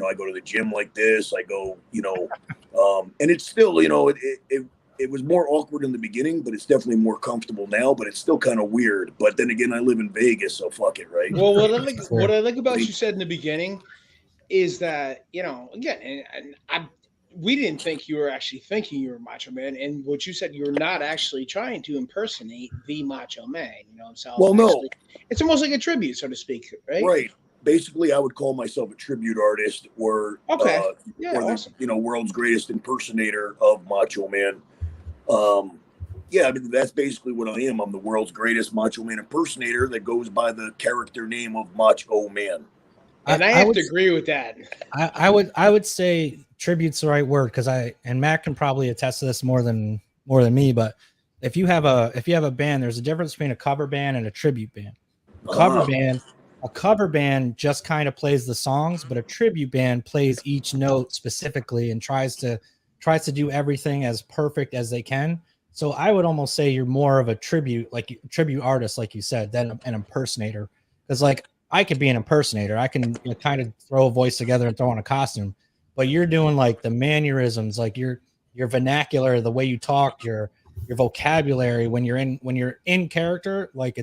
I go to the gym like this. I go, and it's still, it was more awkward in the beginning, but it's definitely more comfortable now. But it's still kind of weird. But then again, I live in Vegas, so fuck it, right? Well, what I like about you said in the beginning is that again, we didn't think you were actually thinking you were Macho Man, and what you said, you're not actually trying to impersonate the Macho Man. Himself. Well, no, it's almost like a tribute, so to speak, right? Right. Basically, I would call myself a tribute artist, or awesome. the world's greatest impersonator of Macho Man. I mean, that's basically what I am. I'm the world's greatest Macho Man impersonator that goes by the character name of Motch O Mann. And I have to agree with that. I would say tribute's the right word, because and Matt can probably attest to this more than me. But if you have a band, there's a difference between a cover band and a tribute band. A cover band just kind of plays the songs, but a tribute band plays each note specifically and tries to do everything as perfect as they can. So I would almost say you're more of a tribute artist, like you said, than an impersonator. Because like I could be an impersonator, I can kind of throw a voice together and throw on a costume, but you're doing like the mannerisms, like your vernacular, the way you talk, your vocabulary when you're in character. Like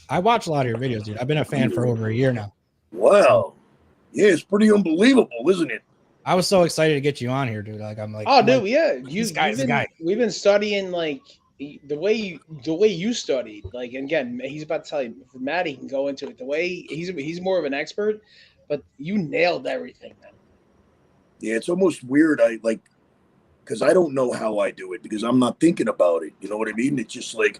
I watch a lot of your videos, dude. I've been a fan for over a year now. Wow. Yeah, it's pretty unbelievable, isn't it? I was so excited to get you on here, dude. Like, I'm like, oh, dude, like, yeah. This guy's the guy. We've been studying like the way you studied. Like, and again, he's about to tell you. For Matt, he can go into it. The way he's more of an expert, but you nailed everything, man. Yeah, it's almost weird. Because I don't know how I do it, because I'm not thinking about it. You know what I mean? It's just like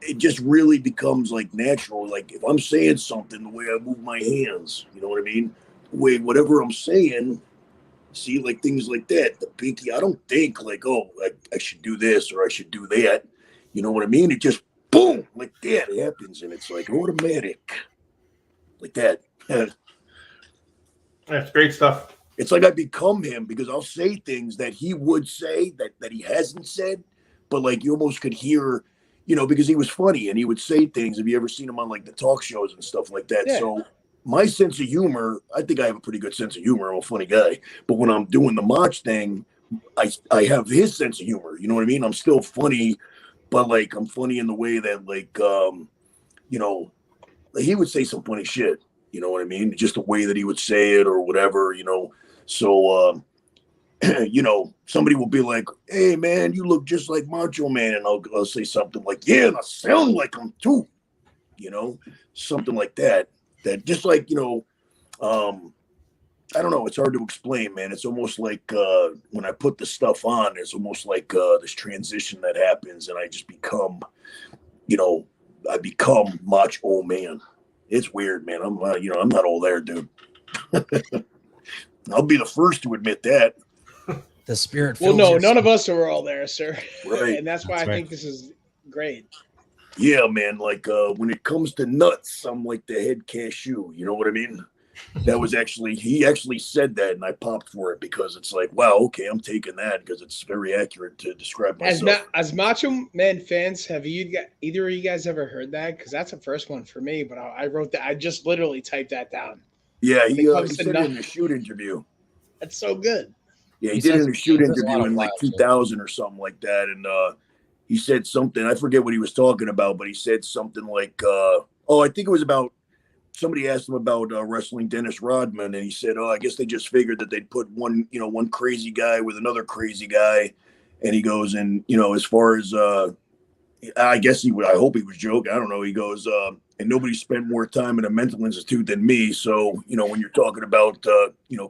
it just really becomes like natural. Like if I'm saying something, the way I move my hands, you know what I mean? The way whatever I'm saying, see, like things like that. The pinky, I don't think like, oh, I should do this or I should do that. You know what I mean? It just boom, like that happens, and it's like automatic, like that. That's great stuff. It's like I become him, because I'll say things that he would say that he hasn't said, but like you almost could hear. Because he was funny and he would say things. Have you ever seen him on like the talk shows and stuff like that? Yeah. So my sense of humor, I think I have a pretty good sense of humor. I'm a funny guy. But when I'm doing the Motch thing, I have his sense of humor. You know what I mean? I'm still funny, but like I'm funny in the way that like, he would say some funny shit. You know what I mean? Just the way that he would say it or whatever, So, somebody will be like, hey, man, you look just like Macho Man. And I'll say something like, yeah, and I sound like him too. Something like that. That just like, I don't know. It's hard to explain, man. It's almost like when I put the stuff on, it's almost like this transition that happens. And I just become, I become Motch O Mann. It's weird, man. I'm not all there, dude. I'll be the first to admit that. The spirit. Well, no, none of us are all there, sir. Right. And that's why I think this is great. Yeah, man. Like when it comes to nuts, I'm like the head cashew. You know what I mean? That was he actually said that, and I popped for it, because it's like, wow, okay, I'm taking that, because it's very accurate to describe myself. As Macho Man fans, have either of you guys ever heard that? Because that's the first one for me. But I wrote that. I just literally typed that down. Yeah, he said it in a shoot interview. That's so good. Yeah, he did it in a shoot interview in like 2000 or something like that. And he said something, I forget what he was talking about, but he said something like, I think it was about, somebody asked him about wrestling Dennis Rodman. And he said, I guess they just figured that they'd put one crazy guy with another crazy guy. And he goes, and, as far as, I hope he was joking. I don't know. He goes, and nobody spent more time in a mental institute than me. So, when you're talking about,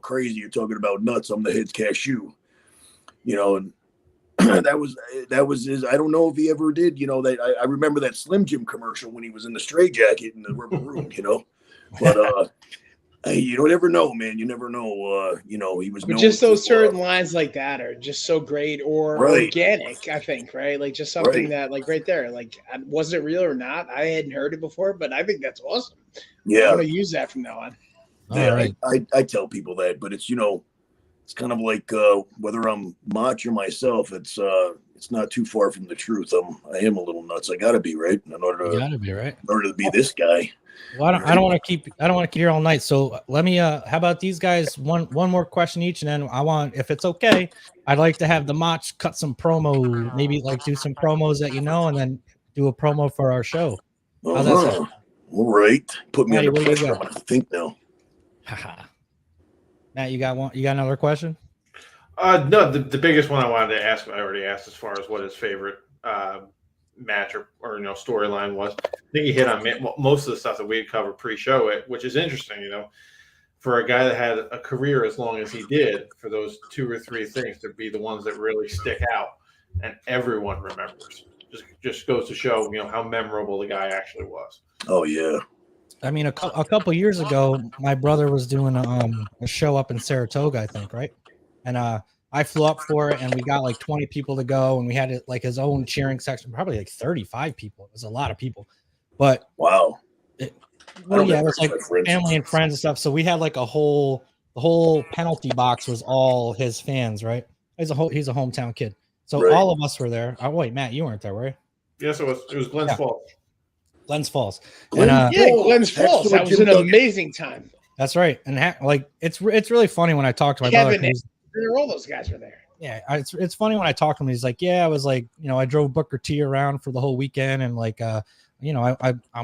crazy, you're talking about nuts. I'm the head cashew, and that was his, I don't know if he ever did, that I remember that Slim Jim commercial when he was in the straitjacket in the rubber room, but, you never know, man. You never know. He was. But just those certain lines like that are just so great or organic. I think, right? Like just something that, like, right there. Like, was it real or not? I hadn't heard it before, but I think that's awesome. Yeah, I'm gonna use that from now on. Yeah, right. I tell people that, but it's it's kind of like whether I'm Motch or myself. It's it's not too far from the truth. I am a little nuts. I gotta be, right, in order You gotta be, right? to be this guy. Well, I don't want to keep here all night. So let me how about these guys? One more question each, and then I want, if it's okay, I'd like to have the Motch cut some promo, maybe like do some promos that and then do a promo for our show. How's that sound? All right. Put me Matty, under what do you pressure. got? I'm gonna think now. Matt, you got one? You got another question? No, the biggest one I wanted to ask, I already asked, as far as what his favorite match or storyline was. I think he hit on most of the stuff that we had covered pre-show, which is interesting, for a guy that had a career as long as he did, for those 2 or 3 things to be the ones that really stick out and everyone remembers. Just goes to show, how memorable the guy actually was. Oh yeah. I mean, a couple years ago, my brother was doing a show up in Saratoga, I think, right? And I flew up for it, and we got like 20 people to go, and we had like his own cheering section, probably like 35 people. It was a lot of people, but wow. It was like family and friends and stuff. So we had like the whole penalty box was all his fans, right? He's a hometown kid, so all of us were there. Oh wait, Matt, you weren't there, were you? Yes, it was. It was Glens Falls. Glens Falls. Glens Falls. That was an amazing time. That's right, and it's really funny when I talk to my brother. All those guys were there. Yeah, it's funny when I talk to him. He's like, "Yeah, I was like, I drove Booker T around for the whole weekend, and like, I'm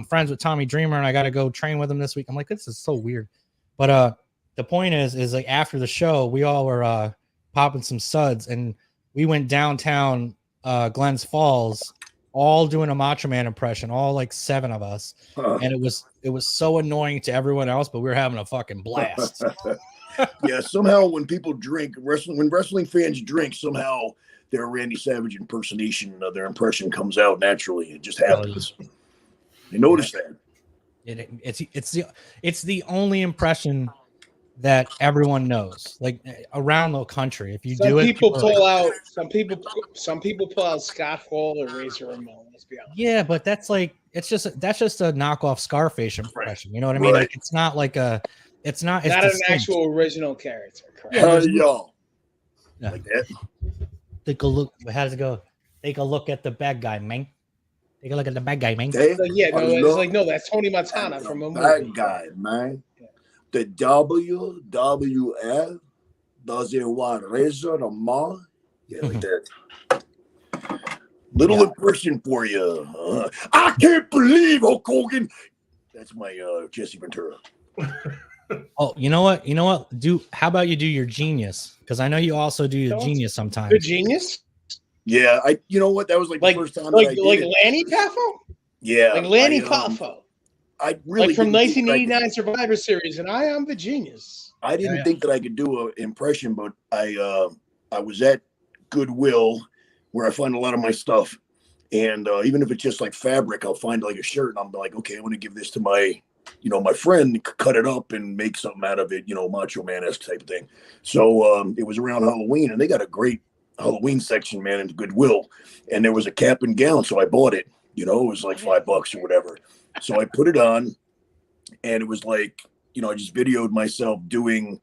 friends with Tommy Dreamer, and I got to go train with him this week." I'm like, "This is so weird," but the point is like after the show, we all were popping some suds, and we went downtown Glens Falls, all doing a Macho Man impression, all like 7 of us, and it was so annoying to everyone else, but we were having a fucking blast. Yeah, somehow when people drink, when wrestling fans drink, somehow their Randy Savage impersonation, their impression comes out naturally. It just happens. You notice that? It's the only impression that everyone knows, like around the country. If you do it, some people pull out Scott Hall or Razor Ramon. Let's be honest. Yeah, but that's just a knockoff Scarface impression. You know what I mean? Right. Like it's not like a. It's not an actual original character. Correct. Like that. Take a look. How does it go? Take a look at the bad guy, man. Take a look at the bad guy, man. That's Tony Montana from a movie. Bad guy, man. The WWF doesn't want Razor Ramon. Yeah, like that. Little impression for you. I can't believe Hulk Hogan. That's my Jesse Ventura. Oh, you know what? How about you do your genius? Because I know you also do your genius sometimes. The genius? Yeah, you know what? That was like the first time like I did like it. Lanny Poffo? Yeah. Like Lanny Poffo. I really like from 1989 Survivor Series, and I am the genius. I didn't think that I could do an impression, but I was at Goodwill where I find a lot of my stuff. And even if it's just like fabric, I'll find like a shirt and I'm like, okay, I want to give this to my friend, cut it up and make something out of it, Macho Man-esque type of thing. So it was around Halloween, and they got a great Halloween section, man, in Goodwill. And there was a cap and gown, so I bought it. It was like $5 or whatever. So I put it on, and it was like, I just videoed myself doing,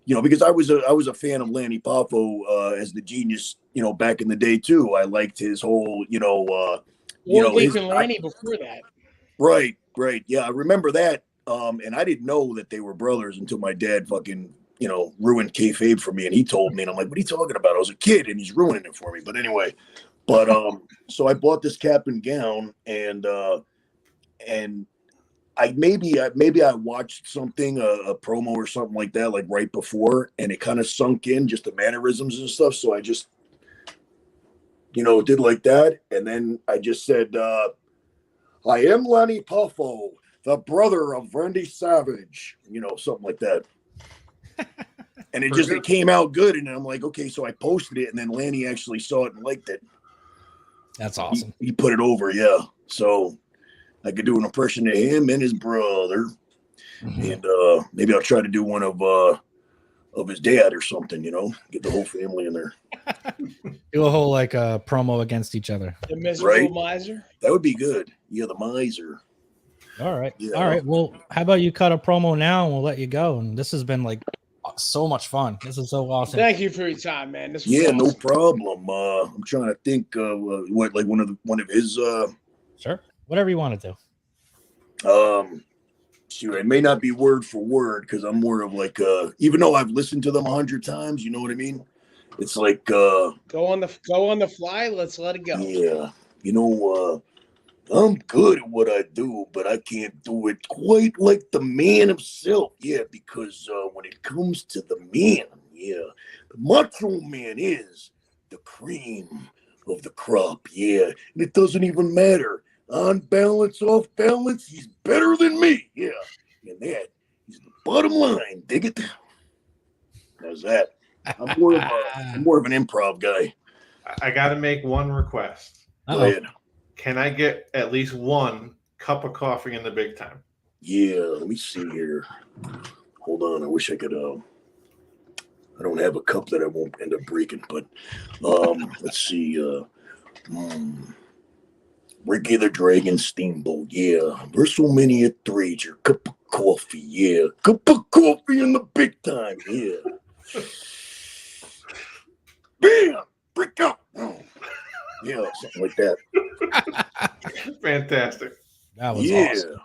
because I was a fan of Lanny Poffo as the genius, back in the day too. I liked his whole, Lanny before that. Right. Yeah, I remember that. And I didn't know that they were brothers until my dad fucking, ruined kayfabe for me. And he told me, and I'm like, what are you talking about? I was a kid and he's ruining it for me. But anyway, so I bought this cap and gown, and I maybe I watched something, a promo or something like that, like right before, and it kind of sunk in, just the mannerisms and stuff. So I just, did like that. And then I just said, I am Lanny Poffo, the brother of Randy Savage, something like that. And it came out good. And I'm like, okay, so I posted it, and then Lanny actually saw it and liked it. That's awesome. He put it over. Yeah. So I could do an impression of him and his brother. Mm-hmm. And maybe I'll try to do one of his dad or something, get the whole family in there. Do a whole promo against each other. The miserable miser. That would be good. Yeah, the miser. All right. Yeah. All right. Well, how about you cut a promo now and we'll let you go? And this has been like So much fun. This is so awesome. Thank you for your time, man. This was Yeah, awesome. no problem. I'm trying to think what like one of his Sure. Whatever you want to do. Shoot, it may not be word for word because I'm more of like even though I've listened to them 100 times, you know what I mean? It's like go on the fly. Let's let it go. Yeah, you know, I'm good at what I do, but I can't do it quite like the man himself. Yeah, because when it comes to the man, yeah, the Macho Man is the cream of the crop. Yeah, and it doesn't even matter. On balance, off balance, he's better than me. Yeah, and that is the bottom line. Dig it? How's that? I'm more of an improv guy. I got to make one request. Go ahead. Can I get at least one cup of coffee in the big time? Yeah, let me see here. Hold on, I wish I could. I don't have a cup that I won't end up breaking, but let's see. Ricky the Dragon Steamboat, yeah. WrestleMania 3, your cup of coffee, yeah. Cup of coffee in the big time, yeah. Bam! Break out! Oh. Yeah, something like that. Fantastic. That was awesome.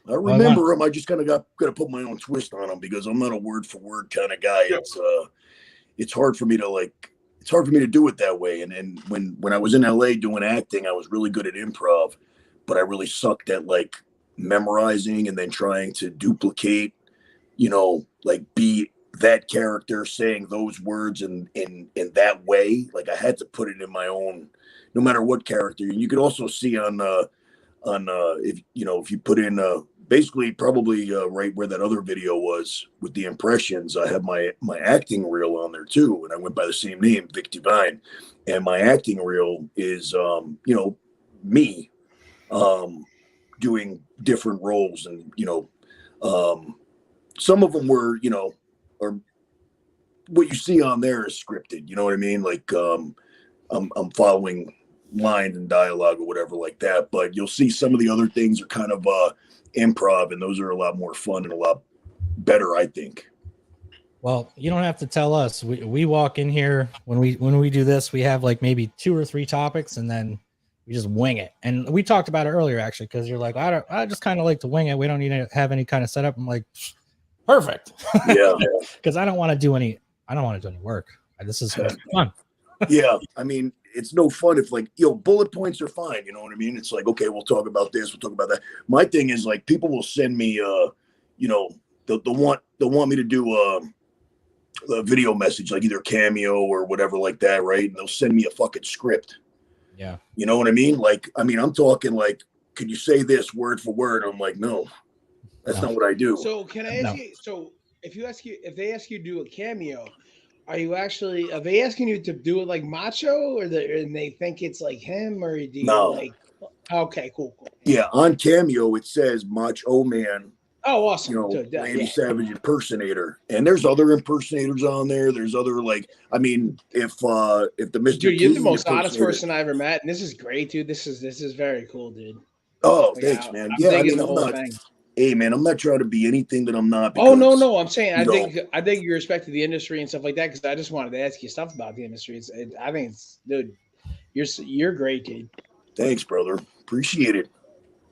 I remember him. I just kind of got to put my own twist on him because I'm not a word for word kind of guy. Yep. It's hard for me to do it that way. And when I was in LA doing acting, I was really good at improv, but I really sucked at like memorizing and then trying to duplicate, you know, like be that character saying those words in that way. Like I had to put it in my own, no matter what character. And you could also see on if you put in basically probably right where that other video was with the impressions, I have my acting reel on there too, and I went by the same name, Vic Divine, and my acting reel is me doing different roles, and some of them were or what you see on there is scripted, you know what I mean, like I'm following lines and dialogue or whatever like that, but you'll see some of the other things are kind of improv, and those are a lot more fun and a lot better, I think. Well, you don't have to tell us. We walk in here when we do this, we have like maybe 2 or 3 topics, and then we just wing it. And we talked about it earlier actually, because you're like, I just kind of like to wing it. We don't need to have any kind of setup. I'm like, perfect. Yeah, because I don't want to do any work. This is fun. Yeah, I mean, it's no fun if like bullet points are fine, you know what I mean? It's like, okay, we'll talk about this, we'll talk about that. My thing is like people will send me they'll want me to do a video message, like either Cameo or whatever like that, right? And they'll send me a fucking script. Yeah. You know what I mean? Like, I mean, I'm talking like, could you say this word for word? I'm like, no, that's not what I do. So can I ask you, so if they ask you to do a cameo, are they asking you to do it like Macho, and they think it's like him, or do you like? Okay, cool. Yeah, on Cameo it says Motch O Mann. Oh, awesome. Randy Savage impersonator, and there's other impersonators on there. There's other like, I mean, if the Mr. Dude, you're the most honest person I ever met, and this is great, dude. This is very cool, dude. Oh, thanks, man. Yeah, I mean, I'm not. Hey, man, I'm not trying to be anything that I'm not. Because, no. I'm saying I think you respected the industry and stuff like that, because I just wanted to ask you stuff about the industry. I think dude, you're great, dude. Thanks, brother. Appreciate it.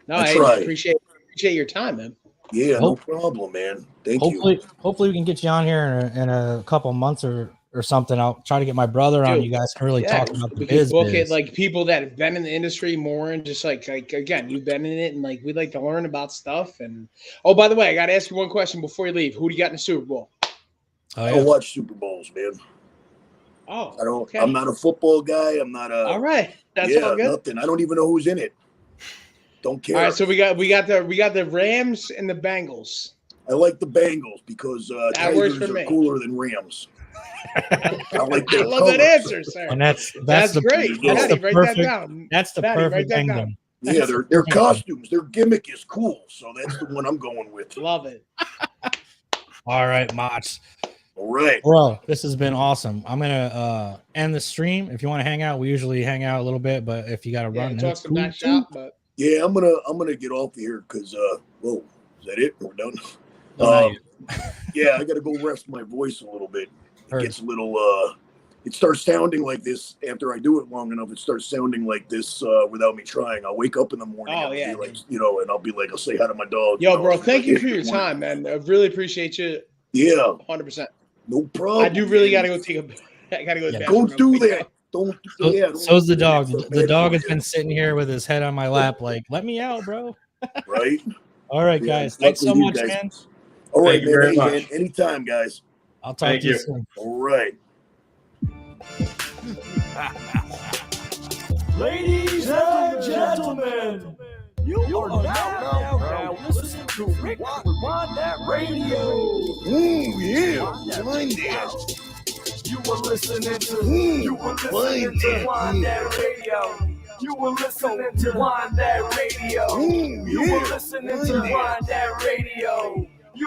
No, I appreciate your time, man. Yeah, no problem, man. Thank you. Hopefully we can get you on here in a couple months or something. I'll try to get my brother on. You guys can really talk about the biz. Look at like people that have been in the industry more, and just like again, you've been in it, and like we'd like to learn about stuff. And by the way, I got to ask you one question before you leave. Who do you got in the Super Bowl? I don't watch Super Bowls, man. Oh, I don't. Okay. I'm not a football guy. I'm not a. All right, that's all good. Nothing. I don't even know who's in it. Don't care. All right, so we got the Rams and the Bengals. I like the Bengals because Tigers are cooler than Rams. I like I love that answer, sir. And that's great. That's the write perfect. that down. That's the perfect thing. Yeah, their costumes, their gimmick is cool, so that's the one I'm going with. Love it. All right, Motch. All right, bro. This has been awesome. I'm gonna end the stream. If you want to hang out, we usually hang out a little bit, but if you got to run, talk some back shop. But yeah, I'm gonna get off here because whoa, is that it? We're done. Yeah, I got to go rest my voice a little bit. It Heard. gets a little, it starts sounding like this after I do it long enough. It starts sounding like this without me trying. I'll wake up in the morning and yeah, be like, you know, and I'll be like, I'll say hi to my dog. Yo, you know, bro, I'll be thank like, you "Hey, for your good morning." time, man. I really appreciate you. Yeah, 100%. no problem. I do really got man. to go take a. I got to go to the Yeah. bathroom. Don't do real quick. that. Don't. So, Yeah. Don't so's the do that. dog. It's The bad dog for has you. been sitting here with his head on my lap, like, let me out, bro. Right. All right, Yeah, guys. good Thanks luck so with you much, guys. man. All right, Thank you man. very Hey, much. man. Anytime, guys. I'll talk Thank to you you. soon. All right. Ladies and gentlemen, you are now listening to Rick Rewind That Radio. Oh yeah. Find that. You were listening to Rewind That Radio. You were listening to Rewind That Radio. You were listening to Rewind That Radio.